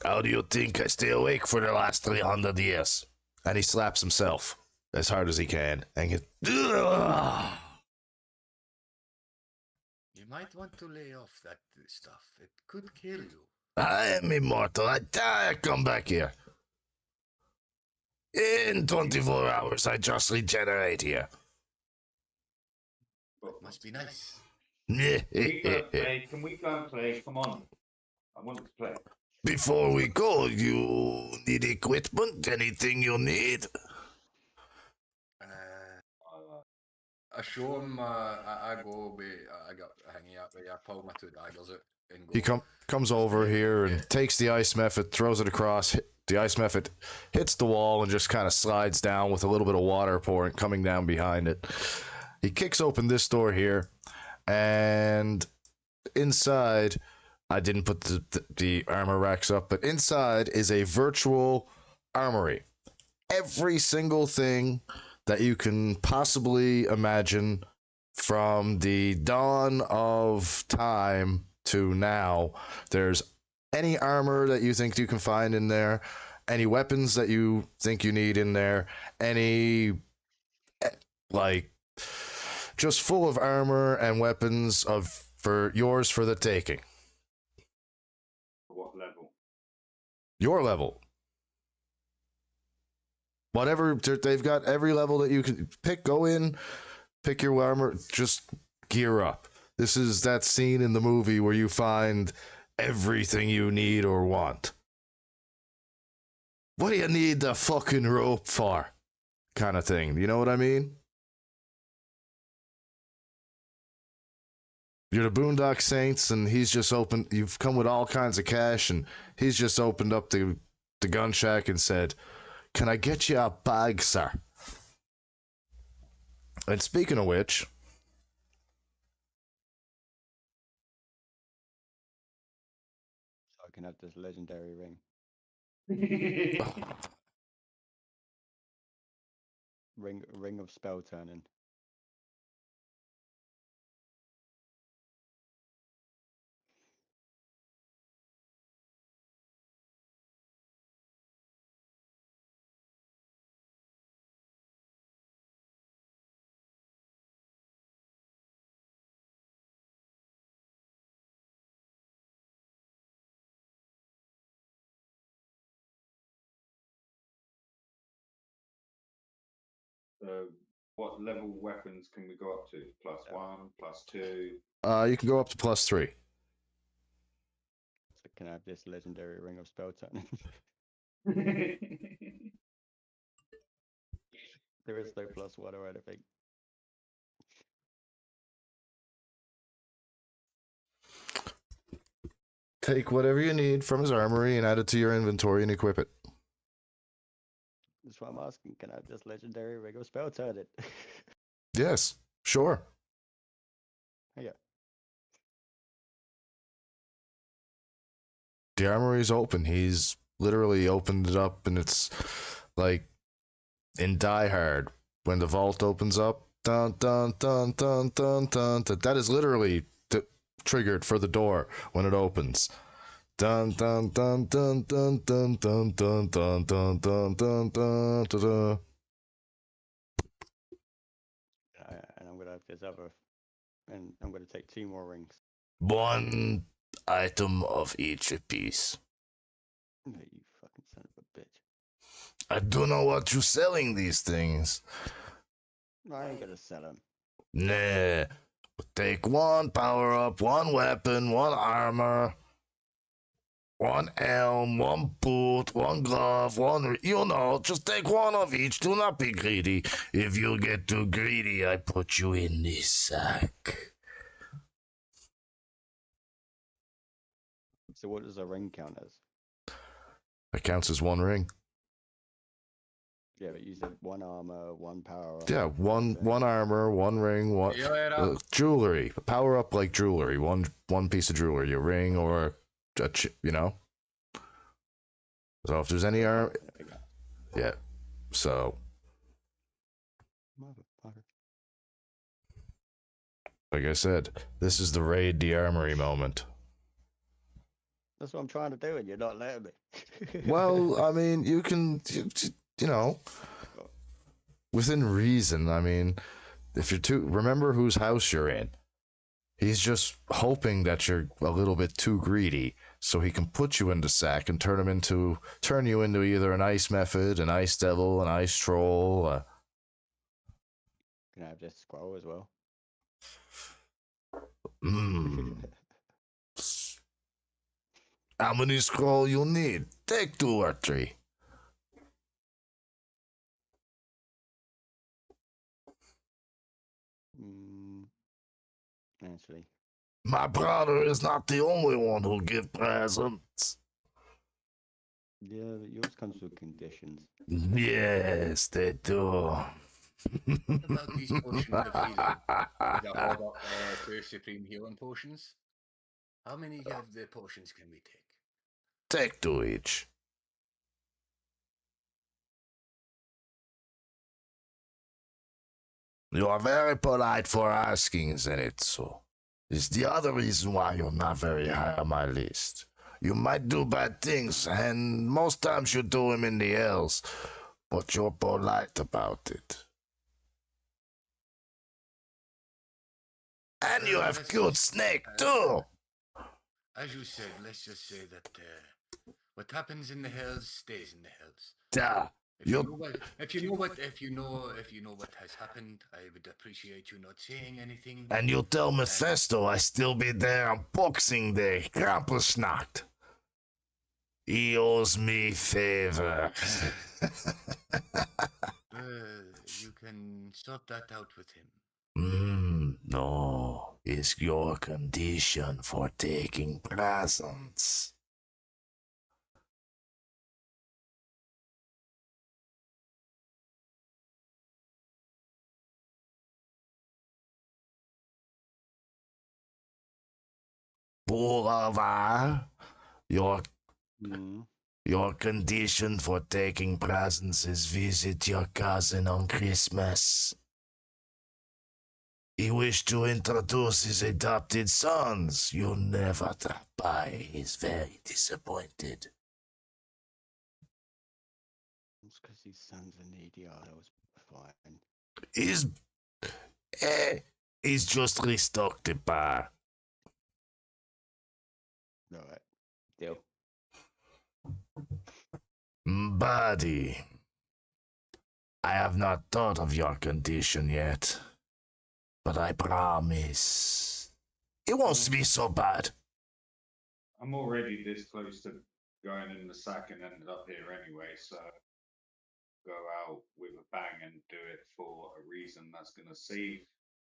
How do you think I stay awake for the last 300 years? And he slaps himself as hard as he can. And You might want to lay off that stuff. It could kill you. I am immortal. I die, I come back here. In 24 hours, I just regenerate here. Must be nice. Can we go and play? Can we go and play? Come on. I want to play. Before we go, you need equipment? Anything you need? I show him. I go with. I got a hangy up. I pull my two daggers out and go. He comes over here and takes the ice method, throws it across. The ice method hits the wall and just kind of slides down with a little bit of water pouring coming down behind it. He kicks open this door here, and inside, I didn't put the armor racks up, but inside is a virtual armory. Every single thing that you can possibly imagine from the dawn of time to now. There's any armor that you think you can find in there, any weapons that you think you need in there, any like just full of armor and weapons for yours for the taking. What level? Your level. Whatever, they've got every level that you can pick. Go in, pick your armor, just gear up. This is that scene in the movie where you find everything you need or want. What do you need the fucking rope for? Kind of thing. You know what I mean? You're the Boondock Saints, and he's just opened. You've come with all kinds of cash, and he's just opened up the gun shack and said, "Can I get you a bag, sir?" And speaking of which, So I can have this legendary ring. Ring of spell turning. So, what level weapons can we go up to? +1, +2. you can go up to +3. So can I have this legendary ring of spell turning? There is no +1 or anything. Take whatever you need from his armory and add it to your inventory and equip it. That's what I'm asking. Can I have this legendary ring of spell turning? Yes, sure. Yeah. The armory's open. He's literally opened it up, and it's like in Die Hard when the vault opens up. Dun dun dun dun dun dun. Dun. That is literally triggered for the door when it opens. Dun dun dun dun dun dun dun dun dun dun dun dun dun dun. And I'm gonna have this other, and I'm gonna take 2 more rings. One item of each apiece. No, you fucking son of a bitch. I don't know what you're selling these things. I ain't gonna sell them. Nah. Take one power up, one weapon, one armor, one helm, one boot, one glove, one. Just take one of each. Do not be greedy. If you get too greedy, I put you in this sack. So what does a ring count as? That counts as one ring. Yeah, but you said 1 armor, 1 power up. Yeah, one armor, one ring, one jewelry. Power up like jewelry. One piece of jewelry, a ring or So if there's any armor, yeah. So Motherfucker. like I said, this is the raid the armory moment. That's what I'm trying to do, and you're not letting me. Well, I mean, you can, within reason. I mean, if you're remember whose house you're in. He's just hoping that you're a little bit too greedy, so he can put you in the sack and turn you into either an ice method, an ice devil, an ice troll. Can I have this scroll as well? How many scroll you need? Take 2 or 3. actually. My brother is not the only one who give presents. Yeah, but yours comes with conditions. Yes, they do. What about these potions of healing? Did I hold up 2 supreme healing potions? How many of the potions can we take? Take two each. You are very polite for asking, Zenitsu. It's the other reason why you're not very high on my list. You might do bad things, and most times you do them in the hills, but you're polite about it. And you have good snake, too! As you said, let's just say that what happens in the hills stays in the hills. Yeah, If you know what has happened, I would appreciate you not saying anything. and you tell Mephisto I still be there on Boxing Day, Krampusnacht. He owes me favor. You can sort that out with him. No, it's your condition for taking presents. Boulevard, your condition for taking presents is visit your cousin on Christmas. He wished to introduce his adopted sons. You never drop by. He's very disappointed. It's because his son's an idiot. That was fine. He's just restocked the bar. Alright. Deal. Buddy, I have not thought of your condition yet, but I promise it won't be so bad. I'm already this close to going in the sack and ended up here anyway, so go out with a bang and do it for a reason that's going to save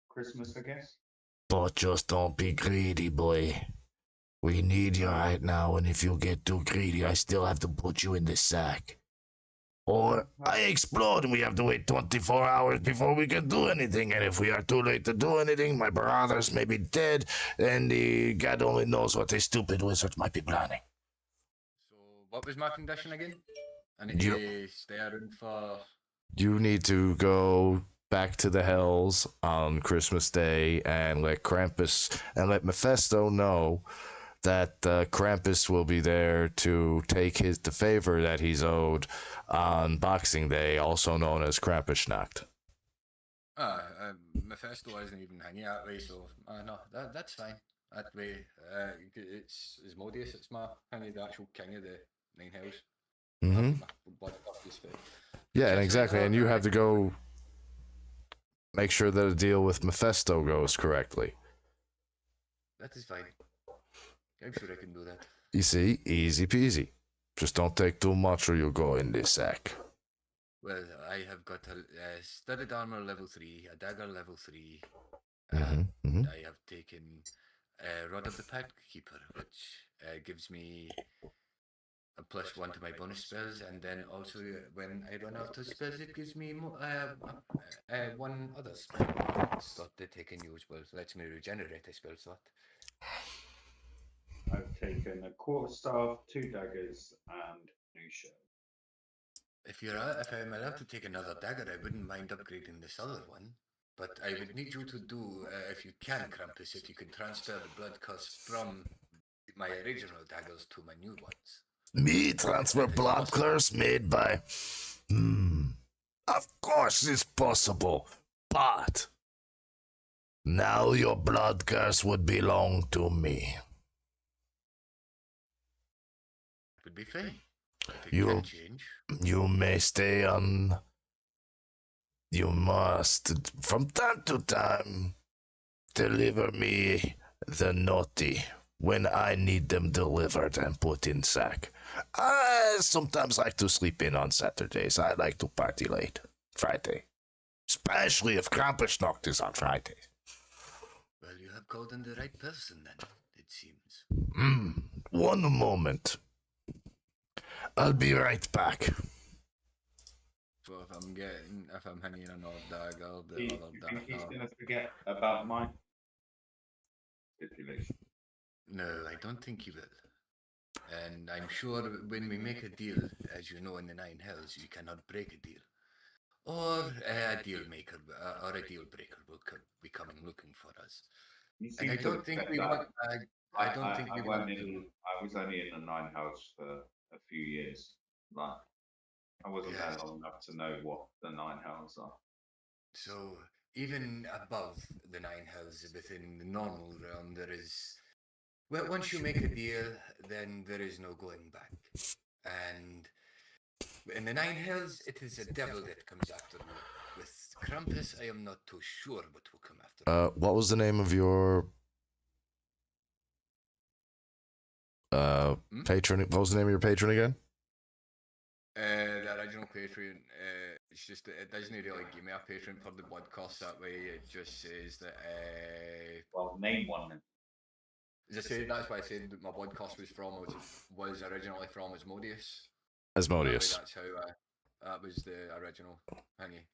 Christmas, I guess. But just don't be greedy, boy. We need you right now, and if you get too greedy, I still have to put you in the sack. Or I explode and we have to wait 24 hours before we can do anything, and if we are too late to do anything, my brothers may be dead, and God only knows what a stupid wizard might be planning. So, what was my condition again? I need to stay around for... You need to go back to the hells on Christmas Day and let Krampus and let Mephisto know that Krampus will be there to take the favor that he's owed on Boxing Day, also known as Krampusnacht. Mephisto isn't even hanging that way, so no, that's fine. That way, it's Asmodeus, it's my the actual king of the Nine Hells. Mm-hmm. Yeah, and exactly, and you have to go make sure that a deal with Mephisto goes correctly. That is fine. I'm sure I can do that. You see, easy peasy. Just don't take too much or you'll go in the sack. Well, I have got a studded armor level 3, a dagger level 3. I have taken Rod of the Pact Keeper, which gives me a +1 to my bonus spells, and then also when I run out of spells, it gives me one other spell slot that I can use. Well, lets me regenerate a spell slot. I've taken a quarterstaff, 2 daggers, and new shirt. If I'm allowed to take another dagger, I wouldn't mind upgrading this other one. But I would need you to do, if you can, Krampus, if you can transfer the blood curse from my original daggers to my new ones. Me transfer blood curse made by... Of course it's possible, but... now your blood curse would belong to me. Would be fine. If it can change. You may stay on... You must, from time to time, deliver me the naughty when I need them delivered and put in sack. I sometimes like to sleep in on Saturdays. I like to party late. Friday. Especially if Krampusnacht is on Friday. Well, you have have called on the right person then, it seems. One moment. I'll be right back. So if I'm hanging an odd dagger, the Do you other think he's dagger. going to forget about my stipulation? No, I don't think he will. And I'm sure when we make a deal, as you know in the Nine Hells, you cannot break a deal. Or a deal maker, or a deal breaker will be coming looking for us. You And I seem to don't think accept we that. want. I don't think we want to. I was only in the Nine House for a few years. Like, I wasn't Yes. there long enough to know what the Nine Hells are. So even above the Nine Hells, within the normal realm, there is. Well, once you make a deal, then there is no going back. And in the Nine Hells, it is a devil that comes after you. With Krampus, I am not too sure what will come after you. What was the name of your patron? What was the name of your patron again? The original Patreon, it's just that it doesn't really give me a Patreon for the podcast that way. It just says that. Well, name one then. As I said, that's why I said that my podcast was originally from Asmodeus. Asmodeus. That's how that was the original thingy.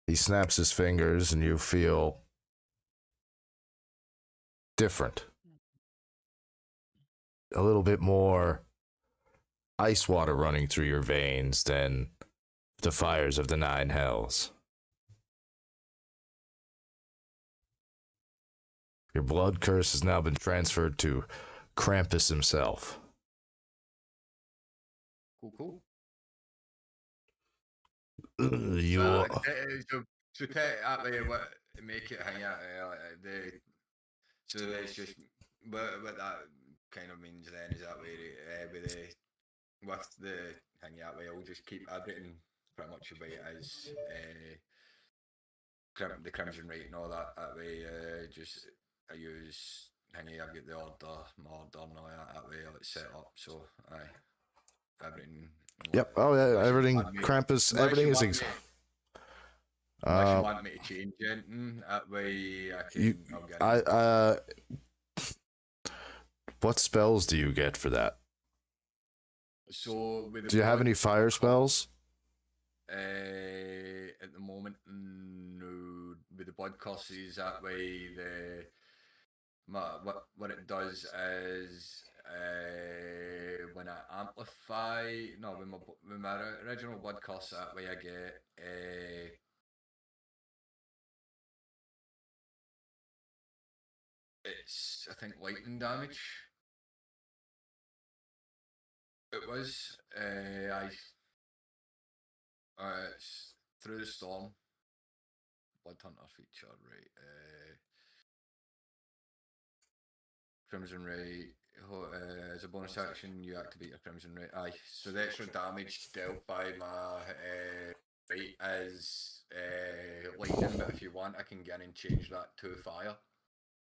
He snaps his fingers and you feel different. A little bit more ice water running through your veins than the fires of the Nine Hells. Your blood curse has now been transferred to Krampus himself. Cool. You So, are... so that way, what make it hang out? So it's just what that kind of means then is that way with the hang out way, I'll just keep everything pretty much about as the Crimson Rite and all that. That way, just I use hanging. I've got the order, my order, and all that way. It's set up. So everything. Yep. Oh yeah. Everything. Me, Krampus. Everything is. Unless you want me to change anything, that way I can. I'll get it. What spells do you get for that? So do you have any fire spells? At the moment, no. With the blood curses, that way what it does is when I amplify, no, when my original blood curse, that way I get it's I think lightning damage. It was it's through the storm. Blood Hunter feature, right? Crimson Ray. As a bonus action, you activate your Crimson Ray. Aye. So the extra damage dealt by my Right is lightning, but if you want, I can get in and change that to fire.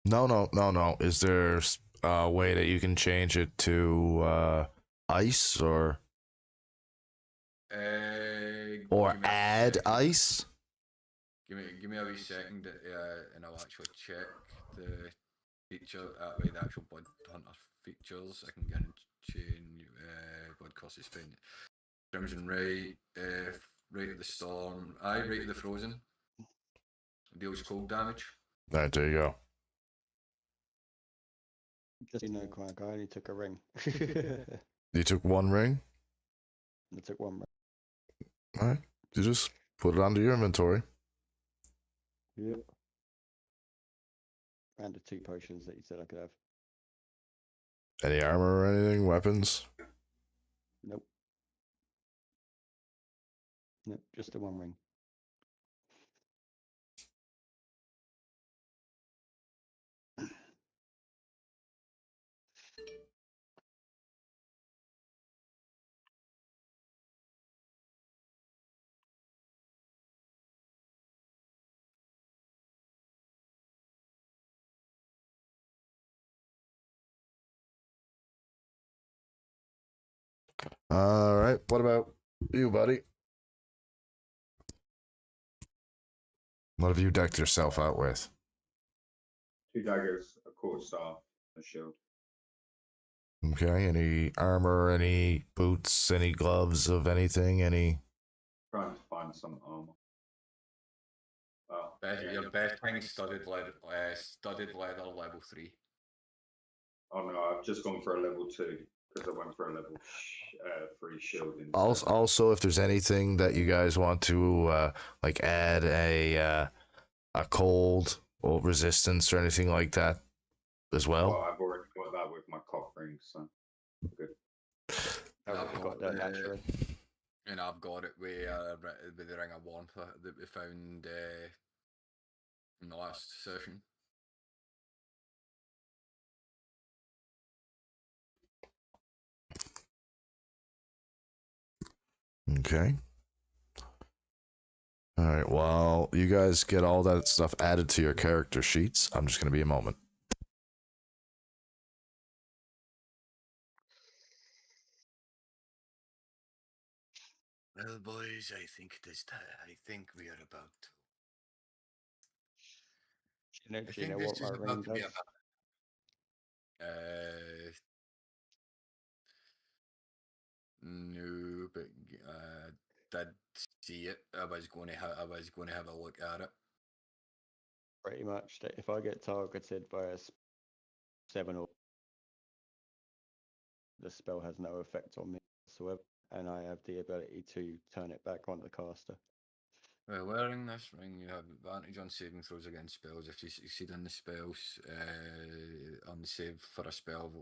No. Is there a way that you can change it to ice or add ice? Give me a wee second, and I'll actually check the feature. That way, the actual Blood Hunter features, I can get and change blood curses thing. Crimson Ray, Rate of the Storm, Rate of the Frozen. Deals cold damage. Alright, there you go. Just Crank, I only took a ring. You took one ring? I took one ring. Alright. You just put it onto your inventory. Yep. And the 2 potions that you said I could have. Any armor or anything? Weapons? Nope. Nope, just the one ring. All right. What about you, buddy? What have you decked yourself out with? 2 daggers, a quarterstaff, a shield. Okay. Any armor? Any boots? Any gloves of anything? Any? Trying to find some armor. Well, Your best thing, studded leather level 3. oh no, I've just gone for a level 2 because I went for a level 3 shield instead. Also, if there's anything that you guys want to like add a cold or resistance or anything like that as Well, well. I've already got that with my cock ring, so good. I've I've got that naturally. And I've got it with the Ring of Warmth that we found in the last session. Okay. All right. While you guys get all that stuff added to your character sheets, I'm just going to be a moment. Well, boys, I think I think we are about to. Do you know what my ring does? No, but did see it. I was going to have a look at it. Pretty much that if I get targeted by a 7 or the spell has no effect on me whatsoever, and I have the ability to turn it back on the caster. Well, wearing this ring, you have advantage on saving throws against spells. If you succeed on the spells, on the save for a spell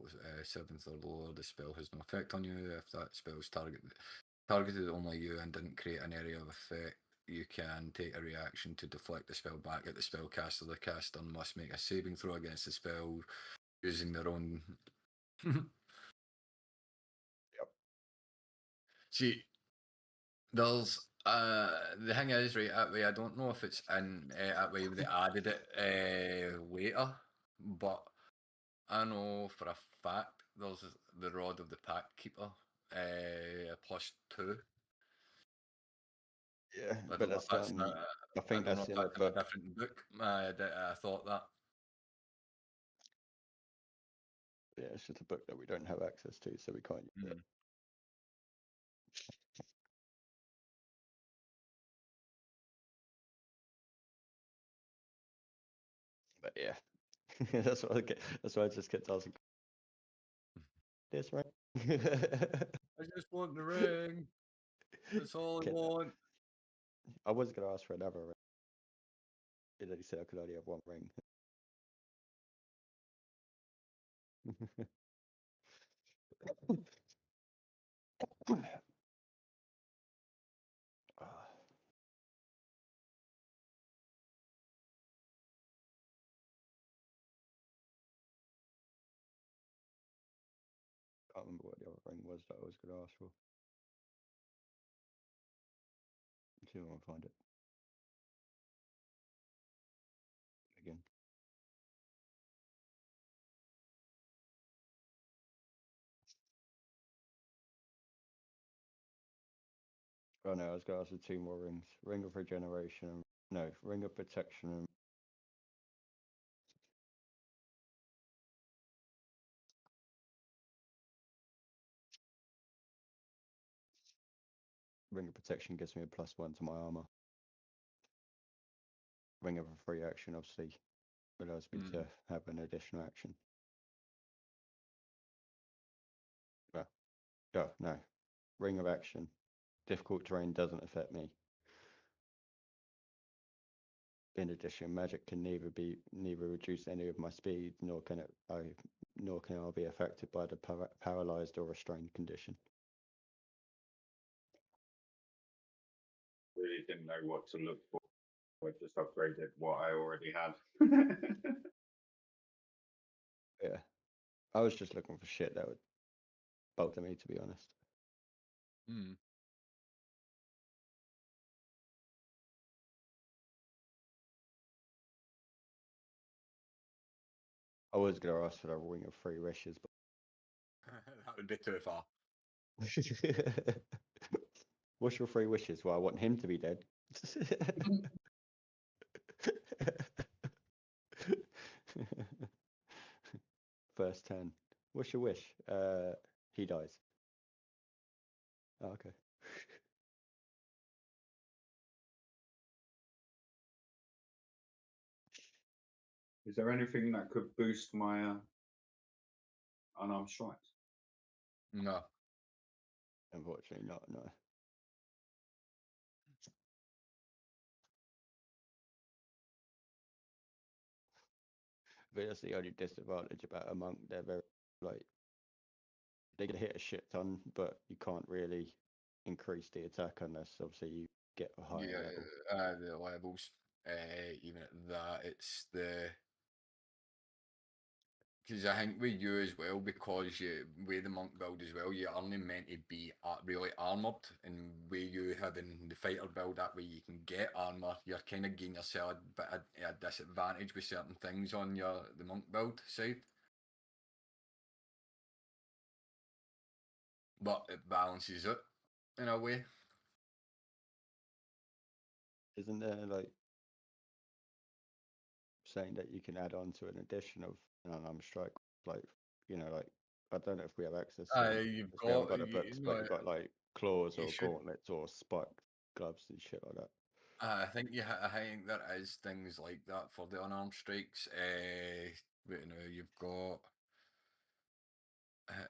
7th or lower, the spell has no effect on you. If that spell's targeted only you and didn't create an area of effect, you can take a reaction to deflect the spell back at the spellcaster. The caster must make a saving throw against the spell using their own. Yep. See, there's the thing is, right, that way I don't know if it's in that way they added it later, but I know for a fact there's the Rod of the Pack Keeper +2. Yeah, I but don't know that's if that's I think that's in a a book. different book. I thought that. Yeah, it's just a book that we don't have access to, so we can't use it. But yeah, that's what that's why I just kept asking. This right? I just want the ring. That's all I want. I was gonna ask for another ring. And then he said I could only have one ring. Can't remember what the other ring was that I was gonna ask for. See if I can find it. Again. Oh no, I was gonna ask for 2 more rings. Ring of Regeneration and no, Ring of Protection and Ring of Protection gives me a +1 to my armor. Ring of a free action obviously allows me to have an additional action. Well, oh no. Ring of Action. Difficult terrain doesn't affect me. In addition, magic can neither reduce any of my speed, nor can I be affected by the paralyzed or restrained condition. Really didn't know what to look for. I just upgraded what I already had. Yeah, I was just looking for shit that would bother me, to be honest. I was gonna ask for the Ring of Free Wishes, but That would be too far. What's your 3 wishes? Well, I want him to be dead. First 10. What's your wish? He dies. Oh, okay. Is there anything that could boost my unarmed strikes? No. Unfortunately, not. No. But that's the only disadvantage about a monk. They're very like they can hit a shit ton, but you can't really increase the attack unless obviously you get a higher level. The levels. Even at that, it's the because I think with you as well, because you with the monk build as well, you're only meant to be really armored, and with you having the fighter build that way you can get armor, you're kind of giving yourself a bit of a disadvantage with certain things on the monk build side. But it balances it in a way. Isn't there like saying that you can add on to an addition of an unarmed strike? Like, like I don't know if we have access to them, You've 'cause we haven't got got the books, but you've got like claws or gauntlets or spiked gloves and shit like that. I think I think there is things like that for the unarmed strikes. But you've got.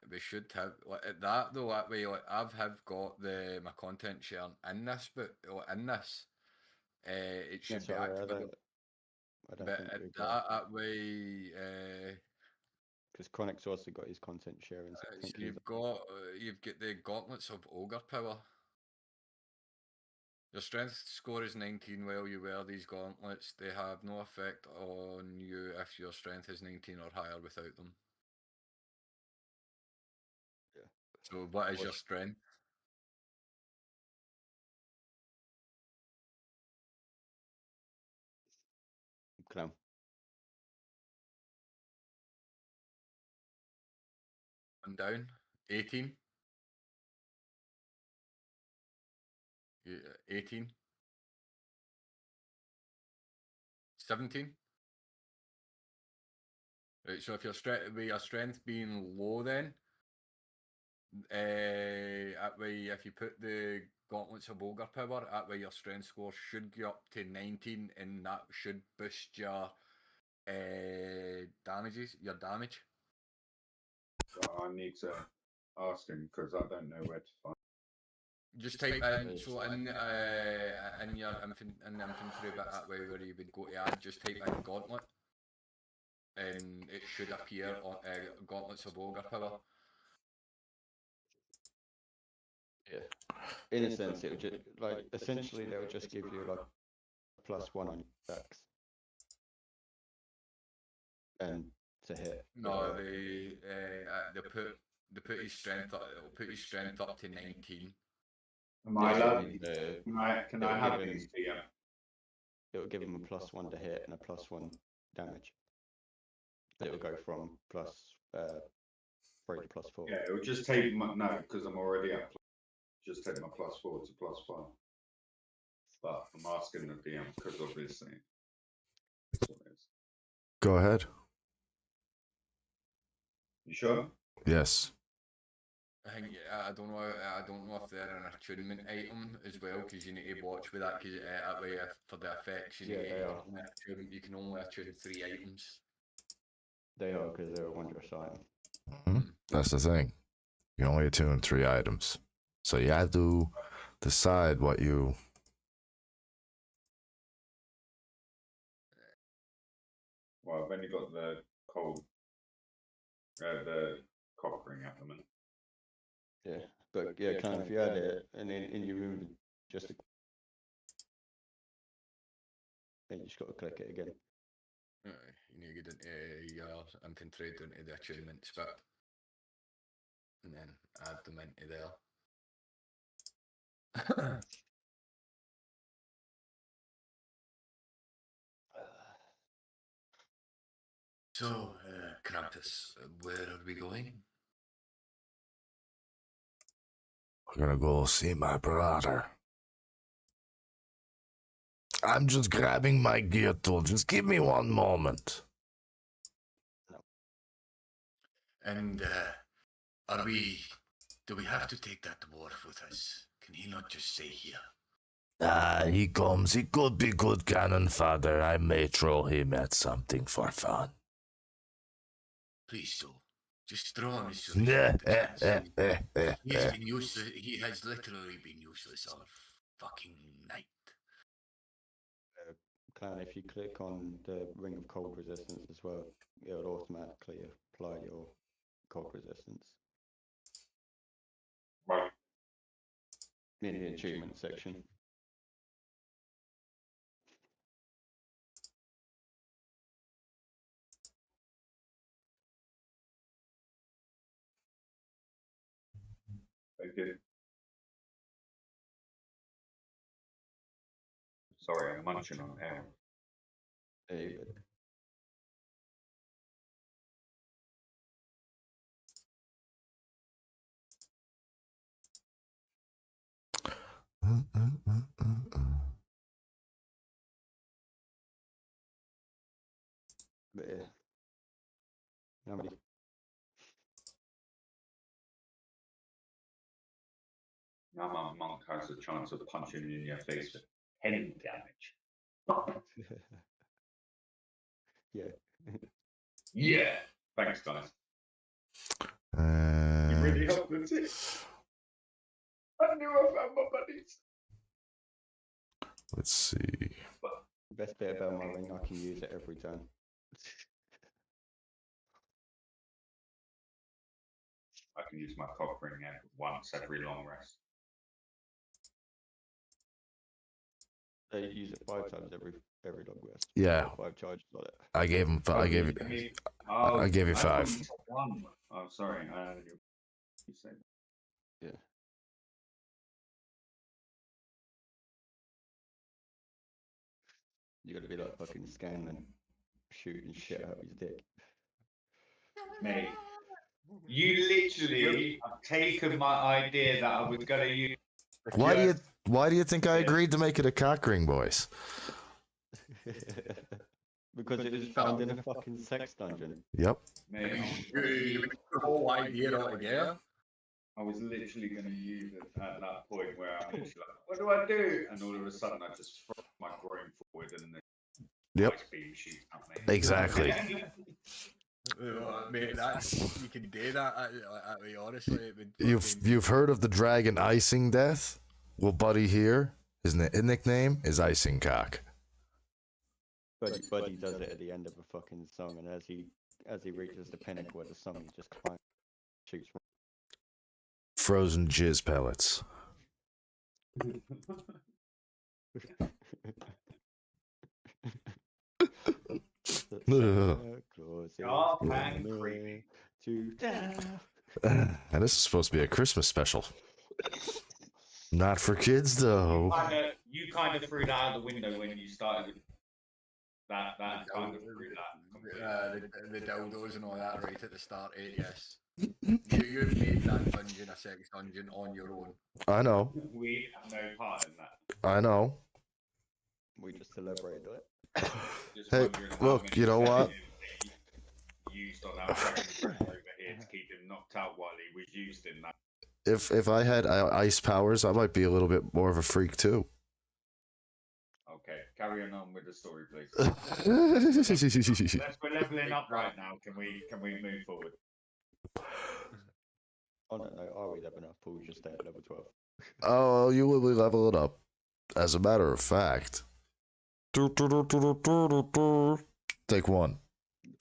We should have like that though. That way, like have got my content sharing in this, but in this, it should be Sorry, active. I don't But think at we've got that way, because Chronic's also got his content sharing. So I so think you've got the gauntlets of ogre power. Your strength score is 19 while you wear these gauntlets. They have no effect on you if your strength is 19 or higher without them. Yeah. So what is your strength? Clown. And down. 18. Yeah, 18. 17. Right, so if with your strength being low then, that way if you put the gauntlets of ogre power, that way your strength score should get up to 19 and that should boost your your damage. So I need to ask him because I don't know where to find. Just type in so in your infantry bit that way where you would go to add, just type in gauntlet, and it should appear on gauntlets of ogre power. Yeah. In a sense, it would just like essentially they'll just give you like a +1 on your attacks and to hit. No, they put his strength up. It'll put his strength up to 19. Am I allowed? Can I have him, these? Yeah. It will give him a +1 to hit and a +1 damage. But it will go from +3 to +4. Yeah, it would just take my no because I'm already at. Just take my +4 to +5. But I'm asking the DM because obviously that's what it is. Go ahead. You sure? Yes. I think I don't know. I don't know if they're an attunement item as well because you need to watch with that because that way for the effects you need you can only attune 3 items. They are because they're a wondrous item. That's the thing. You can only attune 3 items. So you have to decide what you. Well, I've only got the the cock ring at the minute. Yeah, but yeah, kind of if you had it and then in your room, just then you just got to click it again. You need to get into your infantry into the attunement spot and then add them into there. So, Krampus, where are we going? We're gonna go see my brother. I'm just grabbing my gear tool. Just give me one moment. And do we have to take that dwarf with us? Can he not just stay here? He comes. He could be good cannon fodder. I may throw him at something for fun. Please do. Just throw him as soon as you get the chance. He has literally been useless all fucking night. Clan, if you click on the ring of cold resistance as well, it will automatically apply your cold resistance Right. in the achievement section. Very good. Sorry, I'm munching on air. There you go. But yeah. Nobody. Now my monk has a chance of punching you in your face for 10 damage. Yeah. Yeah. Thanks, guys. You And really helped the team. I knew I found my buddies. let's see. The best bit about my ring, I can use it every turn. I can use my cock ring once every long rest. They use it 5 times every long rest. Yeah. 5 charges on it. I gave him. I gave you. I gave you thought 5. you said 1. Oh, sorry. You said Yeah. You gotta be like fucking Scanlan, shooting shit out of his dick. mate. You literally have taken my idea that I was gonna use. Why do you think I agreed to make it a cock ring, boys? Because it was found in a fucking sex dungeon. Yep. Mate, The whole idea altogether. I was literally going to use it at that point where I'm literally like, what do I do? And all of a sudden I just throw my groin forward and the ice beam shoots at me. Exactly. Mate, you can do that. I mean, honestly, it would You've heard of the dragon icing death? Well, buddy here, his nickname is Icing Cock. Buddy does it at the end of a fucking song, and as he reaches the pinnacle of the song, he just shoots. Frozen jizz pellets. And this is supposed to be a Christmas special. Not for kids, though. You kind of threw that out the window when you started. That kind of threw that. The dildos and all that right at the start, yes. You made that dungeon a sex dungeon on your own. I know. We have no part in that. I know. We just celebrated it. Hey, look, you know what? Used on our friend over here to keep him knocked out while he was used in that. If I had ice powers, I might be a little bit more of a freak too. Okay, carry on with the story, please. We're leveling up right now. Can we move forward? On that note, are we leveling up? Or we just stay at level 12? Oh, you will be leveling up. As a matter of fact. Take 1.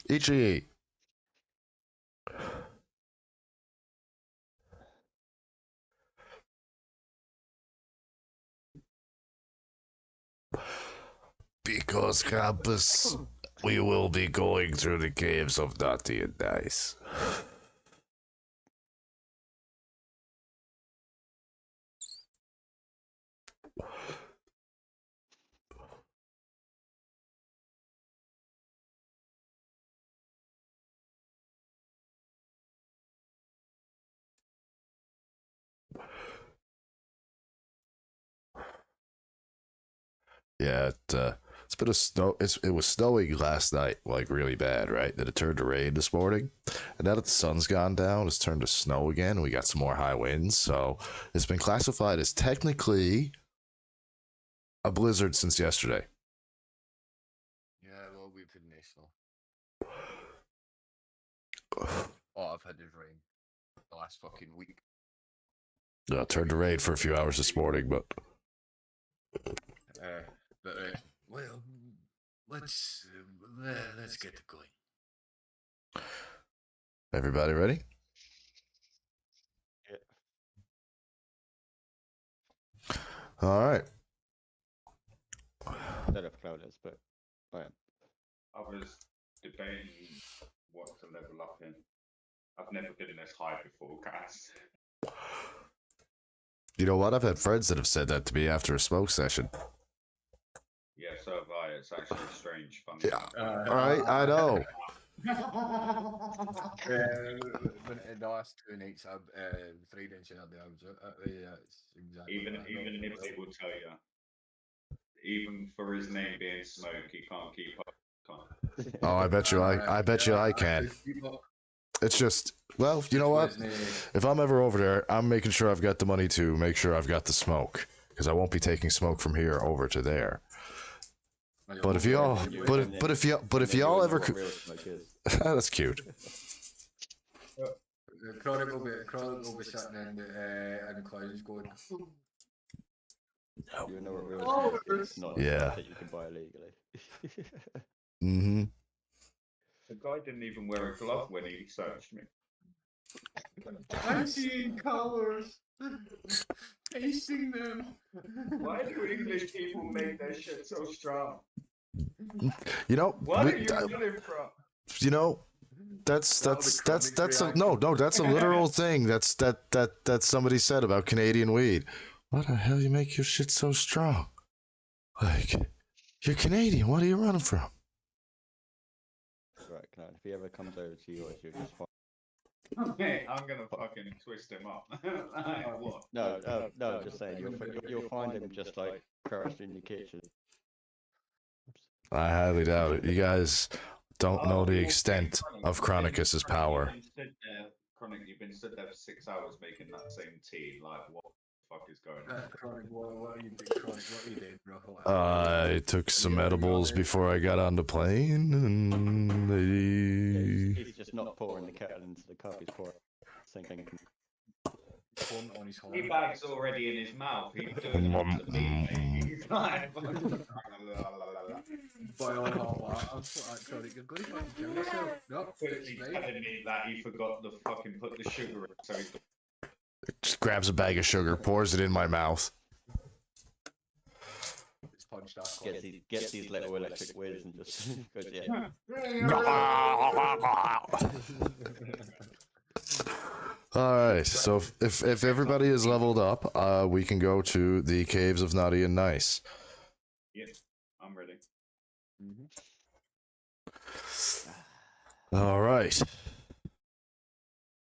Ichi. Because Krampus, we will be going through the caves of Naughty and Nice. Yeah, it's been a snow. It was snowing last night, like really bad, right? Then it turned to rain this morning, and now that the sun's gone down, it's turned to snow again. And we got some more high winds, so it's been classified as technically a blizzard since yesterday. Yeah, well, we've had national. Oh, I've had it rain the last fucking week. It turned to rain for a few hours this morning, but Well, let's get to going. everybody ready? Yeah. All right. I don't know if Cloud is, but I am. I was debating what to level up in. I've never been this high before, guys. You know what? I've had friends that have said that to me after a smoke session. Yeah, so have I. It's actually strange. Fun. Yeah. All right, I know. When the last 2 nights, I've 3 days in a day, I was yeah, it's exactly. Even Nipsey will tell you. Even for his name being Smoke, he can't keep up. Oh, I bet you I can. It's just, well, you know what? If I'm ever over there, I'm making sure I've got the money to make sure I've got the smoke, because I won't be taking smoke from here over to there. But if y'all, if y'all ever, that's cute. Chronic will be sitting in clouds going. You know what real is not Yeah. that you can buy illegally. Mm-hmm. The guy didn't even wear a glove when he searched me. I'm seeing colors, tasting them. Why do English people make their shit so strong? You know, What are you running from? you know, that's a literal thing. That somebody said about Canadian weed. Why the hell you make your shit so strong? Like, you're Canadian. What are you running from? Right, Cloud, if he ever comes over to yours, you'll just find. Okay, I'm gonna fucking twist him up. Like, what? No, just saying, you'll find him just like crouched in your kitchen. I highly doubt it. You guys don't know the extent of Chronicus's power. Chronic, you've been stood there for 6 hours making that same tea. Like, what the fuck is going on? Chronic, what are you doing? Chronic, what are you doing, bro? I took some edibles before I got on the plane, and He's just not pouring the kettle into the cup, he's pouring sinking. Pouring it on his horn. He bag's already in his mouth. He's doing it to me. He's like, Boy, on I'm Chronic, you're going to fucking kill yourself. Nope, quickly telling me that he forgot to fucking put the sugar in, so he's just grabs a bag of sugar, pours it in my mouth. It's punched off. Gets these little electric whiz and just goes, yeah. All right, so if everybody is leveled up, we can go to the caves of Naughty and Nice. Yep, I'm ready. All right.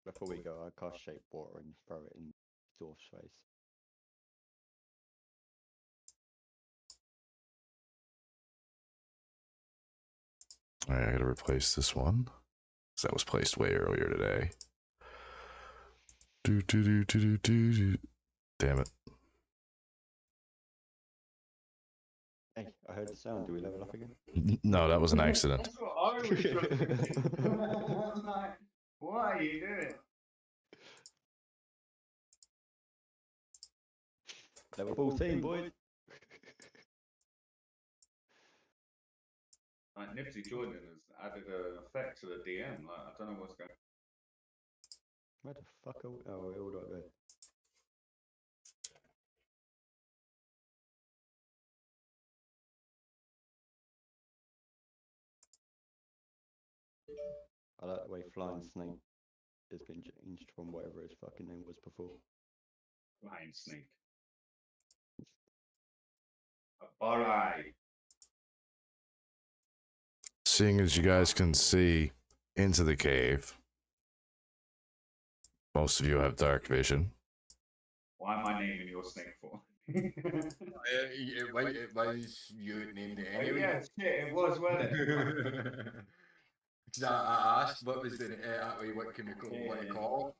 Before we go, I cast shape water and throw it in Dwarf's face. All right, I gotta replace this one, 'cause that was placed way earlier today. Damn it. Hey, I heard the sound. Do we level up again? No, that was an accident. That's what I was looking. I'm like, what are you doing? Level 14, boys. Like, Nipsey Jordan has added an effect to the DM. Like, I don't know what's going on. Where the fuck are we? Oh, we're all right there. I like the way Flying Snake has been changed from whatever his fucking name was before. Flying snake. A barrai. Seeing as you guys can see into the cave, most of you have dark vision. Why am I naming your snake for? It was you that named it Oh, anyway. yeah, shit, it was, wasn't it? Because I asked what was the what can we call what you call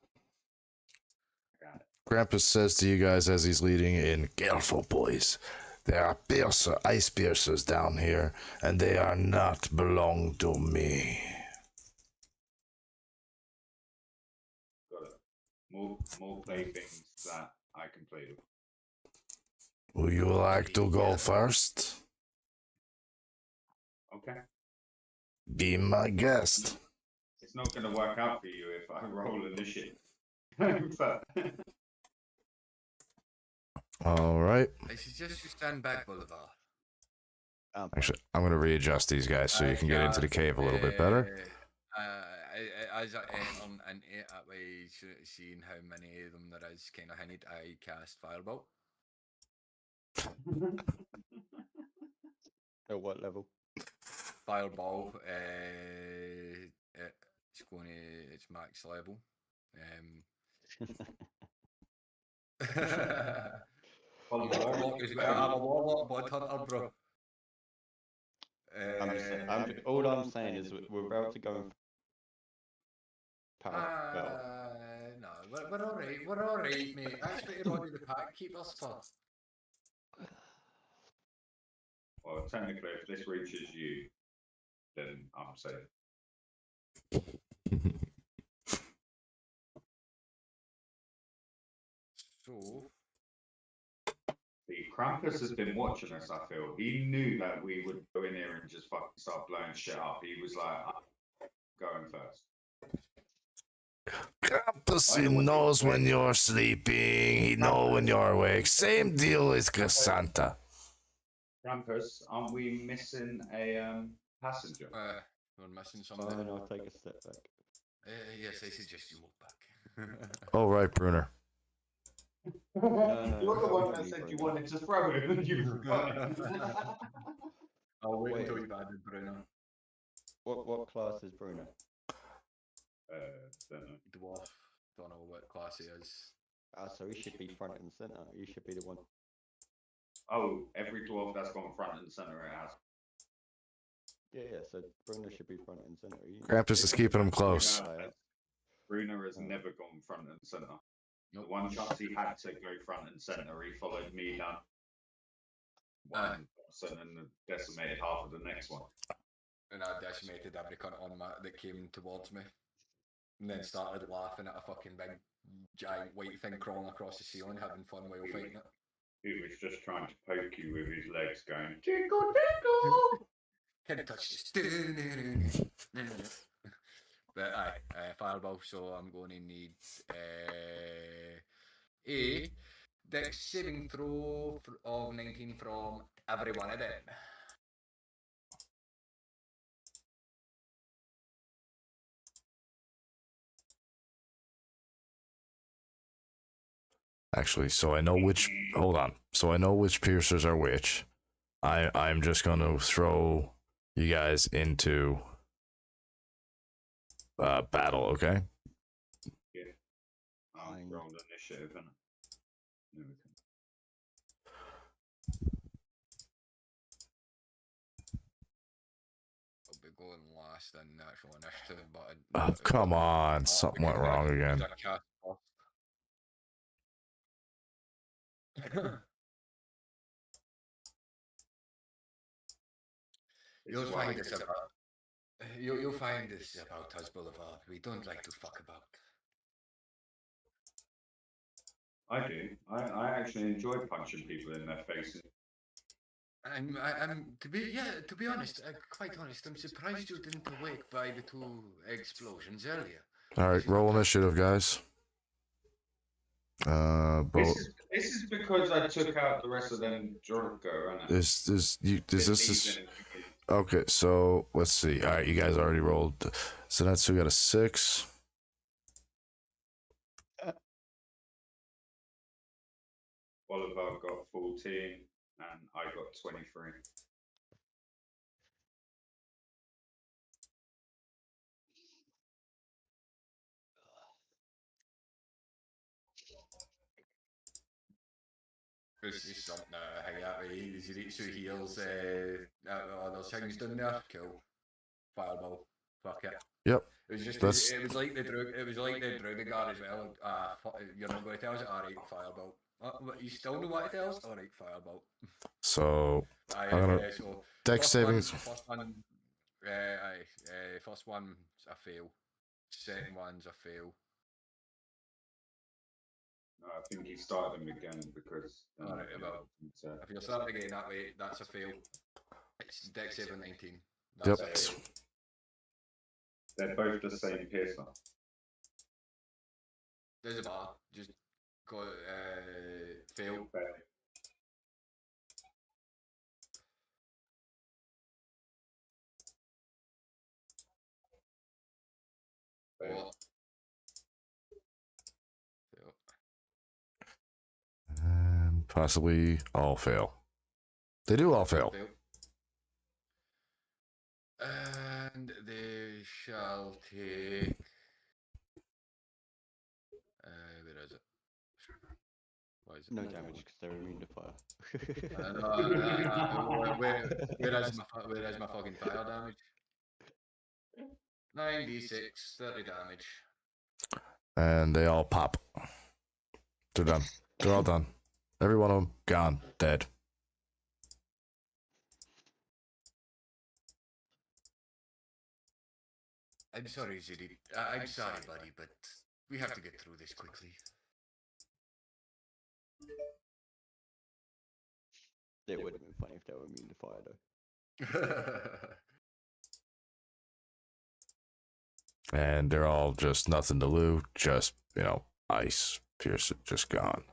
Got it. Krampus says to you guys as he's leading in, "Careful, boys. There are ice piercers down here, and they are not belong to me." Got it. More playthings that I can play with. Would you like to go first? Okay. Be my guest. It's not going to work out for you if I roll initiative. But All right. I suggest you stand back, Boulevard. Actually, I'm going to readjust these guys so you can get into the cave a little bit better. As I enter and that way, seeing how many of them there is, kind of, I need I cast Firebolt. At what level? Fireball, it's going to its max level. I'm a warlock bud hunter, bro. All I'm saying is we're about to go in power. No, we're all right. We're all right, mate. That's what you're on the pack. Keep us for. well, technically, if this reaches you, then I'm safe. So, The Krampus has been watching us, I feel. He knew that we would go in here and just fucking start blowing shit up. He was like, I'm going first. Krampus, he knows when you're sleeping. He knows when you're awake. Same deal as Cassandra. Krampus, aren't we missing a passenger? we're missing something. Fine, I'll take a step back. Yes, I suggest you move back. Oh, right, Bruner. You're the one that said you wanted to throw him. You I'll wait Wait. until you've added Bruno. What class is Bruno? don't know. Dwarf. Don't know what class he is. So he should be front and center. He should be the one. Oh, every dwarf that's gone front and center it has. Yeah, so Bruno should be front and center. Krampus is keeping him close. Bruno has never gone front and center. The one chance he had to go front and center, he followed me down one person and decimated half of the next one. And I decimated every cunt on that came towards me. And then started laughing at a fucking big, giant white thing crawling across the ceiling, having fun while fighting it. He was just trying to poke you with his legs, going, tickle, tickle! Can't touch this. But fireball, so I'm going to need a dex saving throw of 19 from every one of them. Actually, so I know which. Hold on. So I know which piercers are which. I'm just gonna throw you guys into battle, okay? Yeah. I'll roll initiative and everything. I'll be going last in actual initiative, but Oh, come on. Something went wrong again. You'll find this about. You'll find this about us, Boulevard. We don't like to fuck about. I do. I actually enjoy punching people in their faces. I'm to be honest, quite honest. I'm surprised you didn't awake by the two explosions earlier. All right, roll initiative, guys. This is because I took out the rest of them Jorko, is okay? So let's see. All right, you guys already rolled. So that's who got a 6. Oliver got 14 and I got 23. It's something to hang out with. Zenitsu heals. Oh, there's things down there. Cool. Fireball. Fuck it. Yep. It was just. That's- It was like the Druid guard as well. You're not going to tell us. All right, fireball. You still know what to tell us? All right, fireball. So Aye, I'm gonna so dex first savings. First one. First one's a fail. Second one's a fail. No, I think he started them again because. Alright, well, if you're starting again that way, that's a fail. It's dex 719. That's Yep. a fail. They're both the same piercer. Doesn't matter. Just go fail. What? Fail. And possibly all fail. They do all fail. Fail. And they shall take. Where is it? Why is it? No damage because they're immune to fire. Where is my fucking fire damage? 9d6, 30 damage. And they all pop. They're done. They're all done. Every one of them gone, dead. I'm sorry, Ziddy. I'm sorry, buddy, but we have to get through this quickly. It would have been funny if they were immune to fire though. And they're all just nothing to lose. Just, ice. Pierce it, just gone.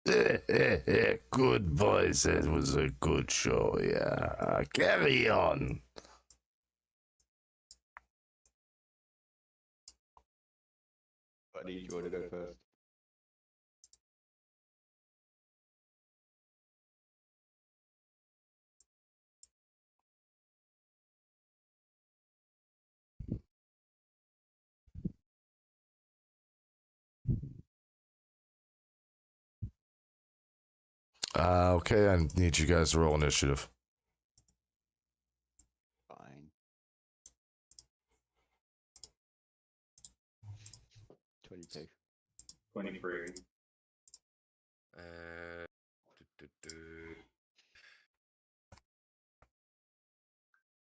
Good boys. It was a good show, yeah. Carry on. I need you all to go first. Okay, I need you guys to roll initiative. Fine. 22. 23. Do.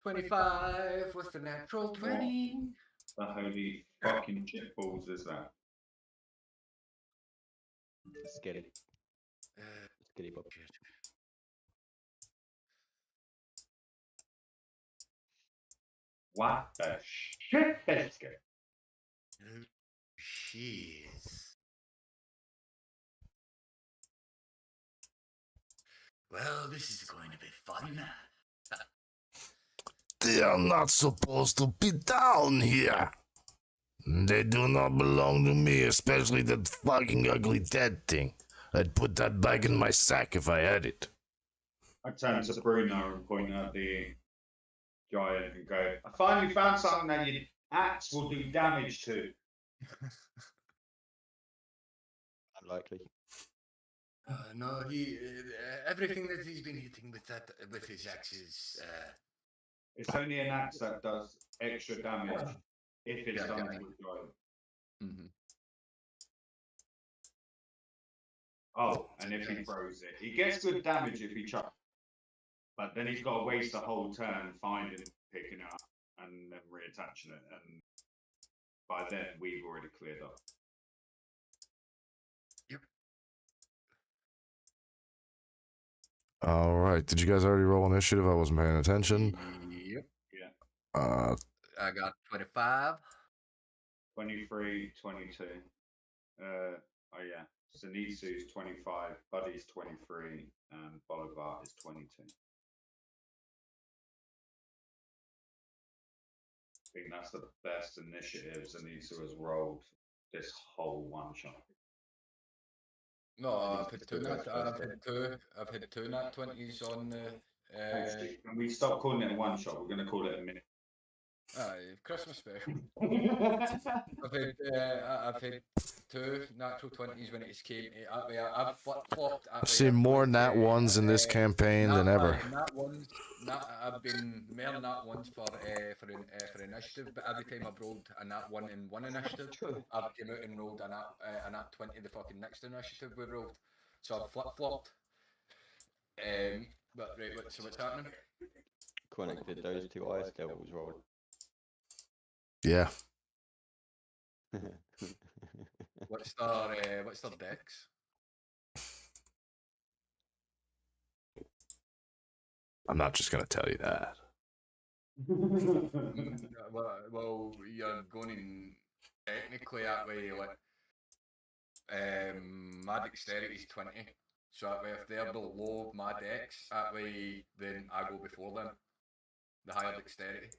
25 with the natural 20. The holy fucking shitballs is that? Scary. Scary Bob. What the shit biscuit? Jeez. Well, this is going to be fun. They are not supposed to be down here. They do not belong to me, especially that fucking ugly dead thing. I'd put that back in my sack if I had it. I turn to Bruno and point at the giant and go, I finally found something that your axe will do damage to. Unlikely. No, he everything that he's been hitting with his axes. It's only an axe that does extra damage if it's Yeah, done okay. with giant. Mm-hmm. Oh, and if he throws it, he gets good damage if he chucks. But then he's got to waste a whole turn finding it, picking it up, and then reattaching it. And by then, we've already cleared up. Yep. All right. Did you guys already roll initiative? I wasn't paying attention. Yep. Yeah. I got 25. 23, 22. Oh yeah. Zenitsu's 25, Buddy's 23, and Bolivar is 22. I think that's the best initiative Zenitsu has rolled this whole one shot. No, I've had two nat 20s on the. Can we stop calling it a one shot? We're going to call it a minute. Aye, Christmas special. I've had 2 natural 20s when it's came to that way. I've flip-flopped that I've way. seen more nat ones in this campaign than ever. I've been more than nat ones for initiative, but every time I've rolled a nat 1 in one initiative, I've came out and rolled a nat 20 the fucking next initiative we've rolled. So I've flip-flopped. But right, so what's happening? Chronic did those 2 ice devils roll. Yeah. What's their dex? I'm not just gonna tell you that. Well, you're going in technically that way. Like, my dexterity is 20, so that way if they're below my dex, that way then I go before them. The higher dexterity.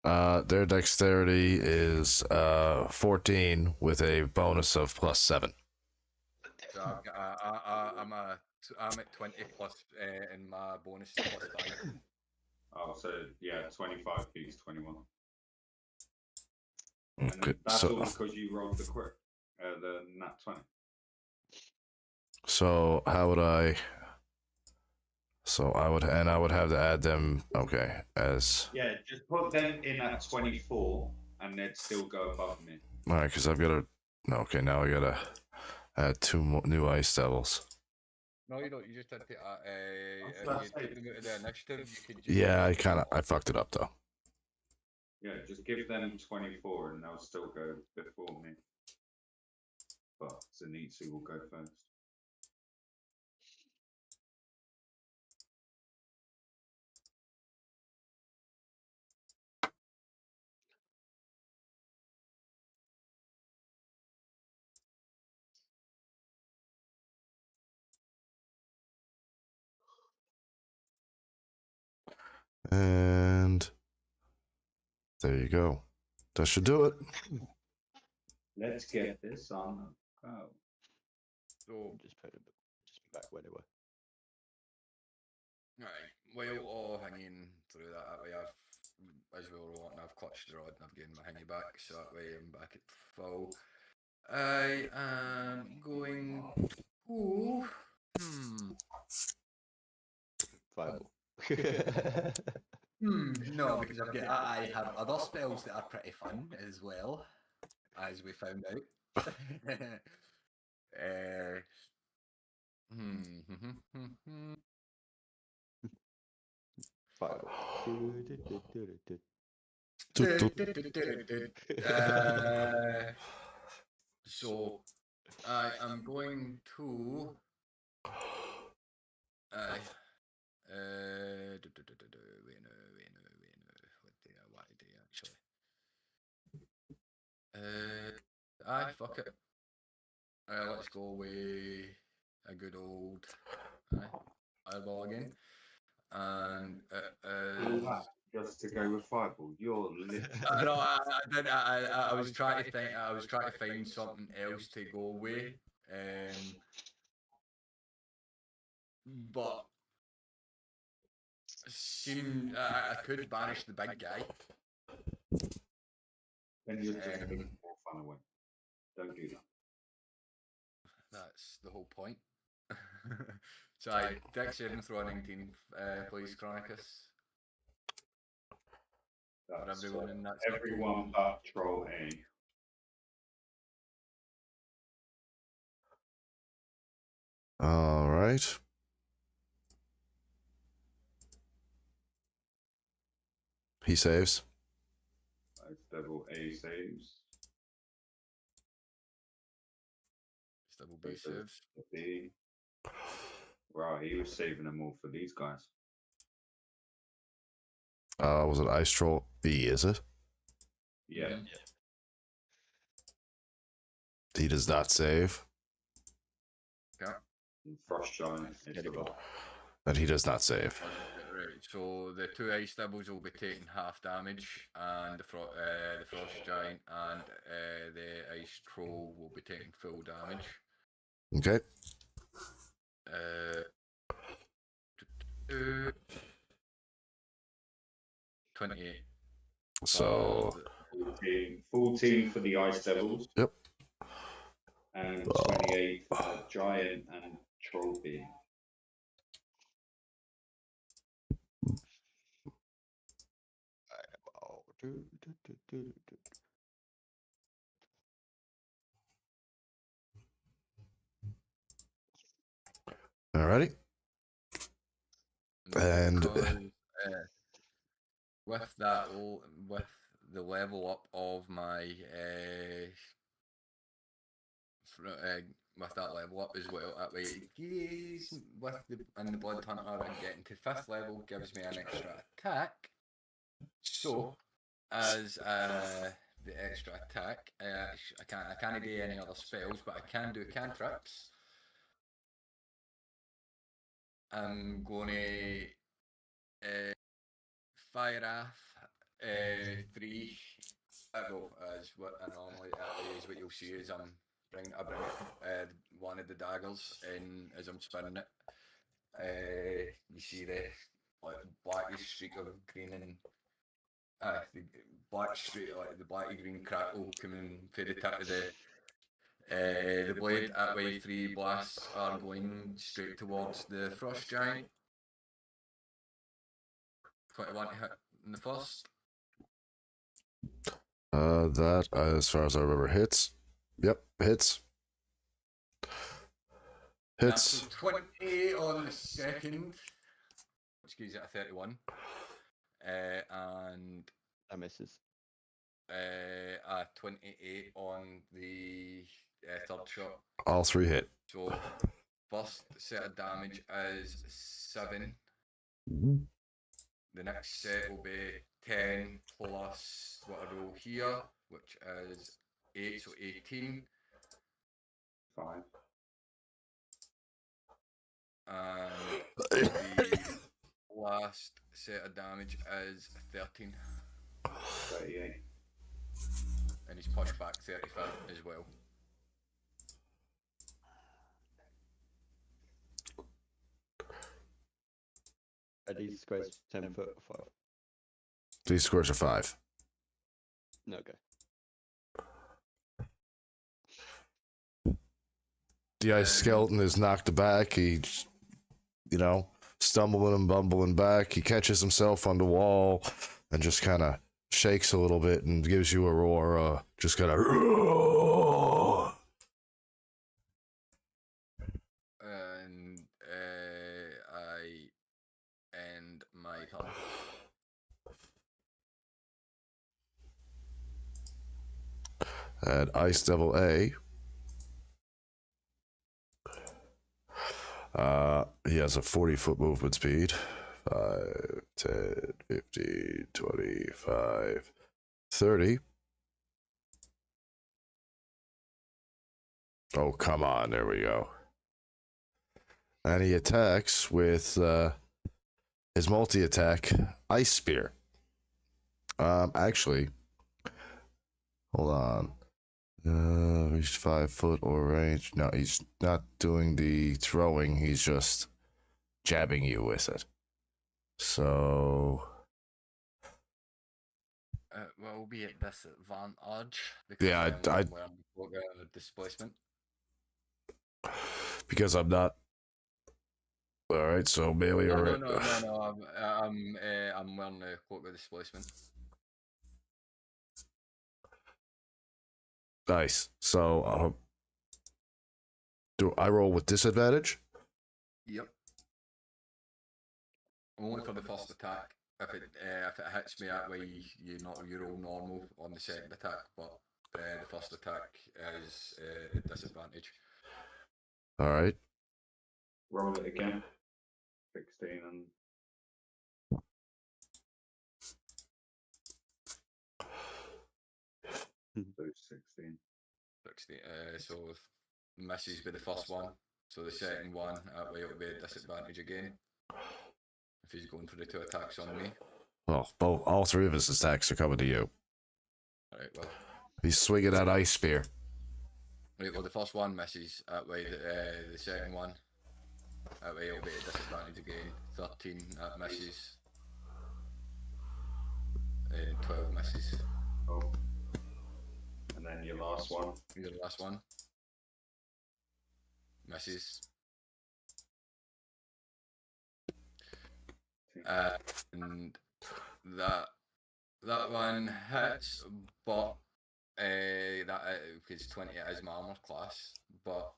Their dexterity is 14 with a bonus of +7. So I'm at 20 plus, and my bonus is +5. Oh, so yeah, 25 beats 21. And Okay, that's all because you rolled the crit, the nat 20. So how would I? So I would have to add them. Okay, as Yeah, just put them in at 24, and they'd still go above me. all right, because I've got to. Okay, now I gotta add 2 more new ice devils. No, you don't. You just had to. If you take them out of the initiative, you could. Yeah, I fucked it up though. Yeah, just give them 24, and they'll still go before me. But Zenitsu will go first. And there you go. That should do it. Let's get this on the go. So, just put them back where they were. right. Well, hanging through that way, as we were wanting, I've clutched the rod and I've given my hingy back, so that way I'm back at full. I am going to. Fireball. No, because I have other spells that are pretty fun as well, as we found out. Fireball. So I am going to. What do I actually? Fuck it. Let's go with a good old eyeball again, and Just to go with fireball, you're literally. I was trying to think. I was trying to find something else to go with, but I could banish the big guy. Then you're just taking more fun away. Don't do that. That's the whole point. So I deck 7, throw a 19, please, Chronicus. For everyone in that. Everyone but Troll A. All right. He saves. Double A saves. Double B saves. B. Wow, he was saving them all for these guys. Was it Ice Troll B, is it? Yeah. Mm-hmm. He does not save. Okay. And Frost Giant is And he does not save. Right, so the 2 ice devils will be taking half damage, and the frost giant and the ice troll will be taking full damage. Okay. 28. So 14 for the Ice Devils. Yep. And 28 for the Giant and Troll Beam. alrighty. And Because, with that, with the level up of my with that level up as well, that way it gives with the Blood Hunter and getting to 5th level gives me an extra attack. So, as the extra attack, I can't do any other spells, but I can do cantrips. I'm gonna fire off 3. Well, as what I normally is what you'll see is I bring one of the daggers in as I'm spinning it. You see the blackish streak of green and the black streak, like the blacky green crackle coming through the tip of the blade. That way, 3 blasts are going straight towards the frost giant. 21 to hit in the first. That, as far as I remember, hits. Yep, hits. Hits. Natural 20 on the second, which gives it a 31. And That misses. a 28 on the 3rd shot. All 3 hit. So first set of damage is 7. The next set will be 10 plus what I roll here, which is 8, so 18. 5. And the last set of damage is 13. 38. And he's pushed back 30 feet as well. Are these squares 10 foot or 5? These squares are 5. Okay. The ice skeleton is knocked back. He's, stumbling and bumbling back. He catches himself on the wall and just kind of shakes a little bit and gives you a roar. Just kind of. And I end my turn. And Ice Devil A. He has a 40-foot movement speed. 5, 10, 15, 25, 30. Oh, come on. There we go. And he attacks with his multi-attack, Ice Spear. Actually, hold on. He's 5 foot or range. No, he's not doing the throwing. He's just jabbing you with it. So. Will be at disadvantage. Yeah, I displacement. Because I'm not. All right, so melee or. No. I'm wearing the cloak of displacement. Nice. So, do I roll with disadvantage? Yep. Only for the first attack. If it hits me that way, you roll normal on the second attack, but the first attack is at disadvantage. All right. Roll it again. 16 and. So 16. 60. So misses with the first one. So the second one, that way it'll be a disadvantage again. If he's going for the 2 attacks on me. Well, all 3 of his attacks are coming to you. Alright, well. He's swinging that Ice Spear. Right, well, the first one misses. That way, the second one, that way it'll be a disadvantage again. 13, that misses. and 12 misses. Oh. And then your last one. Your last one. Misses. And that one hits, but that because 20 is my armor class, but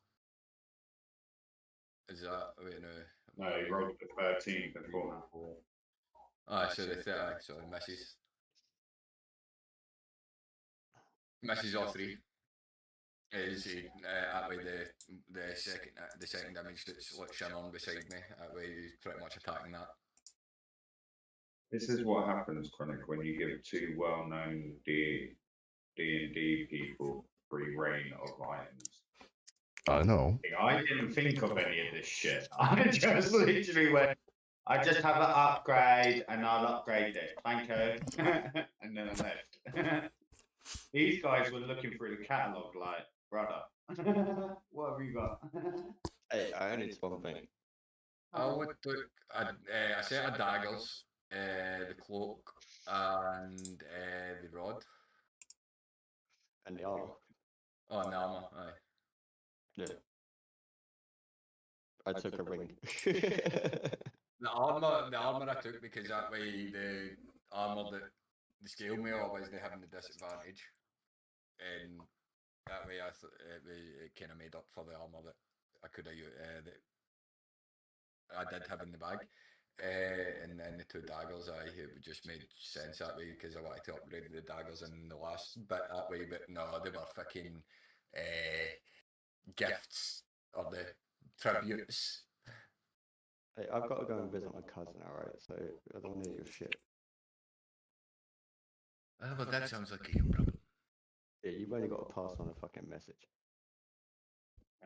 is that wait no? No, you rolled the 13 before. So the 30, so it misses all three. Is that way the second damage that's like shimmer on beside me. That way he's pretty much attacking that. This is what happens, Chronic, when you give two well-known D&D people free reign of items. I know. I didn't think of any of this shit. I just literally went, I just have an upgrade and I'll upgrade it. Thank you. And then I left. These guys were looking through the catalogue like, brother, what have you got? Hey, I only did one thing. I would took a set of daggers, the cloak, and the rod. And the armor. Oh, and the armor, aye. Yeah. I took a ring. The armor I took because that way the armor that the scale mail was they having the disadvantage, and that way it kind of made up for the armor that I could have that I did have in the bag. And then the two daggers, it just made sense that way because I wanted to upgrade the daggers in the last bit that way, but no, they were fucking gifts or the tributes. Hey, I've got to go and visit my cousin, alright? So I don't need your shit. Well, that sounds like a you problem. Yeah, you've only got to pass on a fucking message.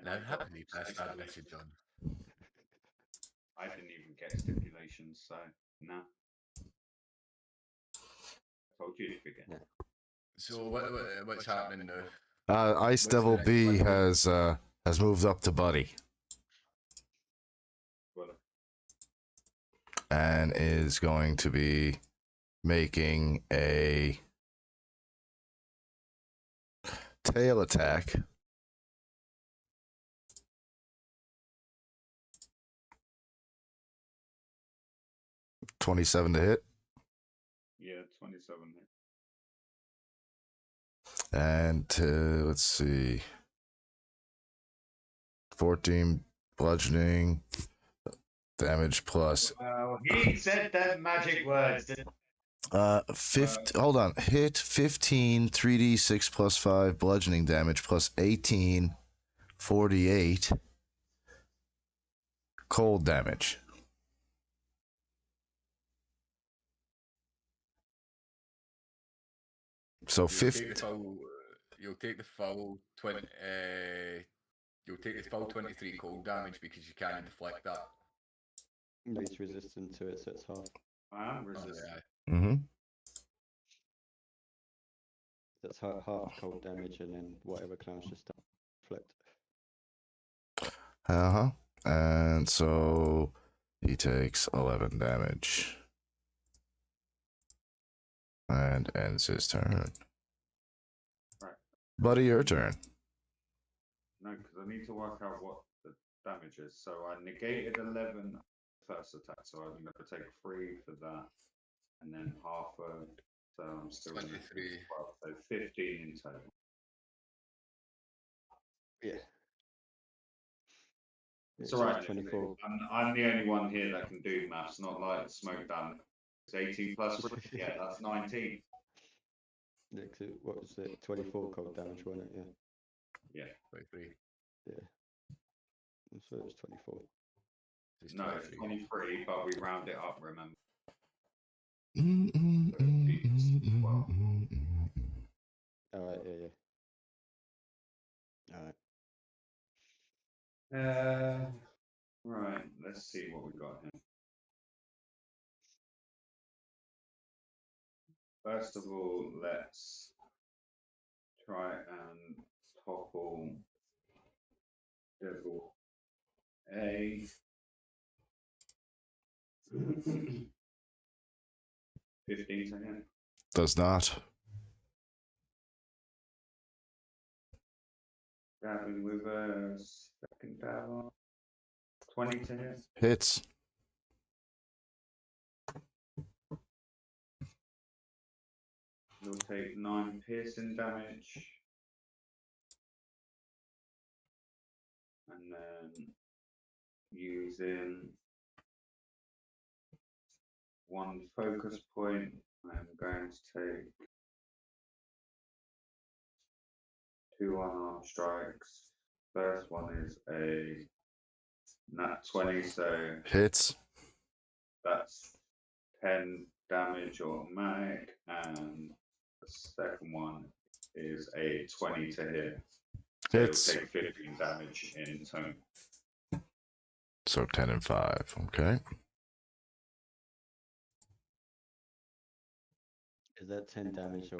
Now, happily pass that message on. I didn't even get stipulations, so no. I told you to forget. Yeah. So what's happening now? Ice Devil the B next has moved up to Buddy Well, and is going to be making a tail attack. $27 to hit. yeah, 27. And let's see. 14 bludgeoning damage plus. Well, he said that magic words. Hold on. Hit 15 3d6 plus 5 bludgeoning damage plus 18 48 cold damage. So 50. You'll take the full 20. You'll take the full 23 cold damage because you can't deflect that. He's resistant to it, so it's half. I am Oh, resistant. yeah. Mm-hmm. That's half cold damage, and then whatever clowns just deflect. Uh-huh. And so he takes 11 damage. And ends his turn. Right. Buddy, your turn. No, because I need to work out what the damage is. So I negated 11 first attack, so I'm going to take 3 for that, and then half of. So I'm still 23. 12, so 15 in total. Yeah. It's alright. 24. I'm the only one here that can do maths, not like Smoke down. It's 18 plus 3. Yeah, that's 19. Yeah, what was it? 24 cold damage, wasn't it? Yeah. Yeah. 23. Yeah. So it was 24. It's No, it's 23, but we round it up, remember? Alright, yeah. Alright. Right, let's see what we got here. First of all, let's try and topple Devil A. 15 to hit. Does not. Stabbing with a second dagger. 20 to hit. Hits. You'll take 9 piercing damage. And then using 1 focus point, I'm going to take 2 unarmed strikes. First one is a nat 20, so Hits. that's 10 damage automatic, and the second one is a 20 to hit. So Hits. it'll take 15 damage in turn. So 10 and 5. Okay. Is that 10 damage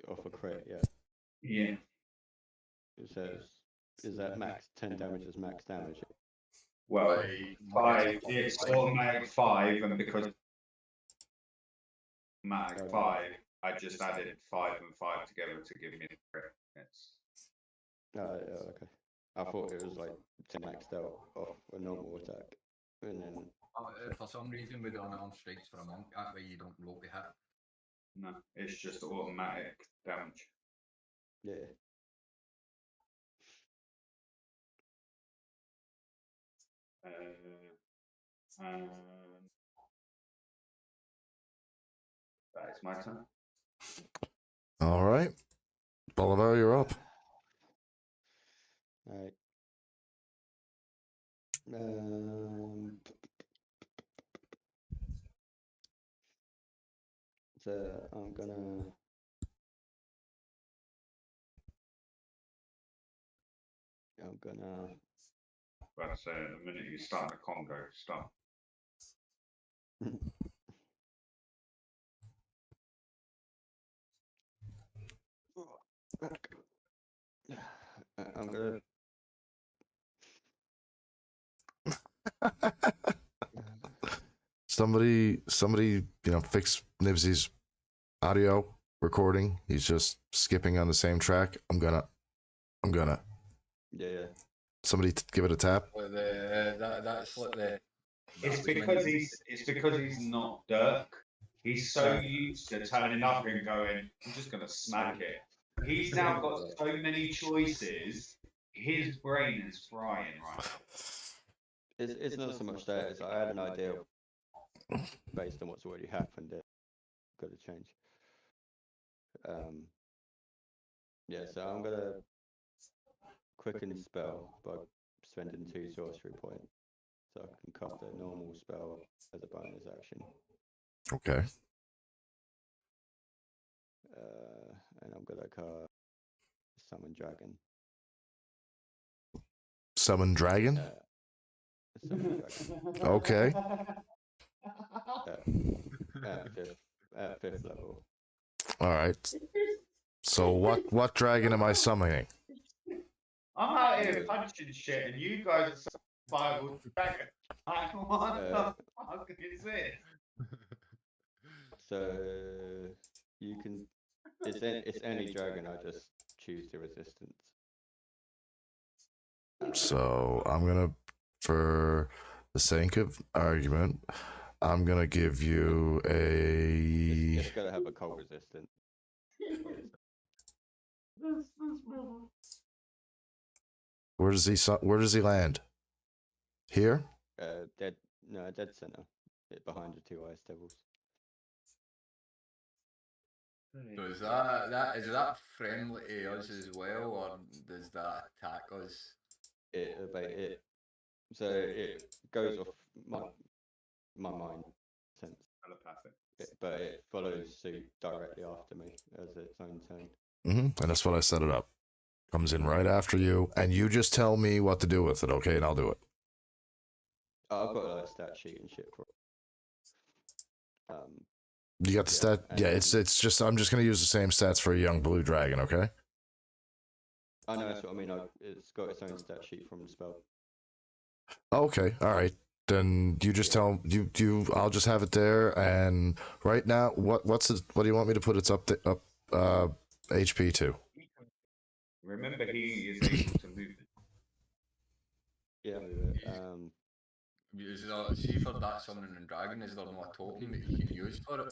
off a crit? Yeah. Yeah. It says, is that max? 10 damage is max damage. Well, 5. It's automatic 5, and because automatic 5, I just added 5 and 5 together to give me the crit. It's... Yeah, okay. I thought it was like 10 maxed out off a normal attack. And then For some reason, with unarmed strikes for a monk, that way you don't roll the hit. No, it's just automatic damage. yeah. That is my turn. All right. Bolivar, you're up. Alright. So I'm gonna But the minute you start the Congo, stop. I'm gonna Somebody, fix Nibsy's audio recording. He's just skipping on the same track. I'm gonna. yeah. Somebody give it a tap. That's like the. It's because he's not Dirk. He's so used to turning up and going, I'm just gonna smack it. He's now got so many choices. His brain is frying right now. It's not so much that, it's I had an idea based on what's already happened. Got to change. Yeah, so I'm gonna quicken spell by spending 2 sorcery points, so I can cast a normal spell as a bonus action. Okay. And I'm gonna cast Summon Dragon. Summon dragon. Summon Dragon. Okay. At 5th level. All right. So what dragon am I summoning? I'm out here punching shit, and you guys are survival dragon. Like, what the fuck is this? So you can. It's any dragon. I just choose the resistance. So I'm gonna, for the sake of argument, I'm gonna give you a. It's gotta have a cold resistance. Where does he land? Here? Dead center. Behind the 2 ice devils. So is that friendly to us as well, or does that attack us? So it goes off my mind sense. Telepathic. But it follows suit directly after me as its own turn. And that's what I set it up. Comes in right after you, and you just tell me what to do with it, okay? And I'll do it. I've got a stat sheet and shit for it. You got the stat? Yeah, it's just, I'm just gonna use the same stats for a young blue dragon, okay? I know, that's what I mean. It's got its own stat sheet from the spell. Okay, all right. then you just tell you. I'll just have it there. And right now, what do you want me to put its up HP to? Remember, he is able to move it. Yeah, move it. Is there, see for that summoning and dragon, is there no token that you can use for it?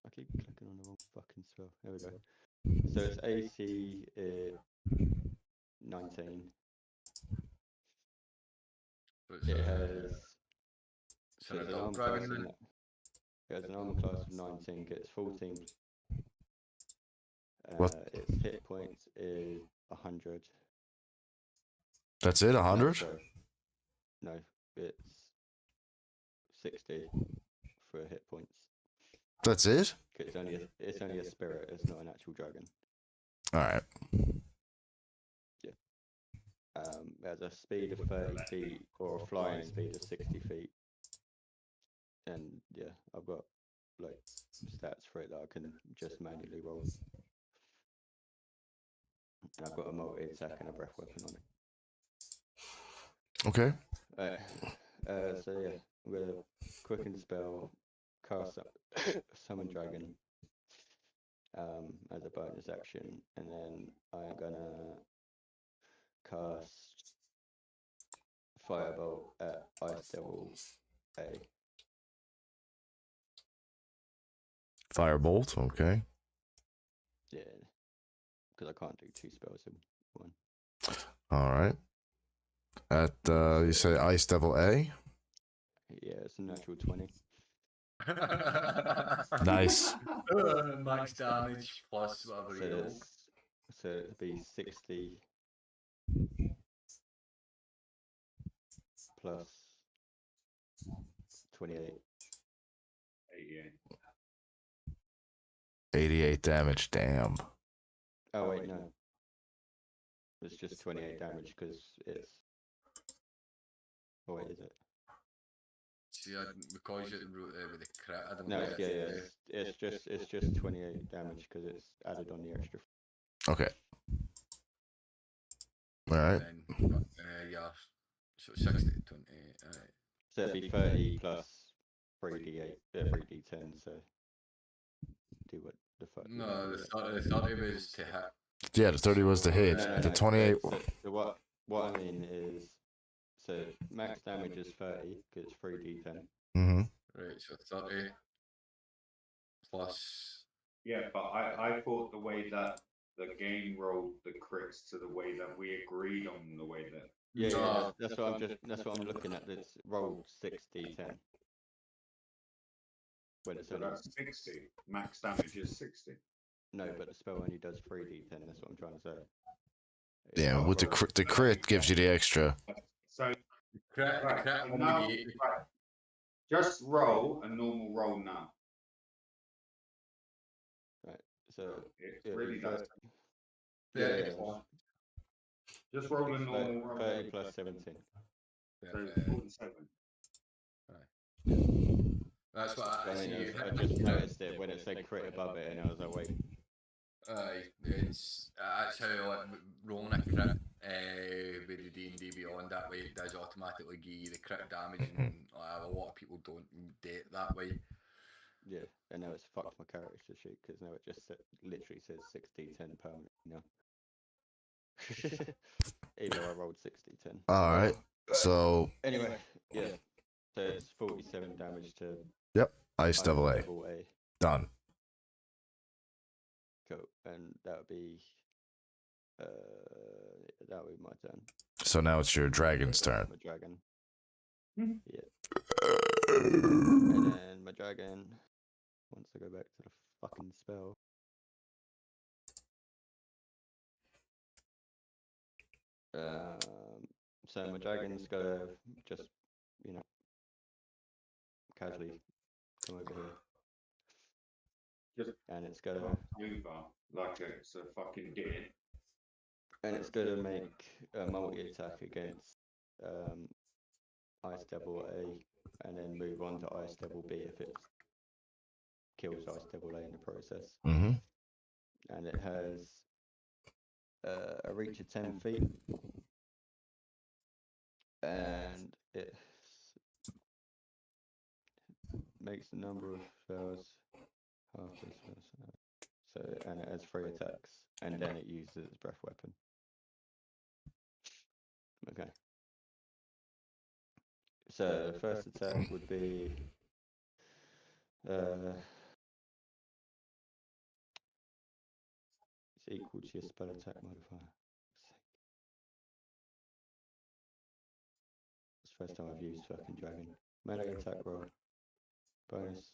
I keep clicking on the wrong fucking spell. There we go. So it's AC 19. So it's, It has it's so an it's an adult armor class dragon of then? it has an armor class of 19, gets 14. What? Its hit points is 100. That's it. No, 100. sorry. No, it's 60 for hit points. That's it. It's only a spirit. It's not an actual dragon. All right. It has a speed of 30 feet or a flying speed of 60 feet. And yeah, I've got like stats for it that I can just manually roll. And I've got a multi-attack and a breath weapon on it. Okay. So yeah, I'm gonna quicken spell, cast summon dragon as a bonus action, and then I'm gonna cast firebolt at Ice Devil A. Firebolt. Okay. Yeah, because I can't do 2 spells in one. All right. At you say Ice Devil A. Yeah, it's a natural 20. Nice. Max damage plus whatever So you roll. that's so it'd be 60 plus 28. 88. 88 damage. Damn. Oh wait, no. It's just 28 damage because it's. Oh wait, is it? See, because you wrote with the crit, I don't No, know. it's, yeah. It's just 28 damage because it's added on the extra. Okay. All right. And then, yeah, so 60 to 20. Alright. So it'd be 30 plus 3d8, 3d10. So do what the fuck. you No, wanna the do 30 was to hit. Yeah, the 30 was the hit. No, The 28. So what I mean is, so max damage is 30 because it's 3d10. Mm-hmm. Right, so 30 plus. Yeah, but I thought the way that the game rolled the crits to the way that we agreed on the way that. Yeah, No. that's what I'm looking at. It's rolled 6d10. When it's So only that's 60. Max damage is 60. no, but the spell only does 3d10. That's what I'm trying to say. Yeah, with the crit gives you the extra. So Crit, right, crit so will now, negate. right, just roll a normal roll now. Right. So It it'd really be does. 30, 30 yeah, plus. Just roll a normal roll. 30 plus 17. So 47. That's what I I see. mean, You I hit just noticed it when it said crit above it, and I was like, wait. it's that's how like rolling a crit with the D&D Beyond that way it does automatically give you the crit damage, and a lot of people don't do it that way. Yeah, and now it's fucked my character sheet because now it just literally says 6d10 permanent now. Even though I rolled 6d10. All right. So Anyway, yeah. So it's 47 damage to Ice Devil A. Devil A. Done. Cool. And that would be my turn. So now it's your dragon's turn. My dragon. Mhm. Yeah. And then my dragon. Once I go back to the fucking spell. So my dragon's gotta just, casually come over here. Just And it's gonna move like it's a fucking deer. make a multi-attack against Ice Devil A, and then move on to Ice Devil B if it kills Ice Devil A in the process. Mm-hmm. And it has a reach of 10 feet, and it's makes the number of spells half the spells. So, and it has 3 attacks, and then it uses its breath weapon. Okay. So the first attack would be it's equal to your spell attack modifier. It's the first time I've used fucking dragon. Melee attack roll. Bonus.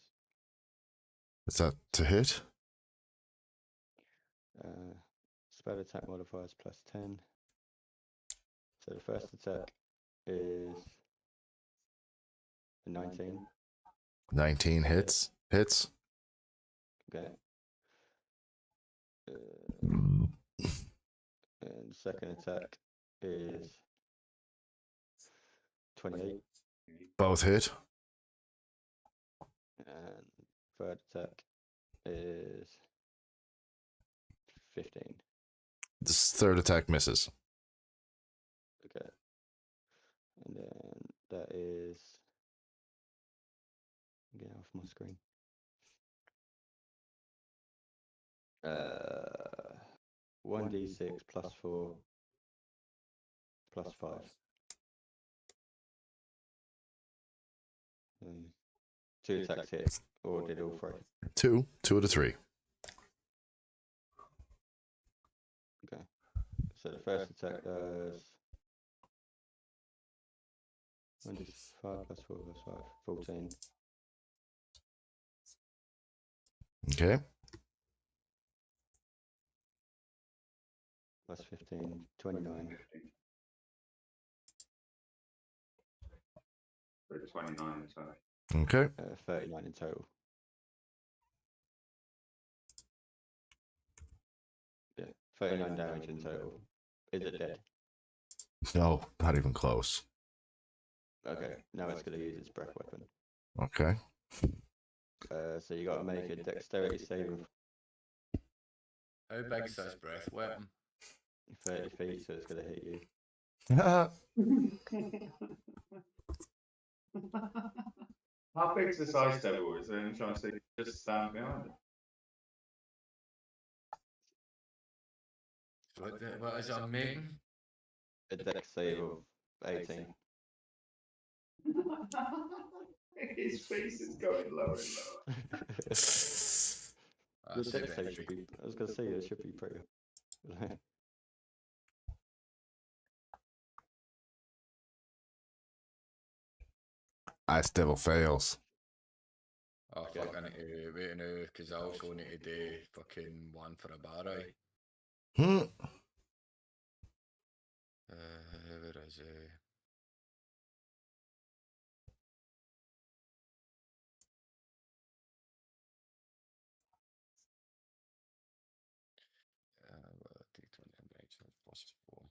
Is that to hit? Spell attack modifier is +10. So the first attack is a 19. 19 hits. Hits. Okay. And the second attack is 28. Both hit. And third attack is 15. This third attack misses. Okay. And then that is. Get off my screen. 1d6 +4 +5. 2 attacks hit, or did all 3? 2 out of 3. Okay. So the first attack does 1d5 +4 +5, 14. Okay. +15, 29. 29, so. Okay. 39 in total. Yeah, 39 damage in total. Is it dead? No, not even close. Okay, now it's going to use its breath weapon. Okay. So you got to make a dexterity saving. How big's this breath weapon? 30 feet, so it's going to hit you. How big's this ice devil? Is there any chance they just stand behind it? What is it making? A dex save of 18. His face is going lower and lower. The dex save should be. I was going to say it should be pretty. Ice Devil fails. Oh, fuck, I need to wait now, because I also need to do fucking one for a barrel. Hmm. Where is it? D20 so +4.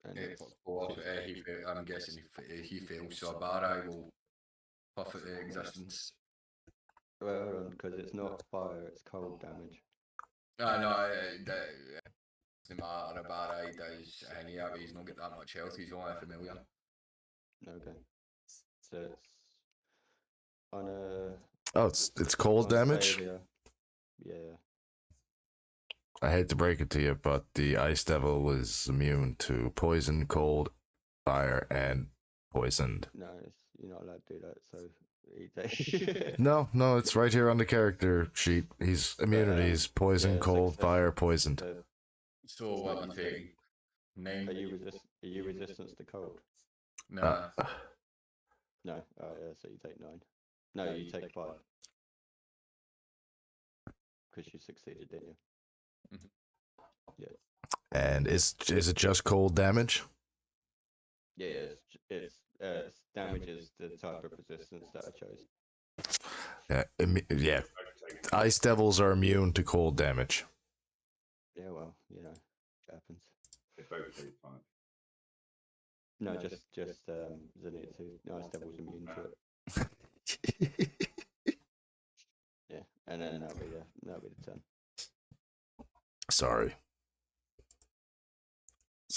And it's I'm guessing he fails, so a barrel will puff it to existence. Well, hold on, because it's not fire, it's cold damage. No, it doesn't matter. A barrel does hang out, he's not got that much health, he's only familiar. Okay. So it's on a. Oh, it's cold damage? Failure. Yeah. I hate to break it to you, but the Ice Devil is immune to poison, cold, fire, and poisoned. No, you're not allowed to do that, so No, it's right here on the character sheet. He's immunities, poison, yeah, cold, success. fire, poisoned. So what are you taking? 9? Are you resistance to cold? Nah. No. Oh yeah, so you take 9. No, you take 5. Because you succeeded, didn't you? Mm-hmm. Yeah. And is it just cold damage? Yeah, it's damage is the type of resistance that I chose. Yeah. Ice Devils are immune to cold damage. Yeah, well, you know, it happens. They both take 5. No, just Zenitsu. Ice Devil's immune to it. Yeah, and then that'll be the turn. Sorry.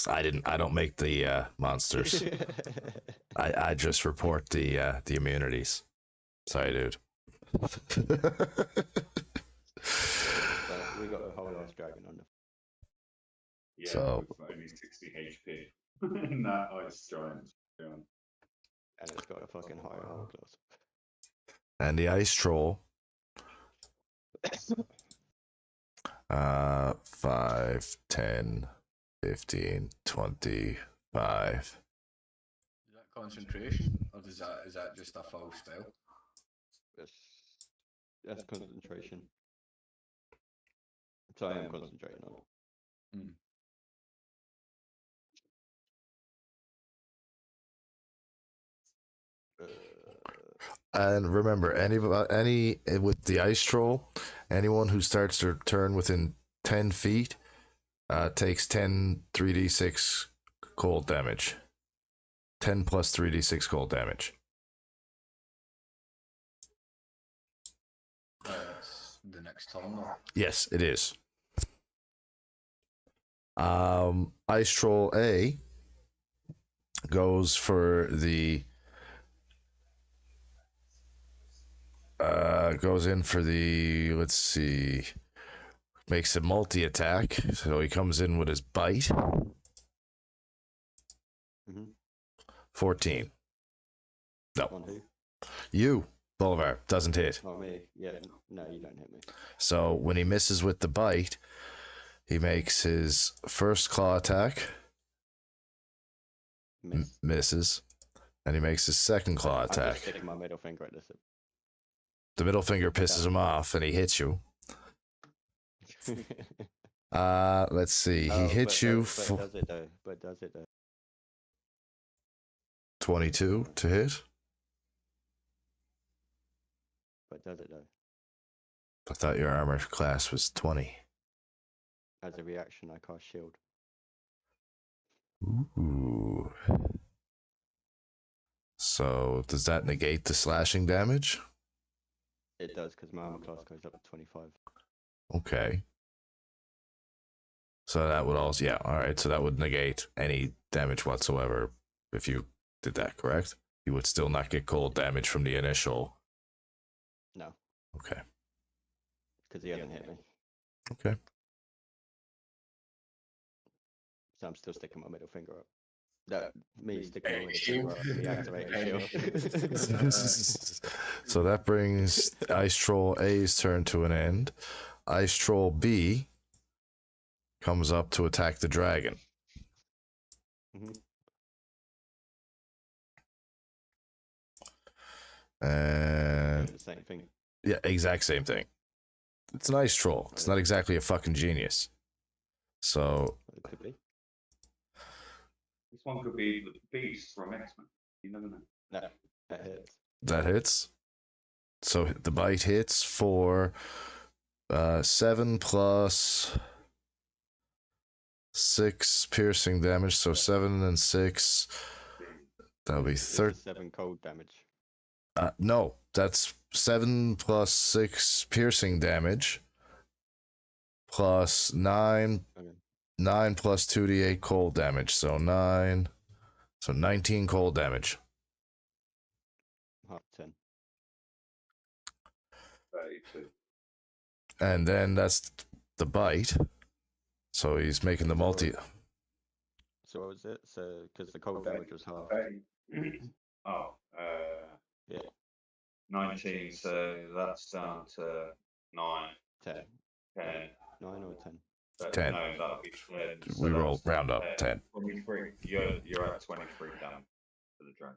I don't make the monsters. I just report the immunities. Sorry, dude. But we got a whole ass dragon on the. Yeah, So- with only 60 HP. In that ice giant. Yeah. And it's got a fucking higher hull class. And the ice troll. 5, 10, 15, 25. Is that concentration, or is that just a full spell? That's concentration. So I am concentrating on it. And remember, any with the ice troll, anyone who starts their turn within 10 feet takes 10 3d6 cold damage. 10 plus 3d6 cold damage. That's the next turn, though. Yes, it is. Ice troll A goes for the goes in for the, let's see, makes a multi attack. So he comes in with his bite. Mm-hmm. 14. No. On who? You, Bolivar, doesn't hit. Oh, me. Yeah. No, you don't hit me. So when he misses with the bite, he makes his first claw attack, Miss. misses, and he makes his second claw I'm just attack. sticking my middle finger at this. The middle finger pisses him off, and he hits you. Let's see. He hits you But for does it though? But does it though? 22 to hit. But does it though? I thought your armor class was 20. As a reaction, I cast shield. Ooh. So does that negate the slashing damage? It does because my armor class goes up to 25. Okay. So that would also, yeah, all right. So that would negate any damage whatsoever if you did that, correct? You would still not get cold damage from the initial. No, Okay. because he hasn't hit me. Okay. So I'm still sticking my middle finger up. That me sticking my middle finger up, me activating shield. So that brings Ice Troll A's turn to an end. Ice Troll B comes up to attack the dragon. Mhm. And The same thing. yeah, exact same thing. It's an ice troll. It's not exactly a fucking genius. So It could be. This one could be the Beast from X-Men. You never know. No, that hits. that hits. So the bite hits for 7 plus 6 piercing damage. So 7 and 6. That'll be It's 13. 7 cold damage. No, that's 7 plus 6 piercing damage. Plus 9. Okay. 9 plus 2d8 cold damage. So 9. So 19 cold damage. Half 10. 32. And then that's the bite. So he's making the multi. So what was it? So because the cold damage was half. Oh, Yeah. 19, so that's down to 9, 10. 10. 9 or 10. 10. No, that'll be 10. We so roll that's round up 10. 23. You're at 23 down for the dragon.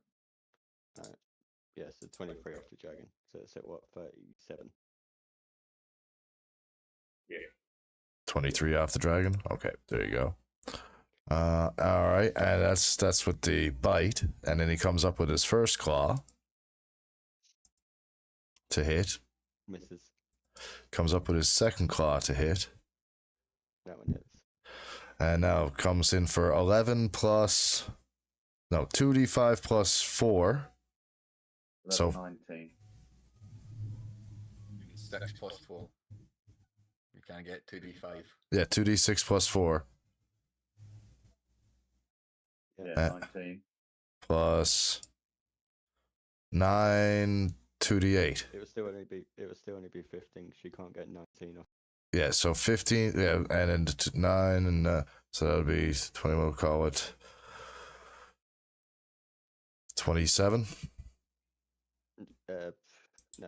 Yeah, so 23 off the dragon. So it's at what, 37? 23 off the dragon. Okay, there you go. All right, and that's with the bite, and then he comes up with his first claw to hit. Misses. Comes up with his second claw to hit, That one hits. and now comes in for 11 plus, no, 2d5 plus 4. That's So- 19. 6 plus 4. You can't get 2d5. Yeah, 2d6 plus 4. Yeah, 19. plus 9 2d8. It would still only be 15. She can't get 19 off. Yeah, so 15, yeah, and then 9, and so that would be 20, we'll call it 27. No,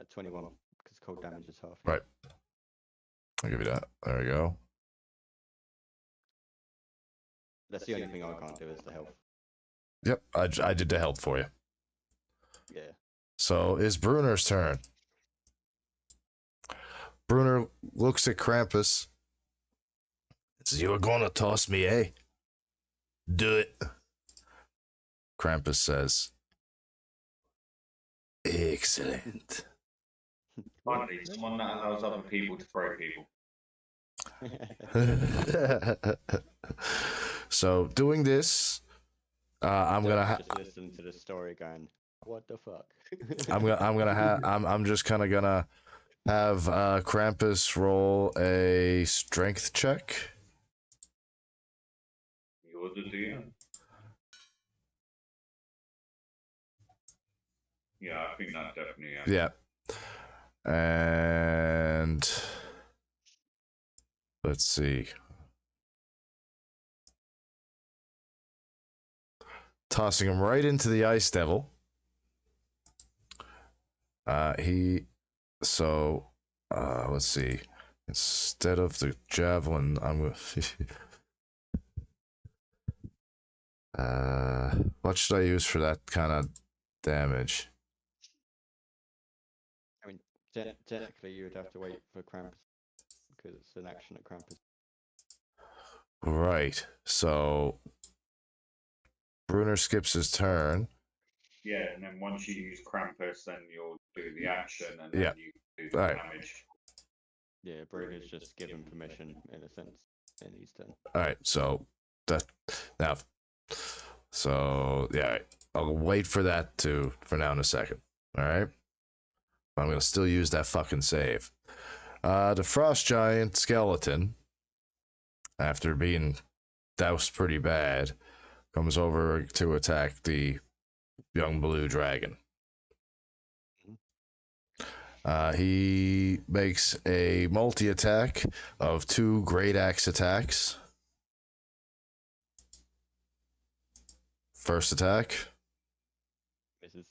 21, because cold damage is half. Right. I'll give you that. There we go. That's the only thing I can't do is the health. Yep, I did the help for you. Yeah. So it's Bruner's turn. Bruner looks at Krampus. Says, "You were gonna toss me, eh? Do it." Krampus says, "Excellent." Finally, someone that allows other people to throw people. So doing this, I'm gonna just listen to the story going, what the fuck? I'm just kind of gonna have Krampus roll a strength check. You're the DM. Yeah, I think that definitely. Yeah. And let's see. Tossing him right into the Ice Devil. Let's see. Instead of the javelin, I'm going what should I use for that kind of damage? I mean, technically you would have to wait for Krampus, because it's an action at Krampus. Right. So Bruner skips his turn. Yeah, and then once you use Krampus, then you'll do the action, and then you do the damage. Yeah, Bruner's just given permission, in a sense, in his turn. Alright, so that now. So yeah, right. I'll wait for that for now in a second. Alright? I'm gonna still use that fucking save. The Frost Giant skeleton, after being doused pretty bad, comes over to attack the young blue dragon. He makes a multi-attack of 2 Great Axe attacks. First attack. Misses.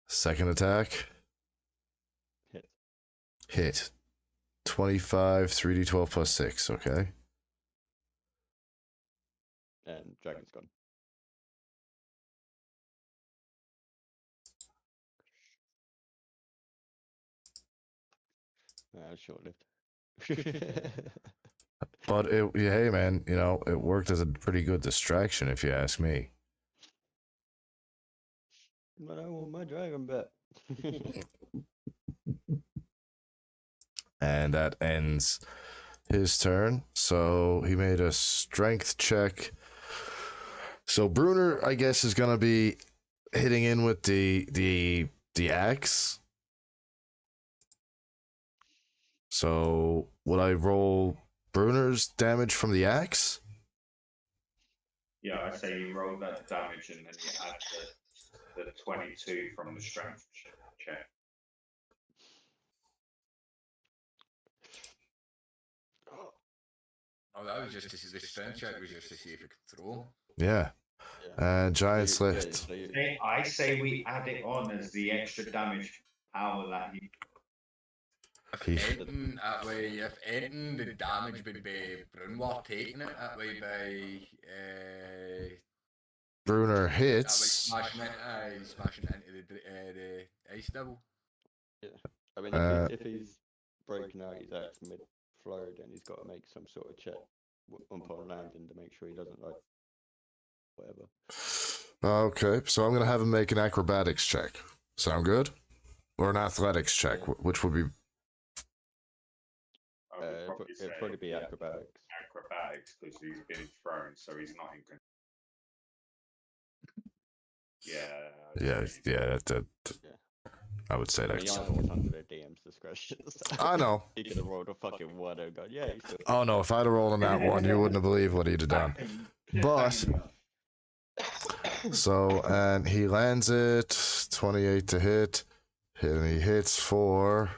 Second attack. Hit. Hit. 25, 3d12 plus 6, okay. And dragon's gone. Short-lived. But hey man, it worked as a pretty good distraction if you ask me. But I want my dragon back. And that ends his turn. So he made a strength check. So Bruner, I guess, is gonna be hitting in with the axe. So would I roll Bruner's damage from the axe? Yeah, I say you roll that damage and then you add the 22 from the strength check. Oh, that was just the strength check was just to see if it could throw. Yeah. Giant Slift. I say we add it on as the extra damage power that he. If anything, the damage would be Brunwar taking it that way by Bruner hits. Smashing into the Ice Devil. Yeah, I mean, if he's broken out his axe mid-flow, then he's got to make some sort of check upon landing to make sure he doesn't, like, whatever. Okay, so I'm going to have him make an acrobatics check. Sound good? Or an athletics check, which would be... It'd probably be acrobatics. Acrobatics, because he's been thrown, so he's not in control. Yeah. I would say that's... I mean, under the DM's discretion. So I know. He could have rolled a fucking 1 and gone, yeah, he's still... Oh no, if I'd have rolled on that one, you wouldn't have believed what he'd have done. But so, and he lands it 28 to hit, and he hits for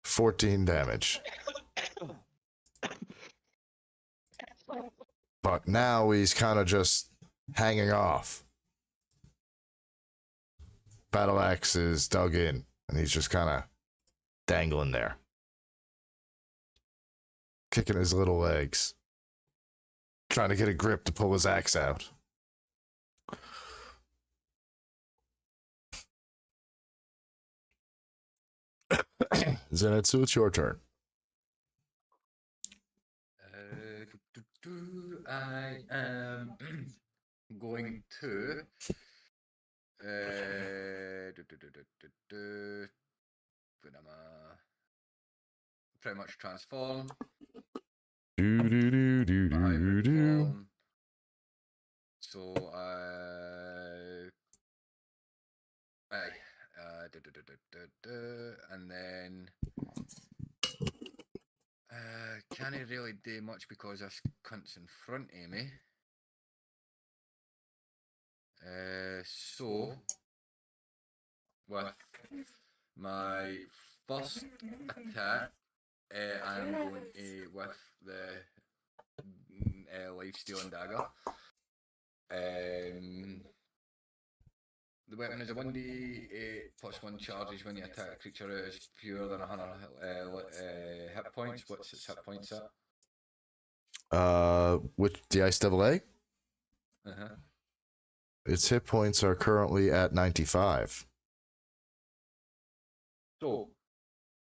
14 damage. But now he's kind of just hanging off. Battle axe is dug in, and he's just kind of dangling there, kicking his little legs, trying to get a grip to pull his axe out. Zenitsu, it's your turn. I am going to pretty much transform. Hybrid form. So and then can't really do much because this cunt's in front of me. So with my first attack, I'm going to with the life stealing dagger. The weapon is a 1d8 plus 1 charges when you attack a creature that is fewer than 100 hit points. What's its hit points at? Which the Ice Devil A? Uh-huh. Its hit points are currently at 95. So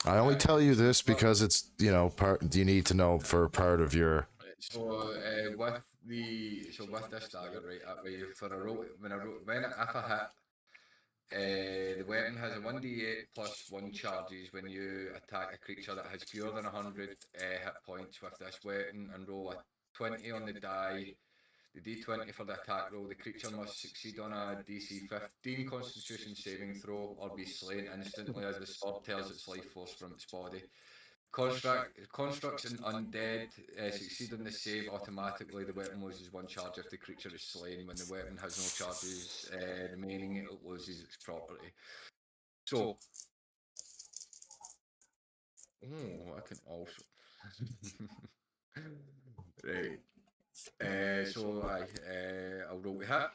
I only tell you this because it's, you know, part you need to know for part of your. So with this dagger, right, that way for a roll, if I hit, the weapon has a 1d8 plus 1 charges when you attack a creature that has fewer than 100 hit points with this weapon, and roll a 20 on the die. The d20 for the attack roll. The creature must succeed on a DC 15 Constitution saving throw or be slain instantly as the sword tears its life force from its body. Constructs and undead succeed on the save automatically. The weapon loses 1 charge if the creature is slain. When the weapon has no charges remaining, it loses its property. So, I can also right. So I'll roll to hit.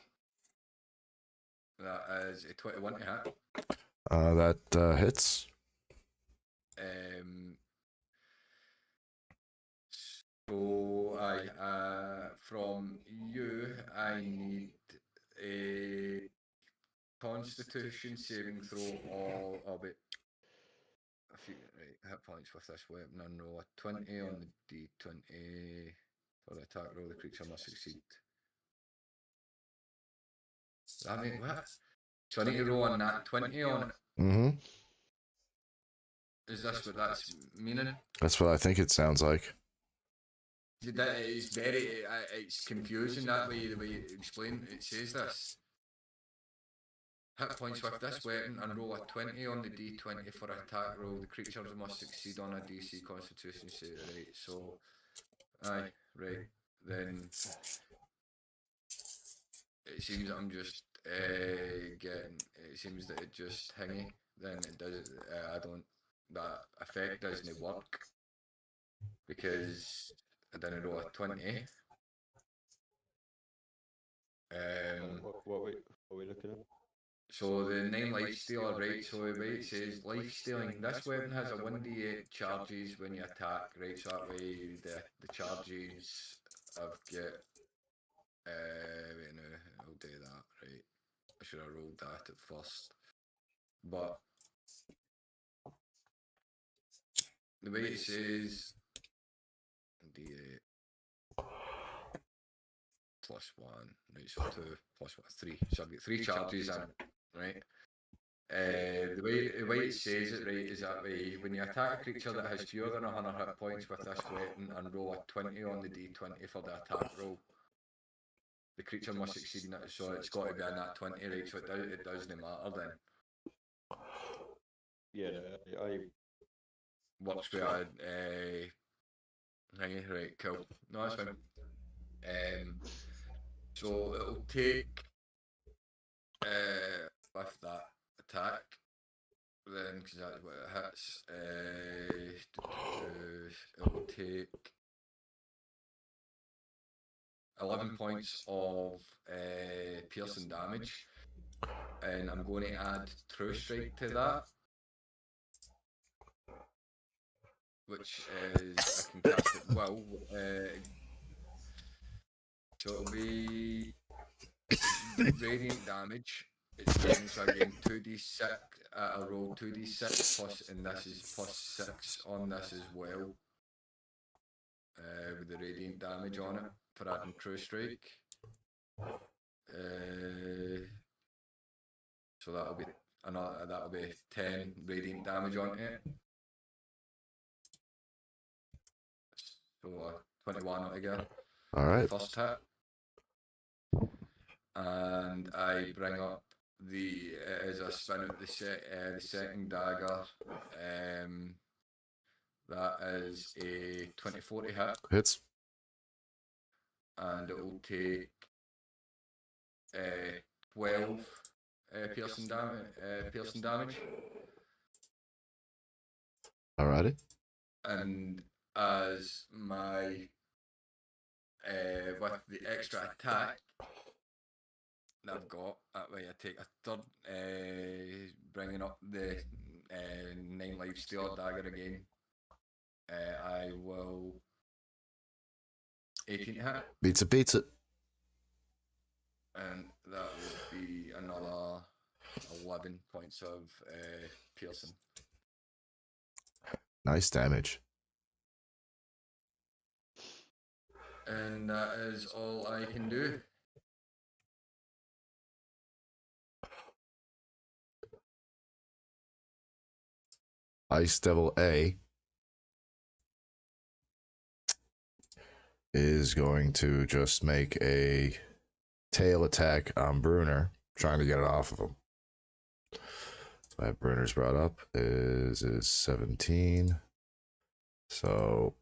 That is a 21 to hit. That hits. So from you, I need a Constitution saving throw of it. A few hit points with this weapon and roll a 20 on the d20 for the attack roll. The creature must succeed. That mean what? So I need to roll on that 20 on it. Mm-hmm. Is this what that's meaning? That's what I think it sounds like. That is very. It's confusing that way. The way you explain it says this. Hit points with this weapon and roll a 20 on the d20 for an attack roll. The creature must succeed on a DC Constitution save. Right. So, right. Then it seems that I'm just getting. It seems that it just hingy. Then it does. I don't. That effect doesn't work because I didn't roll a 20. What are we looking at? So the 9 life stealer, right? So the way it says life stealing. This weapon has a 1d8 charges when you attack, right? So that way the charges I've got. Wait, no, I'll do that, right? I should have rolled that at first, but the way it says d8 plus 1, right? So 2 plus 1, 3. So I've got 3 charges in it, right? The way it says it, right, is that way when you attack a creature that has fewer than 100 hit points with this weapon and roll a 20 on the d20 for the attack roll, the creature must succeed in it. So it's got to be in that 20, right? So it doesn't matter then. Yeah, I Works with Thingy, right, cool. No, that's fine. So it'll take with that attack, then because that's what it hits. It will take 11 points of piercing damage, and I'm going to add True Strike to that, which is I can cast it well. So it'll be radiant damage. It's radiant, so I gain 2d6. I roll 2d6 plus, and this is +6 on this as well, with the radiant damage on it for adding True Strike. So that'll be 10 radiant damage on it. So 21 altogether. All right. First hit. And I bring up as I spin out the second dagger. That is a 24 to hit, Hits. and it will take 12 piercing damage. Alrighty. And as my with the extra attack that I've got, that way I take a third, bringing up the 9 life steel dagger again. I will 18 to hit, Beats it. and that would be another 11 points of piercing. Nice damage. And that is all I can do. Ice Devil A is going to just make a tail attack on Bruner, trying to get it off of him. So I have Bruner's brought up. Is 17. So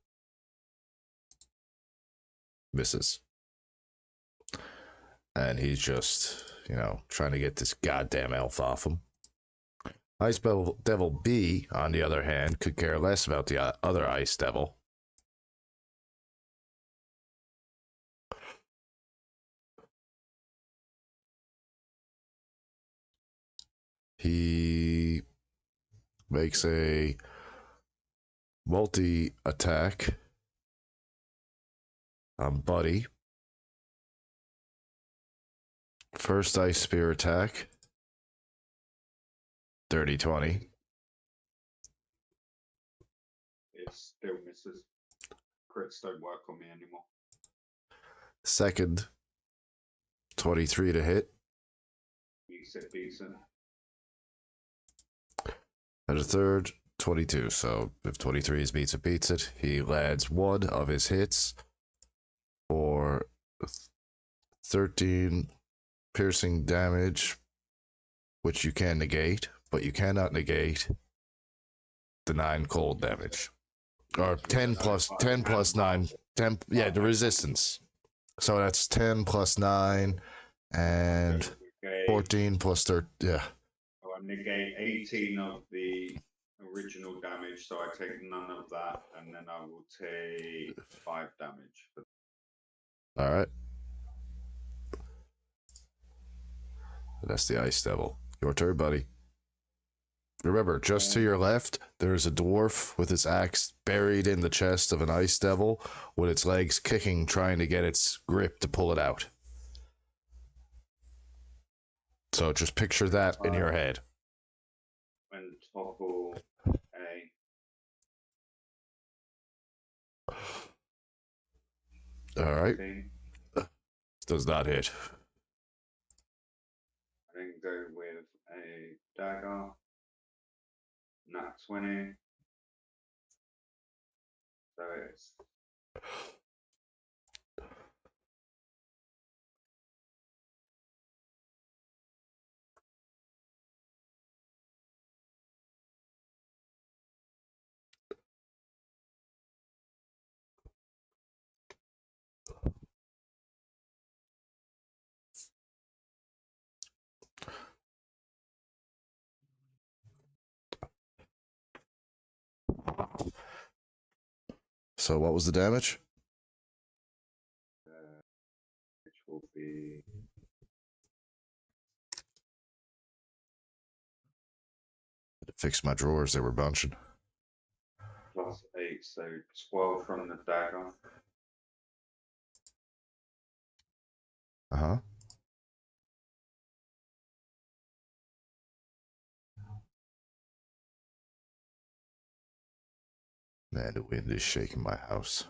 misses. And he's just, trying to get this goddamn elf off him. Ice Devil B, on the other hand, could care less about the other Ice Devil. He makes a multi-attack on Buddy. First Ice Spear attack. Dirty 20. It still misses. Crits don't work on me anymore. Second, 23 to hit. Beats it. And a third, 22. So if 23 is beats it, he lands one of his hits for 13 piercing damage, which you can negate, but you cannot negate the 9 cold damage. Or 10 plus 9. 10, yeah, the resistance. So that's 10 plus 9 and 14 plus 13. Yeah. I negate 18 of the original damage, so I take none of that, and then I will take 5 damage. All right. That's the Ice Devil. Your turn, buddy. Remember, just to your left, there's a dwarf with his axe buried in the chest of an Ice Devil, with its legs kicking, trying to get its grip to pull it out. So just picture that in your head. And toggle A. All right. Thing. Does not hit. I then go with a dagger. Nat 20. So it's So what was the damage? Which will be Fix my drawers, they were bunching. +8, so 12 from the dagger. Uh-huh. Man, the wind is shaking my house.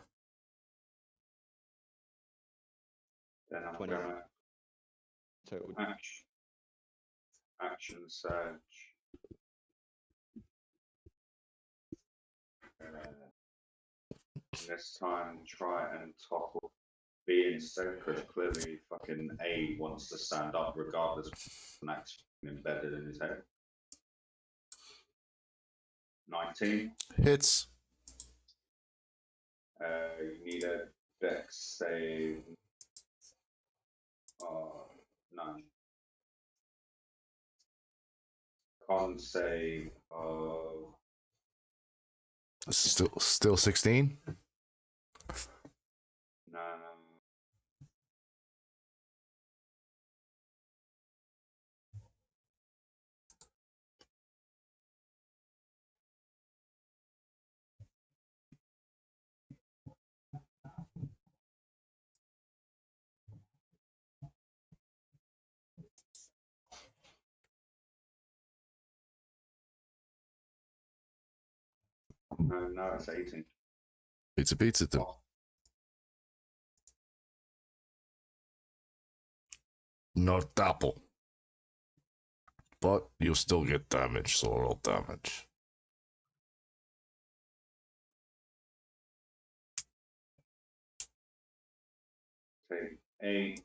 Then I'm 20. gonna Total. action surge. This time, try and topple B instead, because clearly fucking A wants to stand up regardless of an action embedded in his head. 19. Hits. You need a dex save. None. Con save of Still 16? no. No, it's 18. Pizza then. Not double. But you'll still get damage, so roll damage. Take 8.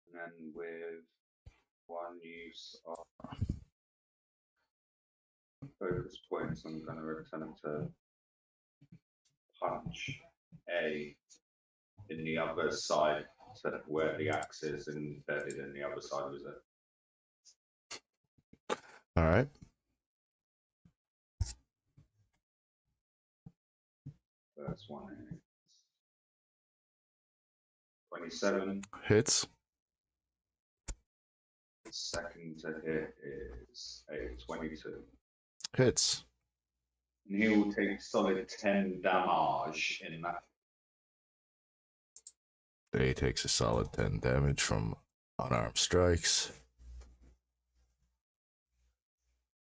And then with one use of focus points, I'm going to return to punch A in the other side to where the axe is embedded in the other side, was it? Alright. First one is 27. Hits. Second to hit is a 22. Hits. And he will take solid 10 damage in that. He takes a solid 10 damage from unarmed strikes.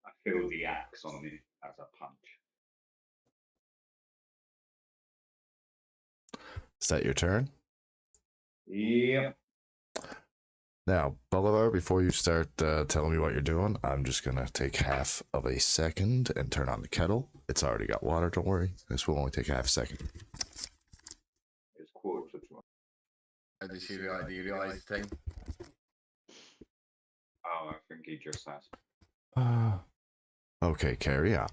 I feel the axe on it as a punch. Is that your turn? Yep. Now, Bolivar, before you start telling me what you're doing, I'm just going to take half of a second and turn on the kettle. It's already got water, don't worry. This will only take a half second. It's quarter to 12. Do you realise the time? Oh, I think he just has. Okay, carry on.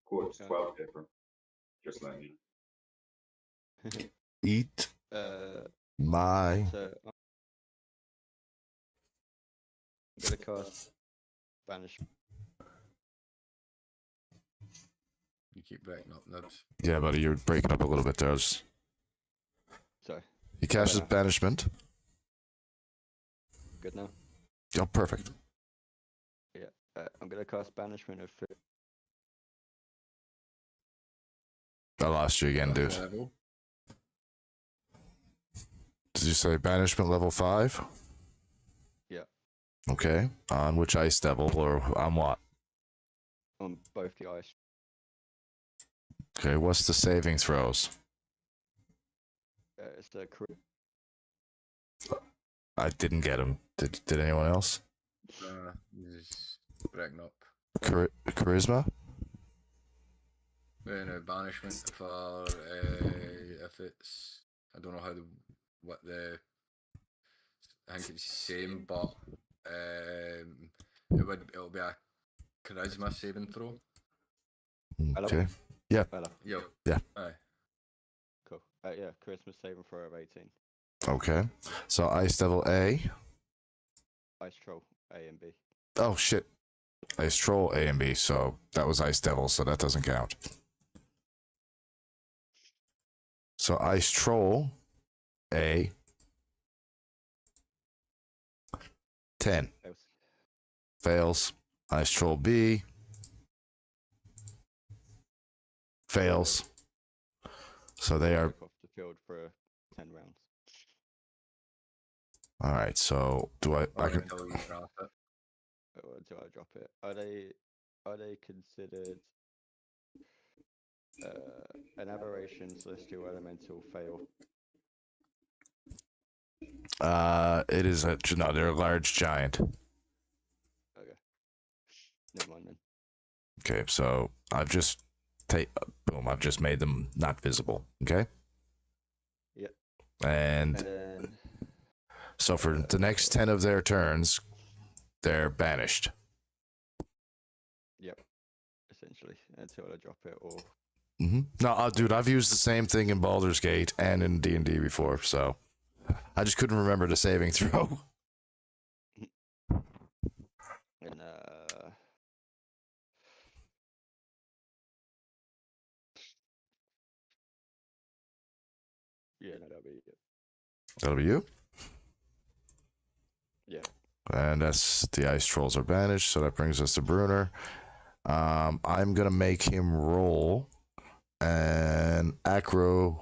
Quarter to 12 different. Just letting you know. Eat my... So I'm gonna cast Banish. You keep breaking up, Nibs. Yeah, buddy, you're breaking up a little bit there. Sorry. He casts banishment. Good now. Oh, perfect. Yeah. I'm gonna cast Banishment of Fear. I lost you again, dude. Level. Did you say banishment level 5? Yeah. Okay. On which ice devil or on what? On both the ice. Okay, what's the saving throws? It's the I didn't get him. Did anyone else? He's breaking up. Charisma? No, banishment for if it's I don't know I think it's the same, but it'll be a charisma saving throw. Okay. Yeah. Hello. Yo. Yeah. Aye. Cool. Yeah, Charisma saving throw of 18. Okay. So ice devil A. Ice Troll A and B. Oh shit. Ice Troll A and B, so that was Ice Devil, so that doesn't count. So Ice Troll A 10 Else. fails. Ice Troll B fails. So they are Take off the field for 10 rounds. all right. So do I Or can until you drop it. Or do I drop it? Are they considered an aberration, celestial, elemental, fail? it is a no, they're a large giant. Okay. Never mind then. Okay, so I've just boom, I've just made them not visible. Okay? Yep. And And then so for the next 10 of their turns, they're banished. essentially until I drop it, or No, dude, I've used the same thing in Baldur's Gate and in D&D before, so I just couldn't remember the saving throw. and yeah, no, that'll be it. That'll be you. Yeah. And that's the ice trolls are banished, so that brings us to Bruner. I'm gonna make him roll an acrobatics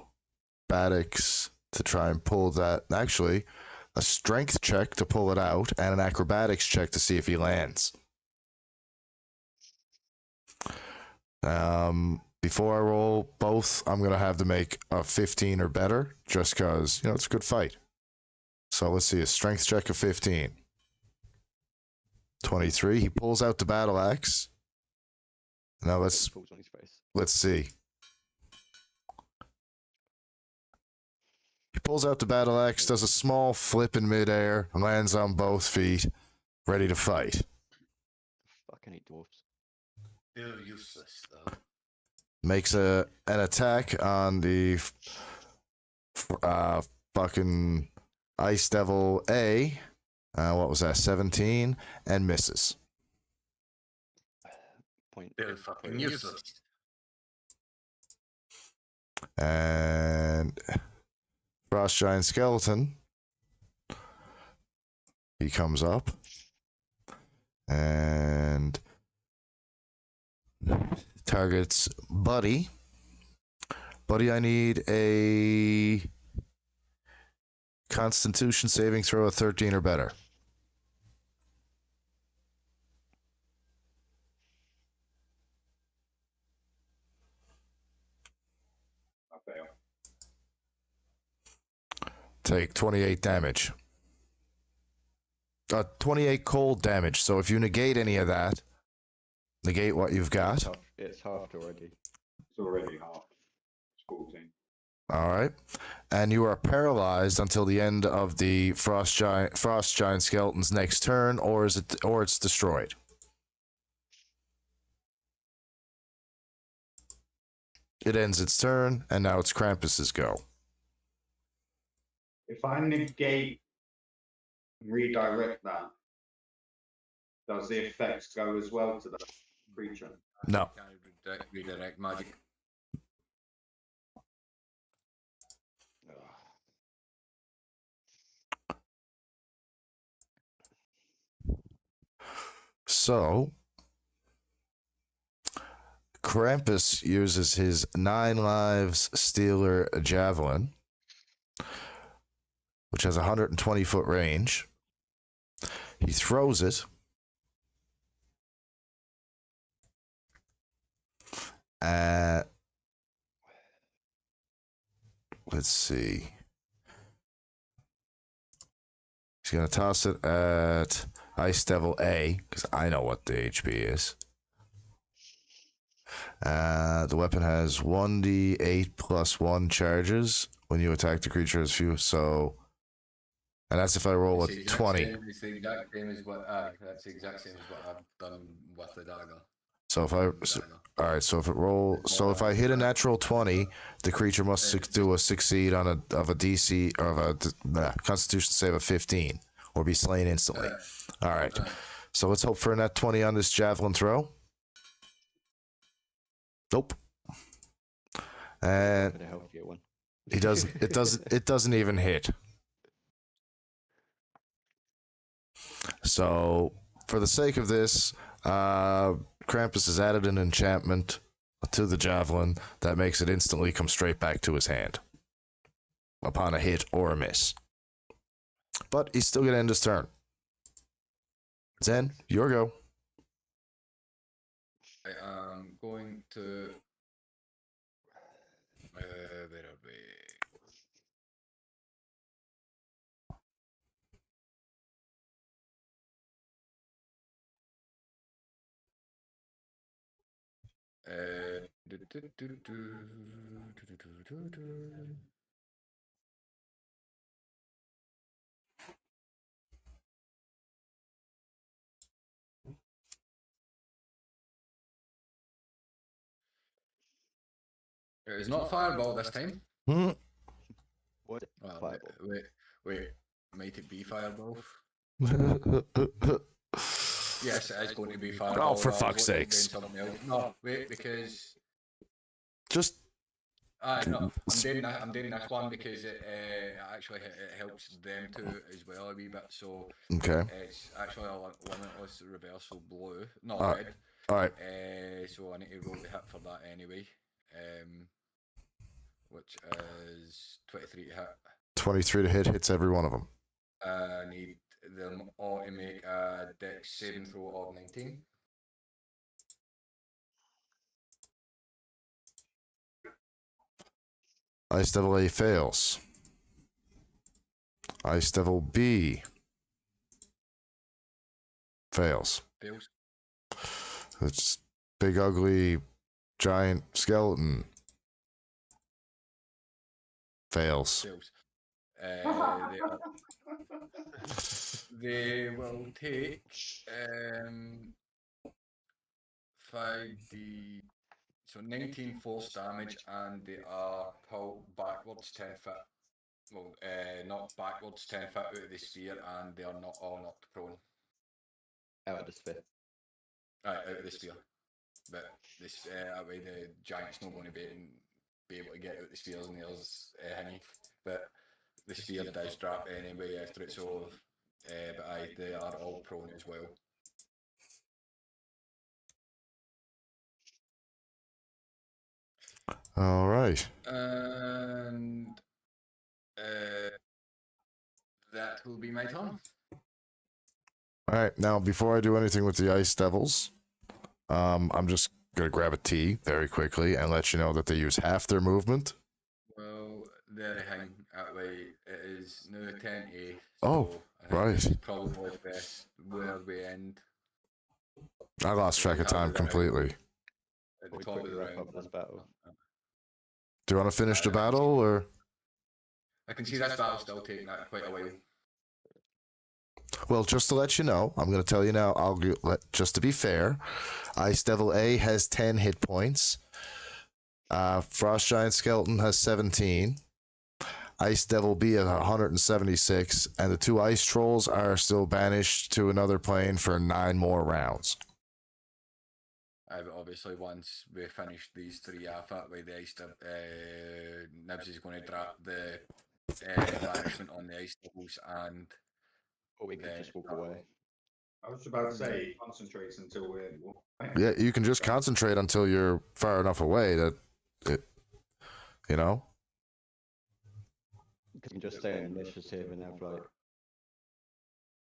to try and pull that. Actually, a strength check to pull it out, and an acrobatics check to see if he lands. Before I roll both, I'm gonna have to make a 15 or better, just cause it's a good fight. So let's see, a strength check of 15. 23. He pulls out the battle axe. Now let's Falls on his face. see. He pulls out the battle axe, does a small flip in midair, lands on both feet, ready to fight. Fucking hate dwarfs. They're useless though. Makes an attack on the fucking Ice Devil A. What was that? 17, and misses. Point. They're fucking useless. And Frost Giant Skeleton. He comes up and targets Buddy. Buddy, I need a Constitution saving throw of 13 or better. I fail. Take 28 damage. 28 cold damage. So if you negate any of that, negate what you've got. It's halved already. It's already half. It's 14. All right. And you are paralyzed until the end of the Frost Giant Skeleton's next turn, or it's destroyed. It ends its turn, and now it's Krampus's go. If I negate and redirect that, does the effects go as well to the creature? No. Can't redirect magic. So, Krampus uses his 9 lives Stealer Javelin, which has 120-foot range. He throws it. Let's see. He's going to toss it at Ice Devil A, because I know what the HP is. The weapon has 1d8 plus 1 charges when you attack the creature as few, so... And that's if I roll a 20. It's the exact same as what that's the exact same as what I've done with the dagger. So if if I hit a natural 20, the creature must do a succeed on a DC or of a Constitution save of 15, or be slain instantly. All right. So let's hope for a net 20 on this javelin throw. Nope. And A healthier one. he doesn't. It doesn't even hit. So, for the sake of this, Krampus has added an enchantment to the javelin that makes it instantly come straight back to his hand upon a hit or a miss. But he's still gonna end his turn. Zen, your go. I am going to. Where are we? It's not fireball this time. What? Well, Fireball. wait. Might it be fireball? Yes, it is going to be fireball. Oh, for I was fuck's looking at sakes. doing something else. No, wait, because Just no, I'm doing this one because it actually it helps them too as well a wee bit. So okay. it's actually a limitless reversal blue, not All right. red. All right. So I need to roll the hit for that anyway. Which is 23 to hit. 23 to hit hits every one of them. I need them all to make a dex saving throw of 19. Ice Devil A fails. Ice Devil B fails. Fails. It's big, ugly, giant skeleton. Fails. Fails. They will take 5d, so 19 force damage, and they are pulled backwards 10 foot. Well, not backwards 10 foot out of the sphere, and they are not all knocked prone. Out of the sphere. Out of the sphere. But this that way the giant's not going to be able to get out the spheres and there's Hingy. But the sphere does drop anyway after it, so but they are all prone as well. All right. And that will be my turn. All right. Now, before I do anything with the Ice Devils, I'm just gonna grab a tea very quickly and let you know that they use half their movement. Well, there hang that way. It is now 10A. Oh, so I think right. this is probably best where we end. I lost track of time completely. At the We top of quickly the wrap round. up this battle. Do you want to finish the battle, or? I can see this battle still taking that quite a while. Well, just to let you know, I'm going to tell you now. Just to be fair, Ice Devil A has 10 hit points. Frost Giant Skeleton has 17. Ice Devil B has 176, and the two Ice Trolls are still banished to another plane for 9 more rounds. But obviously, once we finish these three off, that way the Ice Nibs is going to drop the banishment on the Ice Devils, and Or we can just walk away. I was about to say concentrates until we're. Yeah, you can just concentrate until you're far enough away that it, you know. You can just stay in initiative and have like.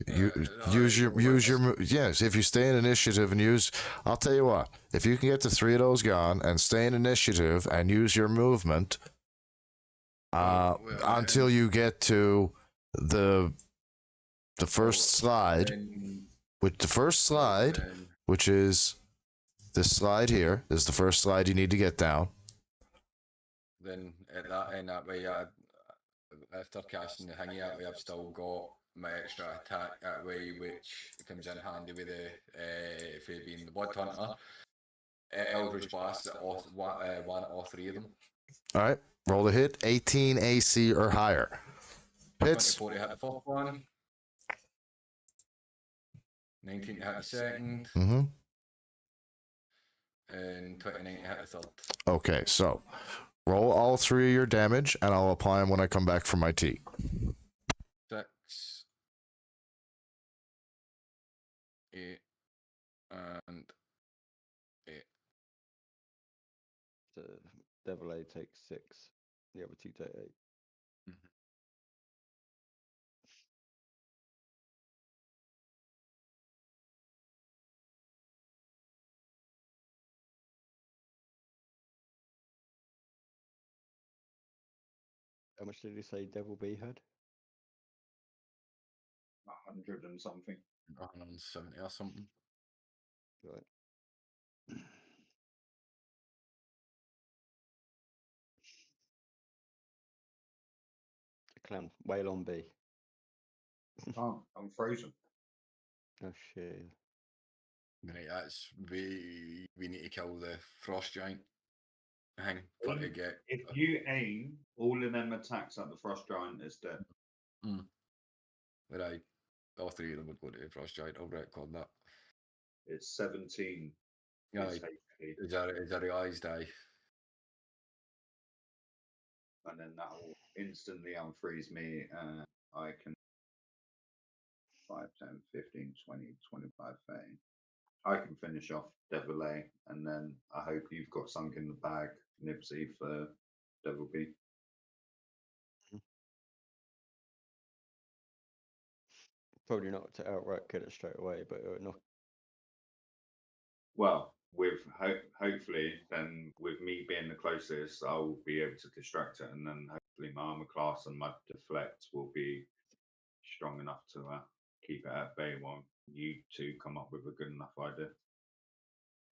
Yes, if you stay in initiative and use, I'll tell you what, if you can get the 3 of those gone and stay in initiative and use your movement until you get to the first slide, which is this slide here, is the first slide you need to get down. Then at that end, that way, after casting the Hingy, that way I've still got my extra attack that way, which comes in handy with the for being the Blood Hunter. Eldritch Blast at one or 3 of them. All right, roll the hit, 18 AC or higher. Hits. 24 to hit the first one. 19 to hit the second, Mm-hmm. and 29 to hit the third. Okay, so roll all 3 of your damage, and I'll apply them when I come back from my tea. 6, 8, and 8. So Devil A takes 6. The other 2 take 8. Mhm. How much did he say Devil B had? 100 and something. 170 or something. Right. Clown. Whale on B. Oh, I'm frozen. Oh shit. Right, that's we need to kill the frost giant thing for to get. If you aim all of them attacks at the frost giant, is dead. Right, all 3 of them would go to the frost giant. I'll record that. It's 17. Yeah, Is HP, is that a eyes die? and then that will instantly unfreeze me, and I can 5, 10, 15, 20, 25, 30. I can finish off Devil A, and then I hope you've got sunk in the bag, Nipsey, for Devil B. Probably not to outright kill it straight away, but it would knock. Well, with hopefully, then with me being the closest, I'll be able to distract it, and then hopefully my armor class and my deflect will be strong enough to keep it at bay while you two come up with a good enough idea.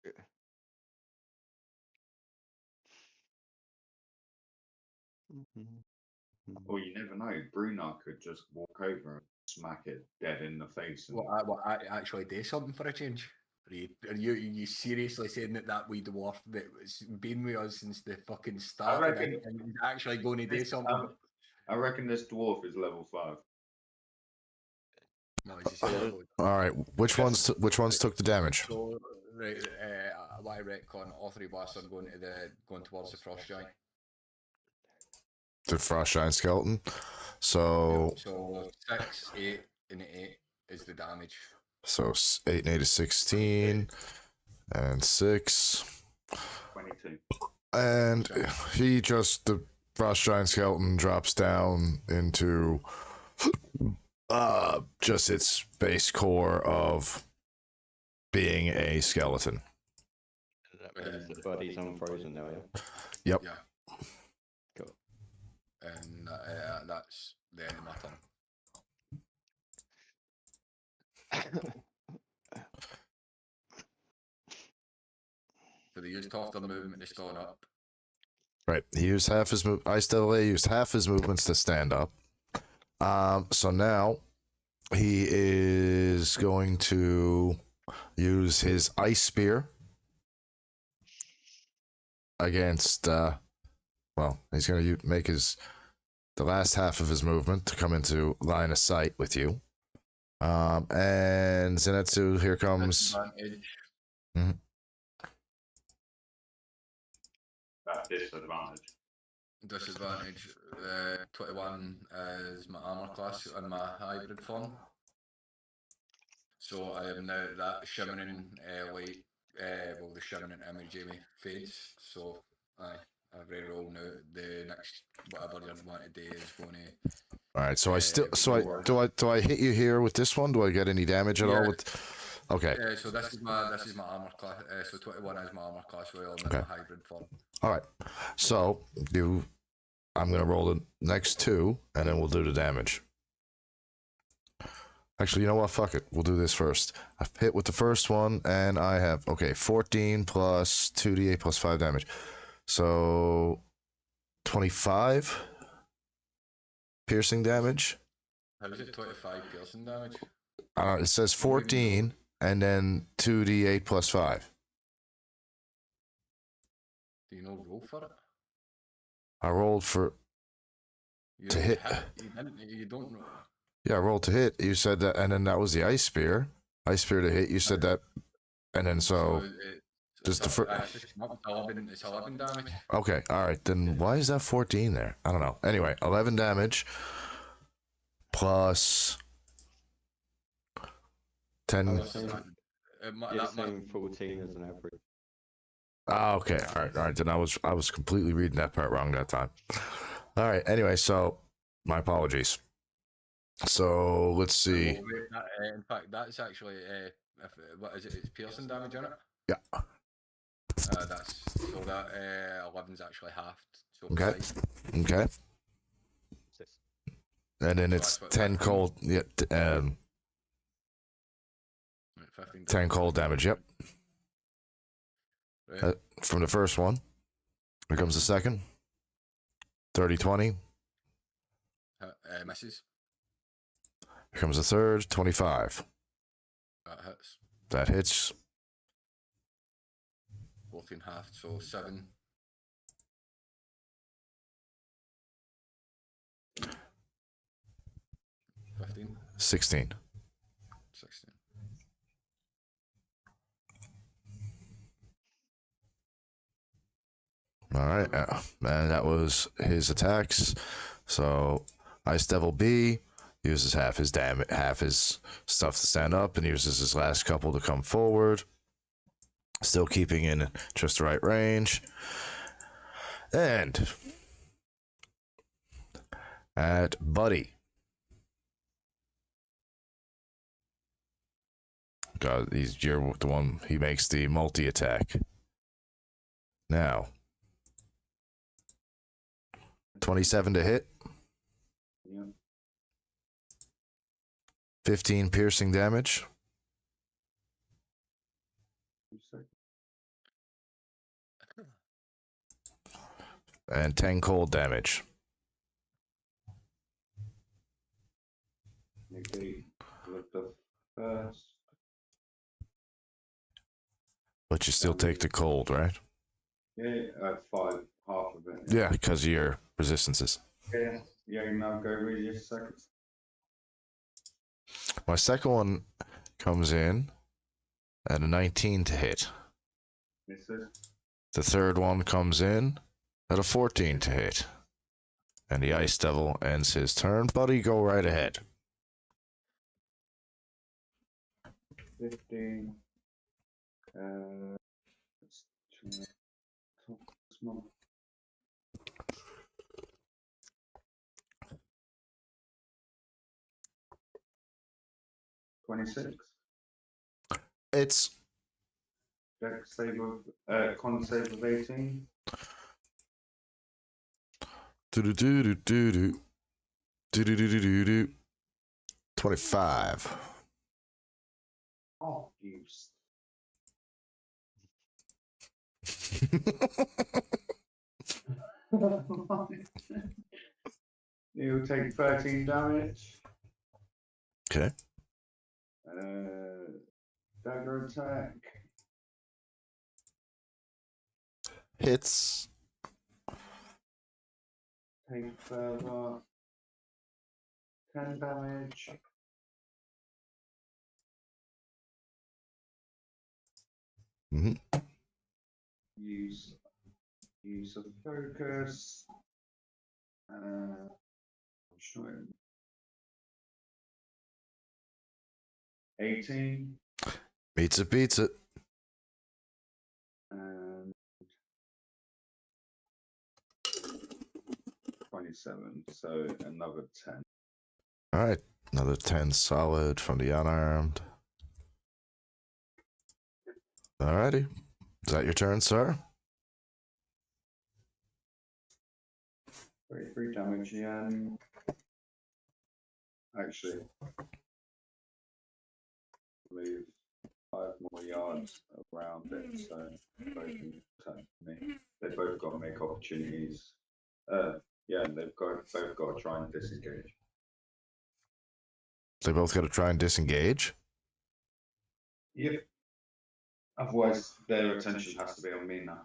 Yeah. Or you never know, Bruno could just walk over and smack it dead in the face. And Well, I actually do something for a change. Are you seriously saying that wee dwarf that's been with us since the fucking start reckon and he's actually going to do something? I reckon this dwarf is level 5. No, he's the same level. All right, which ones took the damage? So, right, what I reckon, all 3 blasts are going towards the frost giant. The frost giant skeleton. So So 6, 8, and 8 is the damage. so 8 and 8 is 16, and 6, 22. and the frost giant skeleton drops down into just its base core of being a skeleton. That means the body's unfrozen now, yeah? Yep. Yeah. Cool. And that's the end of my turn. So they used half their movement to stand up. Right. He used half his move. Ice Devil A used half his movements to stand up. So now he is going to use his ice spear against. He's going to make the last half of his movement to come into line of sight with you. And Zenitsu, here comes. That disadvantage. Disadvantage. 21 is my armor class and my hybrid form. So I am now that shimmering light. The shimmering image of me fades. So I've re-rolled now. The next whatever you want to do is going to. All right, so do I hit you here with this one? Do I get any damage at all with? Okay. So this is my armor class. So 21 is my armor class. So I'm in my hybrid form. All right. So I'm gonna roll the next 2, and then we'll do the damage. Actually, you know what? Fuck it. We'll do this first. I've hit with the first one, and I have 14 plus 2d8 plus 5 damage. So 25 piercing damage. How is it 25 piercing damage? It says 14 and then 2d8 plus 5. Do you know roll for it? I rolled for to hit. You don't know. Yeah, I rolled to hit. You said that, and then that was the ice spear. Ice Spear to hit. You said that, and then so just the first. It's just come up with 11. It's 11 damage. Okay, all right. Then why is that 14 there? I don't know. Anyway, 11 damage plus 10. You're saying 14 as an average. Oh, okay. All right. Then I was completely reading that part wrong that time. All right. Anyway, so my apologies. So let's see. In fact, that's actually what is it? It's piercing damage on it. Yeah. That's so that 11's actually halved. So Okay. 5. Okay. And then So it's that's what, 10 15? cold. Yeah. 15 10 cold damage. Yep. Right. From the first one. Here comes the second. 30, 20. Misses. Here comes the third. 25. That hits. That hits. 14 halved. So 7. $15. 16. 16. All right, and that was his attacks. So Ice Devil B uses half his stuff to stand up, and uses his last couple to come forward, still keeping in just the right range. And at Buddy, God, you're the one. He makes the multi attack. Now. 27 to hit. Yeah. 15 piercing damage. And 10 cold damage. Negate with the first. But you still take the cold, right? Yeah, 5, half of it. Yeah, because of your resistances. Yeah, now go read your second. My second one comes in at a 19 to hit. Misses. The third one comes in at a 14 to hit. And the Ice Devil ends his turn. Buddy, go right ahead. 15. Small. 26. It's Dex save of con save of 18. do 25. Oh, you. You'll take 13 damage. Okay. Dagger attack. Hits. Take further 10 damage. Mm-hmm. Use of focus. Sure. 18. Beats it. And 27. So another 10. All right. Another 10 solid from the unarmed. Alrighty. Is that your turn, sir? 33 damage, yeah. Actually, move 5 more yards around it, so both can attack me. They've both got to make opportunities. Yeah, they've both got to try and disengage. They both got to try and disengage? Yep. Otherwise, their attention has to be on me now.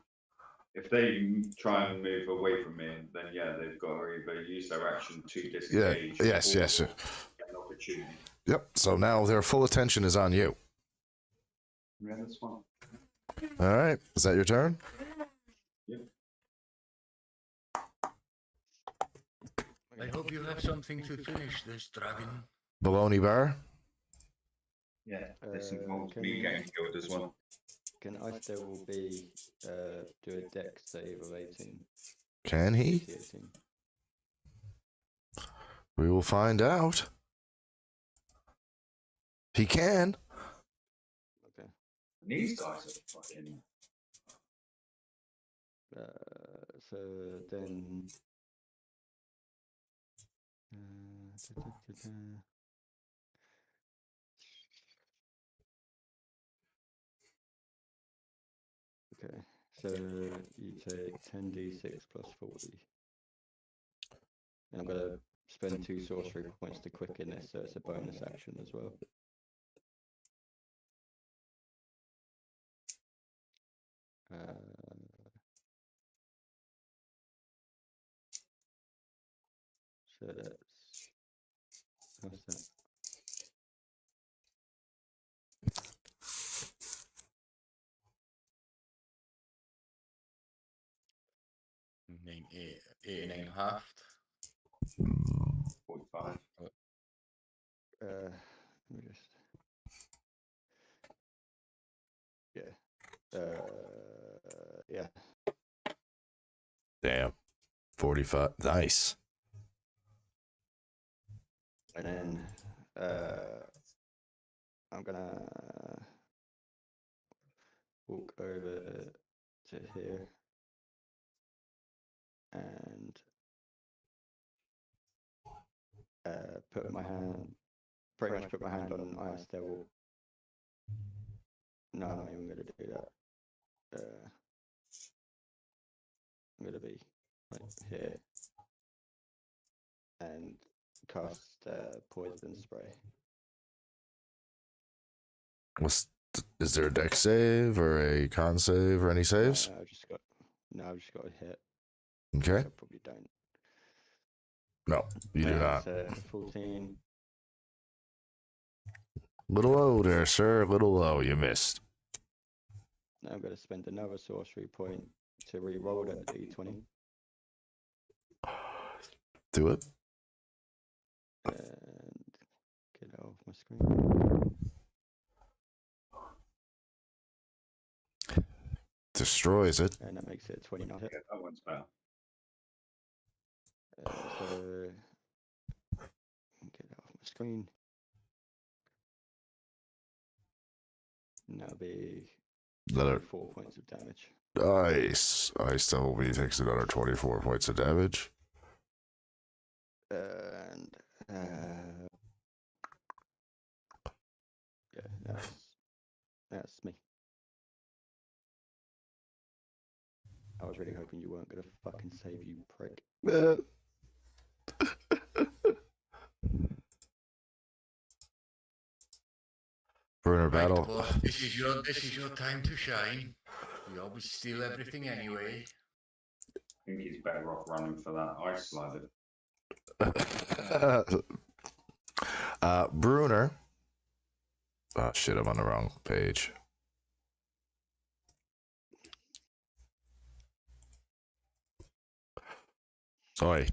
If they try and move away from me, then yeah, they've got to either use their action to disengage. Yes. Get an opportunity. Yep. So now their full attention is on you. Yeah, that's fine. All right. Is that your turn? Yep. I hope you have something to finish this, dragon. Baloney Bar. Yeah, this Uh, involves can- me getting killed as well. Can Ice Devil be do a dex save of 18? Can he? DC 18. We will find out. He can. Okay. These guys are fucking. So then. Da, da, da, da. Okay, so you take 10d6 plus 40. And I'm going to spend 2 sorcery points to quicken this, so it's a bonus action as well. So that's. What's that? Eight and a half. 45. Let me just. Yeah. Yeah. Damn. 45. Nice. And then I'm gonna walk over to here and put my hand, pretty much put my hand on Ice Devil. No, I'm not even gonna do that. I'm gonna be like here and cast poison spray. Is there a deck save or a con save or any saves? I've just got a hit. Okay. So I probably don't. No, you do not. So 14. Little low there, sir. Little low. You missed. Now I'm going to spend another sorcery point to re-roll that d20. Do it. And get it off my screen. Destroys it. And that makes it a 29 hit. Yeah, that one's better. So get it off my screen. And that'll be Another 4 points of damage. nice. Ice Devil B takes another 24 points of damage. And yeah, that's me. I was really hoping you weren't gonna fucking save, you prick. Bruner Right, battle. boss, this is your time to shine. You always steal everything anyway. I think he's better off running for that ice slider. Bruner. Oh shit, I'm on the wrong page. Sorry.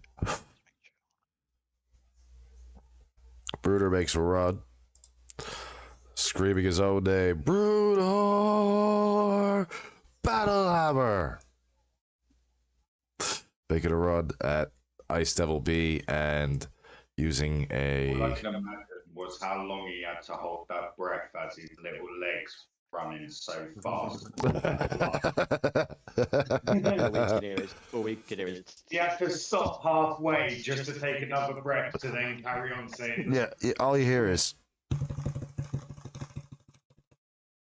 Bruner makes a run. Screaming his own name. Bruner! Battle Hammer! Making a run at Ice Devil B and using a. All I can imagine was how long he had to hold that breath as his little legs running so fast. All we can hear is. He had to stop halfway just to take another breath to then carry on saying. Yeah, all you hear is.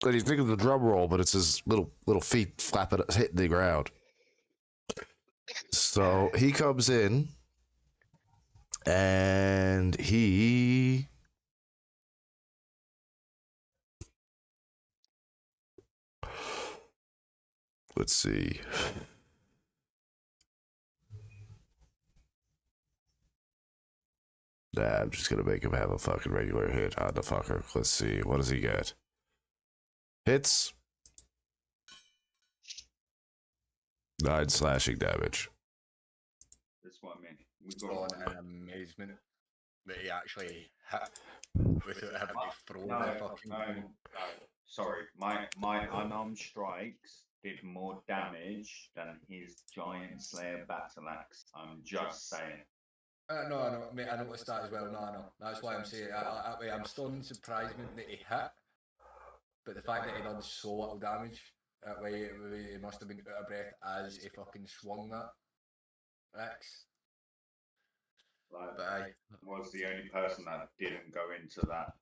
And you think of the drum roll, but it's his little feet flapping, hitting the ground. So he comes in, and he. Let's see. Nah, I'm just gonna make him have a fucking regular hit on the fucker. Let's see. What does he get? Hits. 9 slashing damage. That's what I mean. We got On to in amazement that he actually hit without having to throw no, the fucking no, thing. no. Sorry, my unarmed strikes did more damage than his giant slayer battle axe. I'm just saying. No, I know, mate, I noticed that as well. No, I know. That's why I'm saying that way. I'm stunned surprisement that he hit, but the fact that he done so little damage, that way he must have been out of breath as he fucking swung that axe. Like, But aye. was the only person that didn't go into that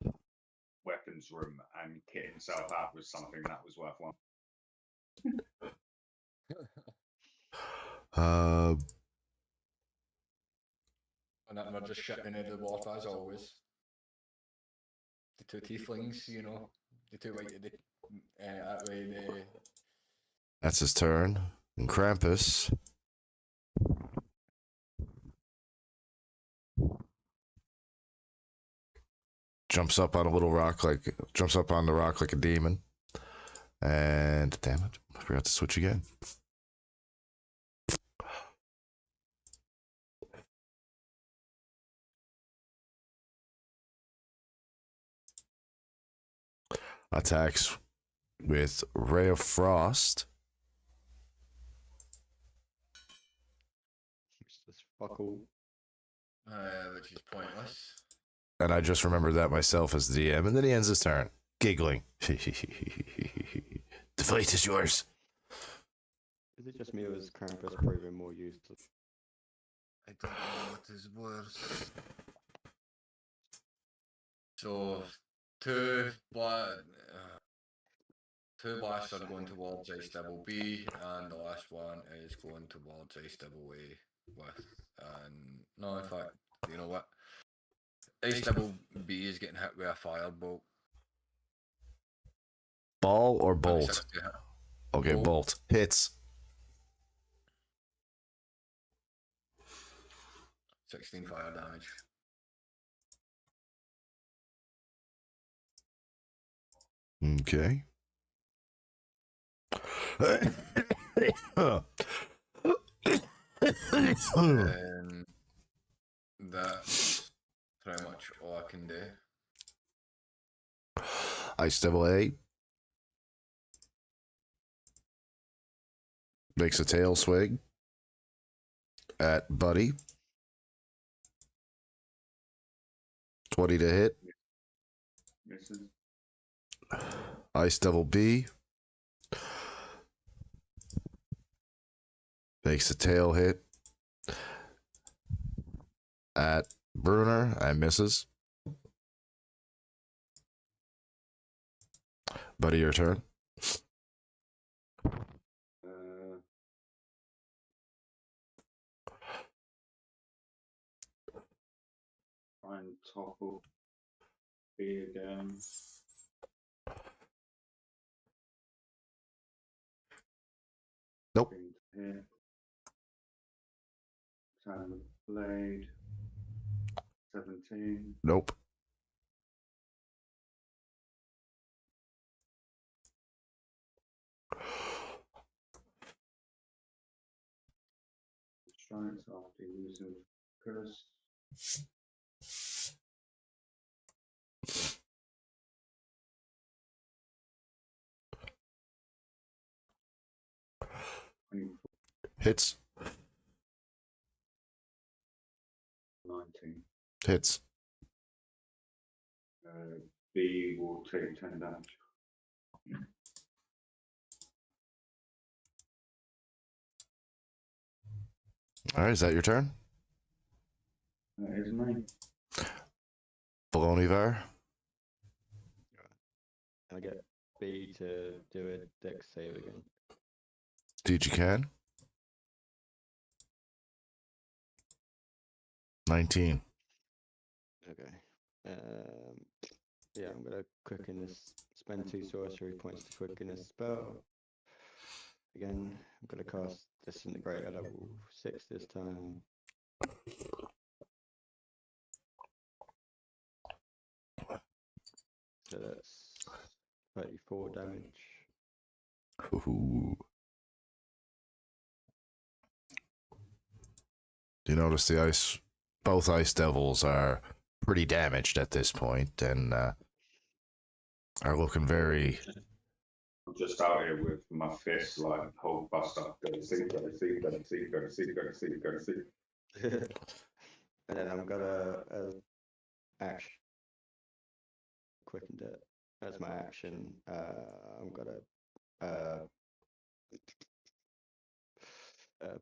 weapons room and kit himself out with something that was worth one. And then we're just shitting into the water as always. The two tieflings, you know, the two white, that way they. That's his turn. And Krampus. Jumps up on a little rock jumps up on the rock like a demon. And damn it, I forgot to switch again. Attacks with Ray of Frost. It's just fuck all. Which is pointless. And I just remembered that myself as the DM, and then he ends his turn, giggling. The fight is yours. Is it just me or is Krampus proving more useless? I don't know what is worse. So, two blasts are going towards Ice Devil B, and the last one is going towards Ice Devil A with, no, in fact, you know what? Ice Devil B is getting hit with a firebolt. Ball or bolt? 26 to hit. Okay, bolt. Hits. 16 fire damage. Okay. And that's pretty much all I can do. Ice Devil A makes a tail swing at Buddy. 20 to hit. Misses. Ice Devil B makes a tail hit at Bruner and misses. Buddy, your turn. Try and topple B again. Nope. Here. Talon Blade. 17. Nope. Strikes after use of curse. Hits. 19. Hits. B will take 10 damage. All right, is that your turn? That is me. Bolognivar. Can I get B to do a dex save again? Dude, you can. 19. Okay. Yeah, I'm gonna quicken this. Spend 2 sorcery points to quicken this spell. Again, I'm gonna cast Disintegrate at level 6 this time. So that's 34 damage. Ooh. You notice both ice devils are pretty damaged at this point and are looking very. I'm just out here with my fists like hold bust up, go to sleep, go to sleep, go to sleep, go to sleep, go to sleep, go to sleep. And then I'm gonna action quickened it as my action. I'm gonna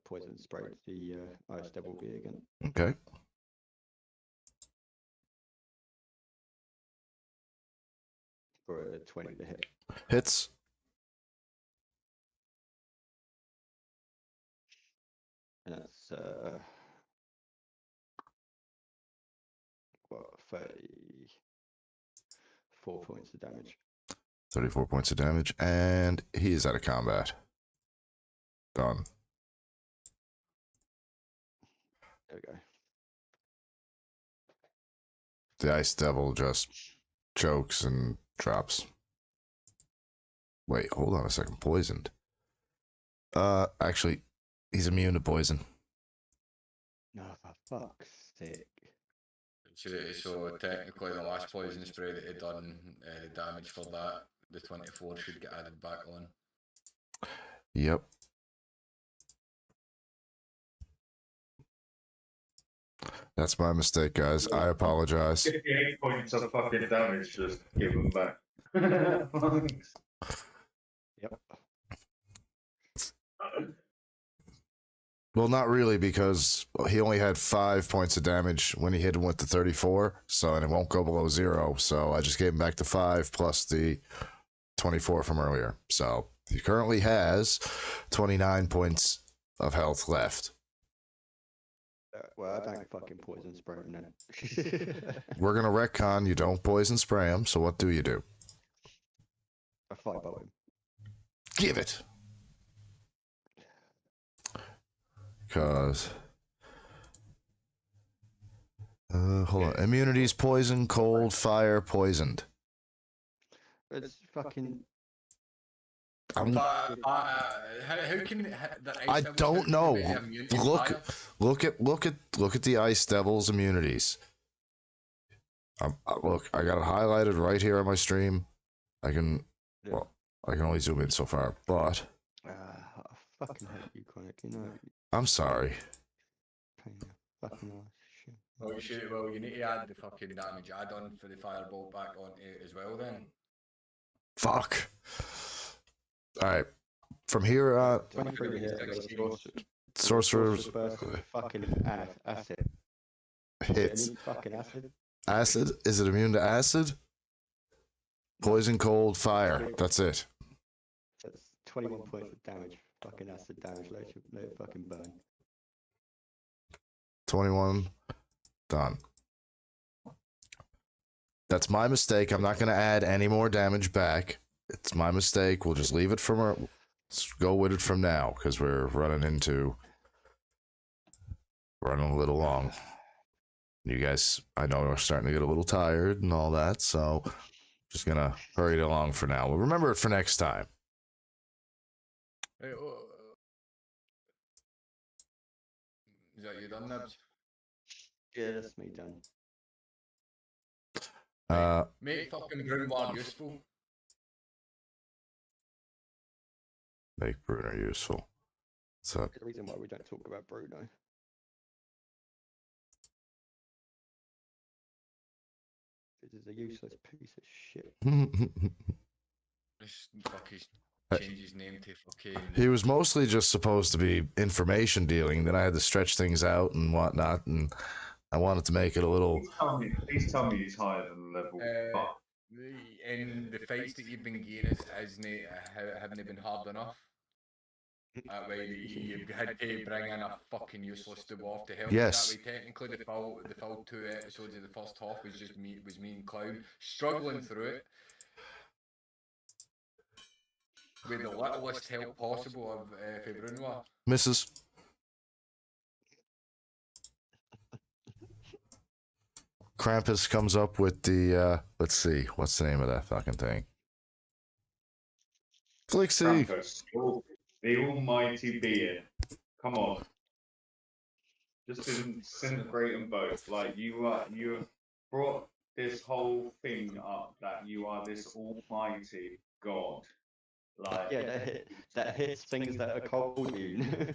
poison spray the ice devil bee again. Okay. For a 20 to hit. Hits. And that's what, 34 points of damage. 34 points of damage, and he is out of combat. Done. There we go. The ice devil just chokes and drops. Wait, hold on a second. Poisoned. Actually, he's immune to poison. No, for fuck's sake. So technically, the last poison spray that he done, the damage for that, the 24 should get added back on. Yep. That's my mistake, guys. I apologize. 58 points of fucking damage, just give them back. Yep. Well, not really, because he only had 5 points of damage when he hit him with the 34, so, and it won't go below 0, so I just gave him back to 5 plus the 24 from earlier. So he currently has 29 points of health left. Well, I don't fucking poison spray him then. We're gonna retcon you don't poison spray him, so what do you do? I firebolt him. Give it! Because... hold on. Immunities, poison, cold, fire, poisoned. It's fucking... I'm, How can the I ice devils don't know. be immune to Look, fire? look at the ice devil's immunities. Look, I got it highlighted right here on my stream. I can, well, I can only zoom in so far, but I fucking hate you, Chronic. You know, I'm sorry. pain in the fucking ass. Shit. Well, you need to add the fucking damage add-on for the firebolt back onto it as well then. Fuck. All right. From here on, 23 to hit. Got a sorcerer's burst of fucking acid. hits. Any fucking acid? Acid? Is it immune to acid? Poison, cold, fire. That's it. That's 21 points of damage. Fucking acid damage. Let it fucking burn. 21. Done. That's my mistake. I'm not going to add any more damage back. It's my mistake. We'll just leave it from our... Let's go with it from now, because we're running a little long. You guys, I know, are starting to get a little tired and all that, so just going to hurry it along for now. We'll remember it for next time. Hey, is that you done, Nibs? Yeah, that's me done. Make fucking Brunwar useful. Make Bruno useful. So, The reason why we don't talk about Bruno. This is a useless piece of shit. Just fucking change his name to fucking... he was mostly just supposed to be information dealing. Then I had to stretch things out and whatnot, and I wanted to make it a little... Please tell me he's higher than level 5. In the fights that you've been gaining, haven't they been hard enough? That way you've had to bring in a fucking useless dwarf to help. Yes. That way, technically, the full 2 episodes of the first half was just me and Clown struggling through it with the littlest help possible of Februnois. Mrs. Krampus comes up with the, let's see, what's the name of that fucking thing? Flixie. Krampus, the almighty being. Come on. Just disintegrate them both. Like you have brought this whole thing up that you are this almighty God. Like Yeah, that hits things that are cold immune.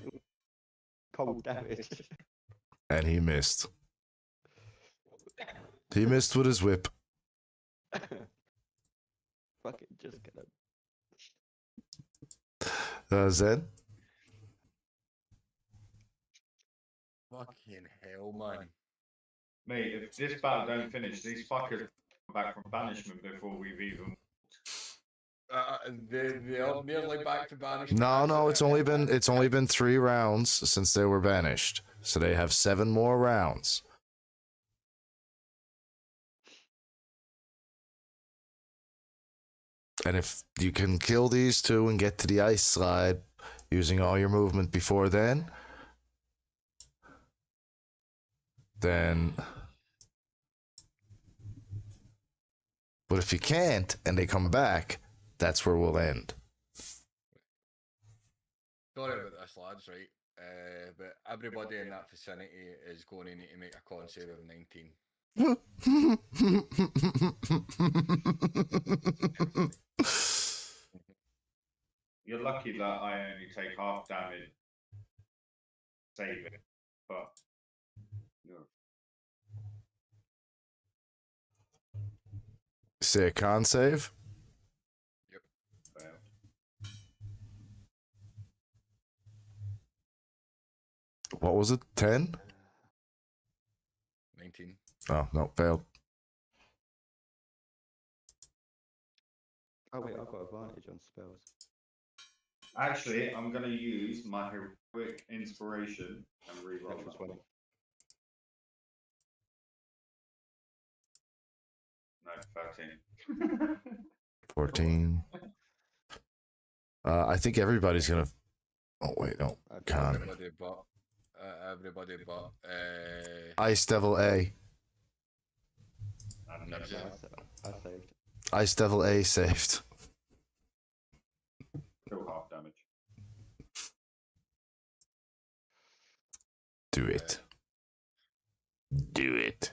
Cold damage. And he missed. He missed with his whip. Fucking just gonna. Zen? Fucking hell, man. mate, if this battle don't finish, these fuckers come back from banishment before we've even. They are nearly back to banishment. No, it's only been 3 rounds since they were banished. So they have 7 more rounds. And if you can kill these 2 and get to the ice slide using all your movement before then. But if you can't and they come back, that's where we'll end. Sorry about this, lads, right? But everybody in that vicinity is going to need to make a con save of 19. You're lucky that I only take half damage. Save it, but you're Say a con save. failed. What was it? 10? 19. Oh, no, failed. Oh wait, I've got advantage on spells. Actually, I'm gonna use my heroic inspiration and reroll Natural that 20. one. No, 13. 14. I think everybody's gonna. Oh wait, no. Con. Everybody but Ice Devil A. And Nibs. yeah, I saved. Ice Devil A saved. still half damage. Do it. Do it.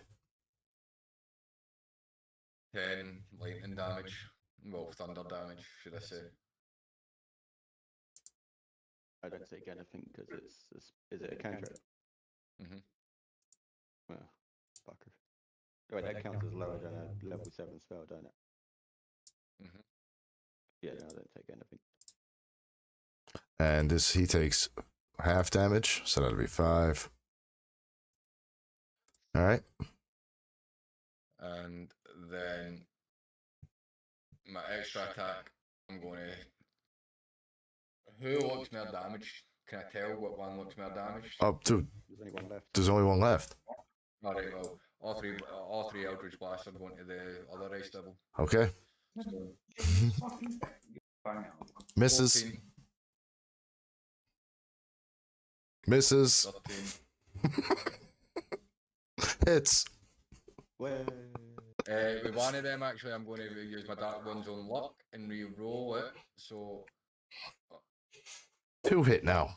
10 lightning damage. Well, thunder damage, should I say. I don't take anything because is it a cantrip? Mhm. Well, fucker. Wait, that counts as lower than a level 7 spell, don't it? Mhm. Yeah, no, I don't take anything. And he takes half damage, so that'll be 5. All right. And then my extra attack, I'm going to. Who looks more damage? Can I tell what one looks more damaged? Oh, dude, There's only one left. there's only one left. Alright, well, all three Eldritch Blasts are going to the other Ice Devil. Okay. So, Bang out. Misses. 14, Misses. 13. Hits. Way. With one of them, actually, I'm going to use my Dark One's own luck and re-roll it. So, 2 hit now.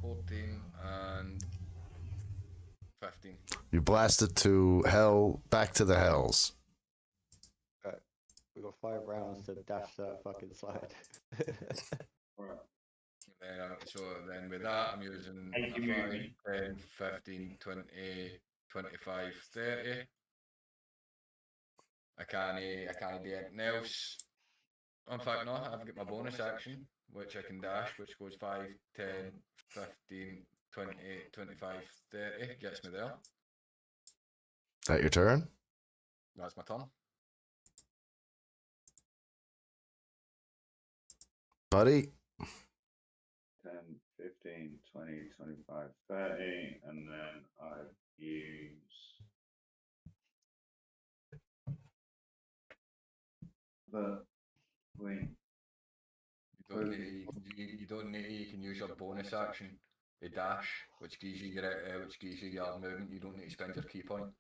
14 and 15. You blasted to hell, back to the hells. We got 5 rounds to dash that fucking slide. Right. So then with that, I'm using Hey, give me a 5, minute. 10, 15, 20, 25, 30. I can't do anything else. In fact, no, I've got my bonus action, which I can dash, which goes 5, 10, 15, 20, 25, 30. Gets me there. That your turn? That's my turn. Buddy? 10, 15, 20, 25, 30, and then I use the wing. You don't need. You can use your bonus action, a dash, which gives you your movement. You don't need to spend your key point.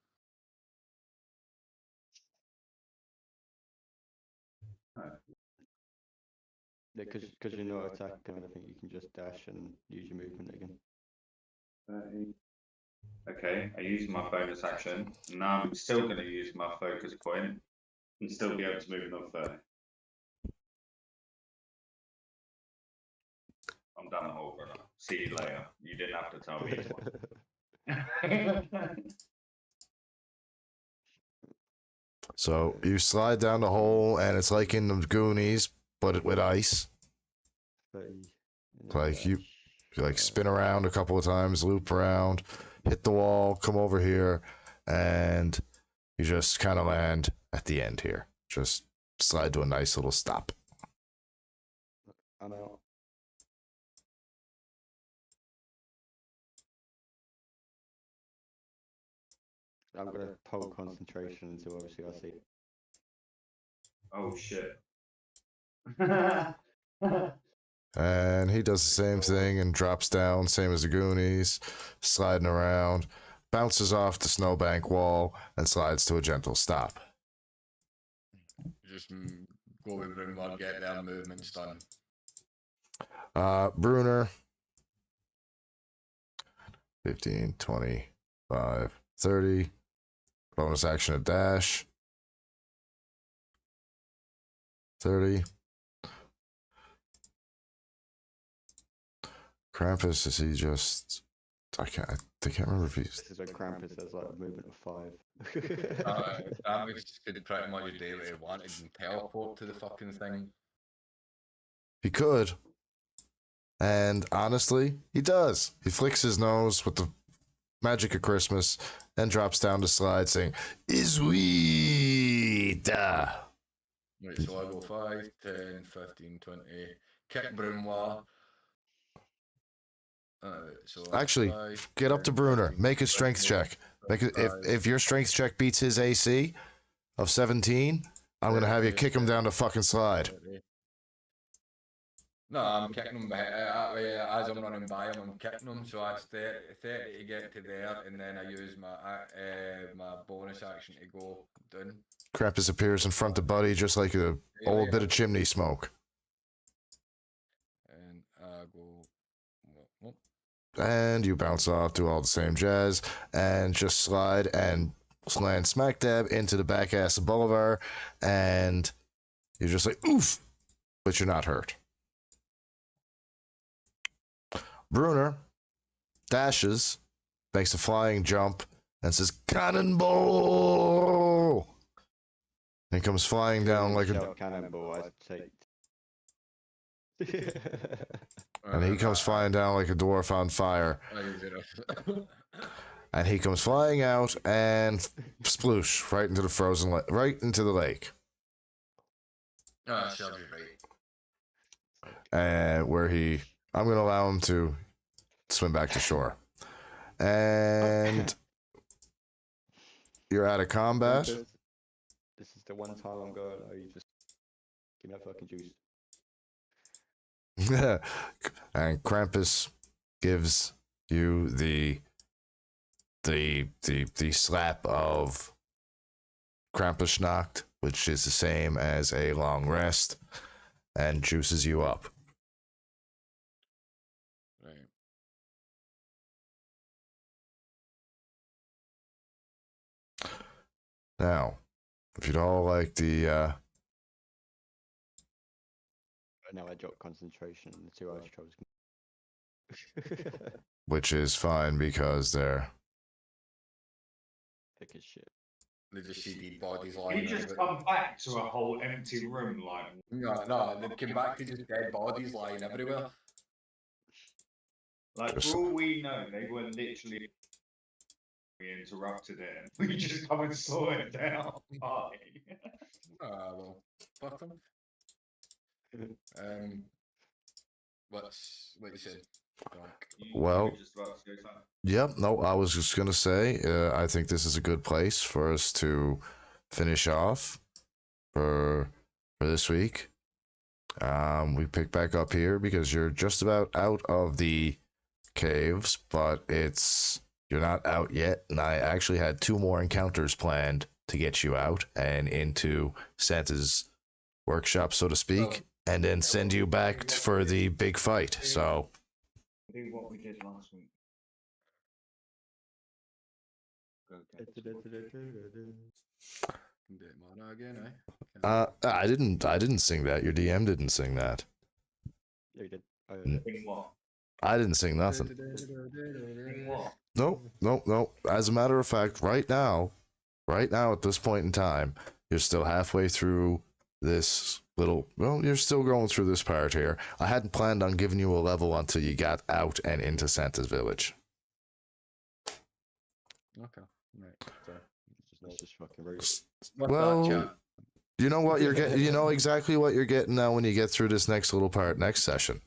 Because you're not attacking, I think you can just dash and use your movement again. 30. Okay, I used my bonus action. Now I'm still going to use my focus point and still be able to move another 30. I'm done the whole brother. See you later. You didn't have to tell me twice. So you slide down the hole, and it's like in the Goonies, but with ice. 30, and then Like you dash, spin around a couple of times, loop around, hit the wall, come over here, and you just kind of land at the end here. Just slide to a nice little stop. I'm out. I'm gonna pull concentration until obviously I see. Oh shit. And he does the same thing and drops down, same as the Goonies, sliding around, bounces off the snowbank wall, and slides to a gentle stop. Just go with Broomwell, get their movements done. Bruner, 15, 25, 30. Bonus action a dash. 30. Krampus, is he just... I can't remember if he's... This is when Krampus has like a movement of 5. Krampus could pretty much do what he wanted and teleport to the fucking thing. He could. And honestly, he does. He flicks his nose with the magic of Christmas and drops down the slide saying, Isweeta! Right, so I go 5, 10, 15, 20. Kick Broomwell. So Actually, 5, get up to 10, Bruner. 15, Make a strength 20, check. Make it, 25. if your strength check beats his AC of 17, I'm going to have you kick him down the fucking slide. No, I'm kicking him as I'm running by him. I'm kicking him, so that's 30 to get to there, and then I use my my bonus action to go down. Krampus appears in front of Buddy just like a old bit of chimney smoke. And I go. And you bounce off, do all the same jazz, and just slide and land smack dab into the back ass of Bolivar, and you're just like, oof, but you're not hurt. Bruner dashes, makes a flying jump, and says, Cannonball! And comes flying down like a... Cannonball, I take. And he comes flying down like a dwarf on fire. And he comes flying out and sploosh right into the frozen lake, right into the lake. Serves you right. And where I'm going to allow him to swim back to shore. And you're out of combat. This is the one time I'm going, oh, you just give me that fucking juice. And Krampus gives you the slap of Krampusnacht, which is the same as a long rest, and juices you up. Right. Now, if you'd all like the Now I drop concentration and the 2 ice trolls. which is fine because they're Thick as shit. They just see dead bodies You lying just there. come back to a whole empty room like. No, they came back to just dead bodies lying everywhere. Like, Just- for all we know, they were literally. We interrupted it and we just come and slow it down. Bye. Well, fuck them. What's what you said? Donk. Well- You were just about to say something? Yep, no, I was just going to say, I think this is a good place for us to finish off for this week. We pick back up here because you're just about out of the caves, but you're not out yet, and I actually had 2 more encounters planned to get you out and into Santa's workshop, so to speak. and then send you back for the big fight. So Do what we did last week. Go get Do, do, do, do, do, do. Do it more again, I didn't sing that. Your DM didn't sing that. Yeah, you did. Oh, Sing what? I didn't sing nothing. Sing what? Nope. As a matter of fact, right now at this point in time, you're still halfway through this little. Well, you're still going through this part here. I hadn't planned on giving you a level until you got out and into Santa's village. Okay. Right. So, It's just fucking rude. what's Well, that, chat? you know what you're getting. You know exactly what you're getting now when you get through this next little part next session.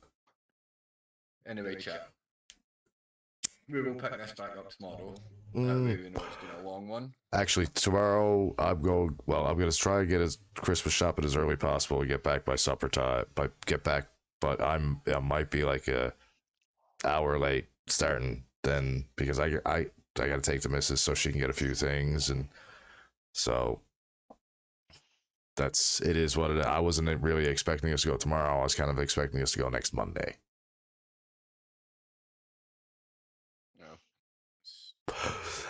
Anyway, chat. We will pick this back up tomorrow. That Mm. way we know it's been a long one. Actually, tomorrow I'm going to try to get his Christmas shopping as early as possible. Get back by supper time. But I might be like a hour late starting then because I got to take the missus so she can get a few things, and so it is what it is. I wasn't really expecting us to go tomorrow. I was kind of expecting us to go next Monday.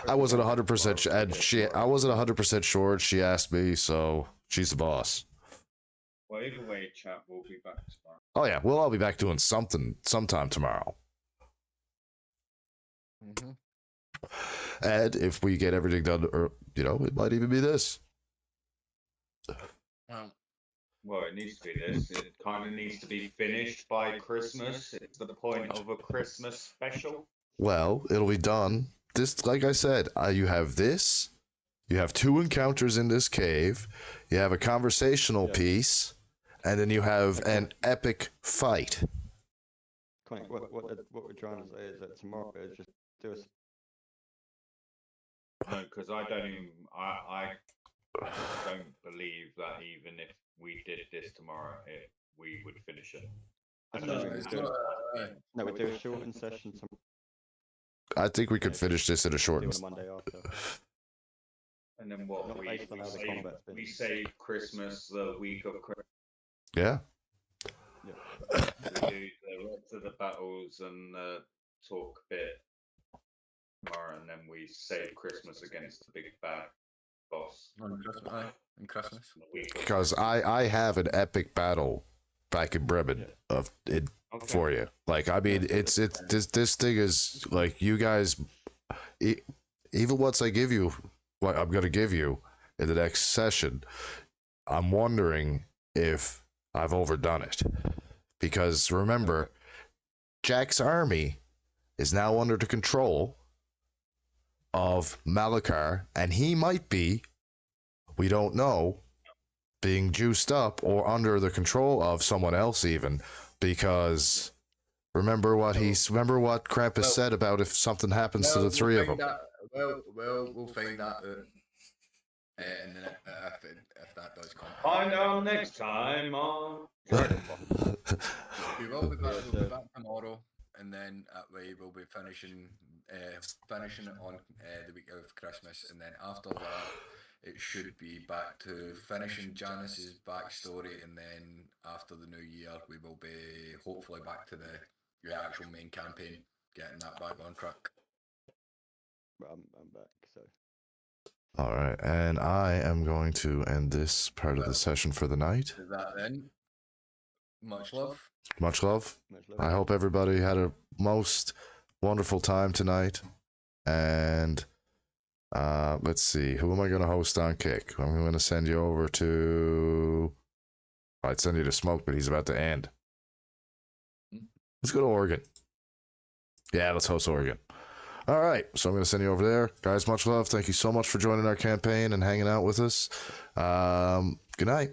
I wasn't 100%, I wasn't 100% sure. She asked me, so she's the boss. Well, either way, chat, we'll be back tomorrow. Oh yeah, we'll all be back doing something sometime tomorrow. Mm-hmm. And if we get everything done, or it might even be this. Well, it needs to be this. It kind of needs to be finished by Christmas. It's the point of a Christmas special. Well, it'll be done. This, like I said, you have this. You have 2 encounters in this cave. You have a conversational piece, and then you have an epic fight. What we're trying to say is that tomorrow is just do us. No, because I don't believe that even if we did this tomorrow, we would finish it. No, we do a shortened session tomorrow. I think we could finish this in a short. Do it on Monday after. And then what? Not based on how the combat's been. We save Christmas the week of Christmas. Yeah. We do the rest of the battles and talk a bit tomorrow, and then we save Christmas against the big bad boss. And Christmas. Because I have an epic battle back in Bremen of it for you. Like, I mean, it's this thing is like, you guys, even once I give you what I'm gonna give you in the next session, I'm wondering if I've overdone it. Because remember, Jack's army is now under the control of Malachar, and he might be, we don't know, being juiced up or under the control of someone else even, because remember what Krampus said about if something happens to the three of them. We'll find that out. And then if that does come. Find out next time on Dragon Ball. We will be back tomorrow, and then that way we'll be finishing on the week of Christmas, and then after that it should be back to finishing Janice's backstory, and then after the new year we will be hopefully back to the actual main campaign, getting that back on track. I'm back, so. All right, and I am going to end this part of the session for the night. Is that then? Much love. Much love. Much love. I hope everybody had a most wonderful time tonight. And let's see, who am I going to host on Kick? I'm going to send you over to... I'd send you to Smoke, but he's about to end. Let's go to Oregon. Yeah, let's host Oregon. All right, so I'm going to send you over there. Guys, much love. Thank you so much for joining our campaign and hanging out with us. Good night.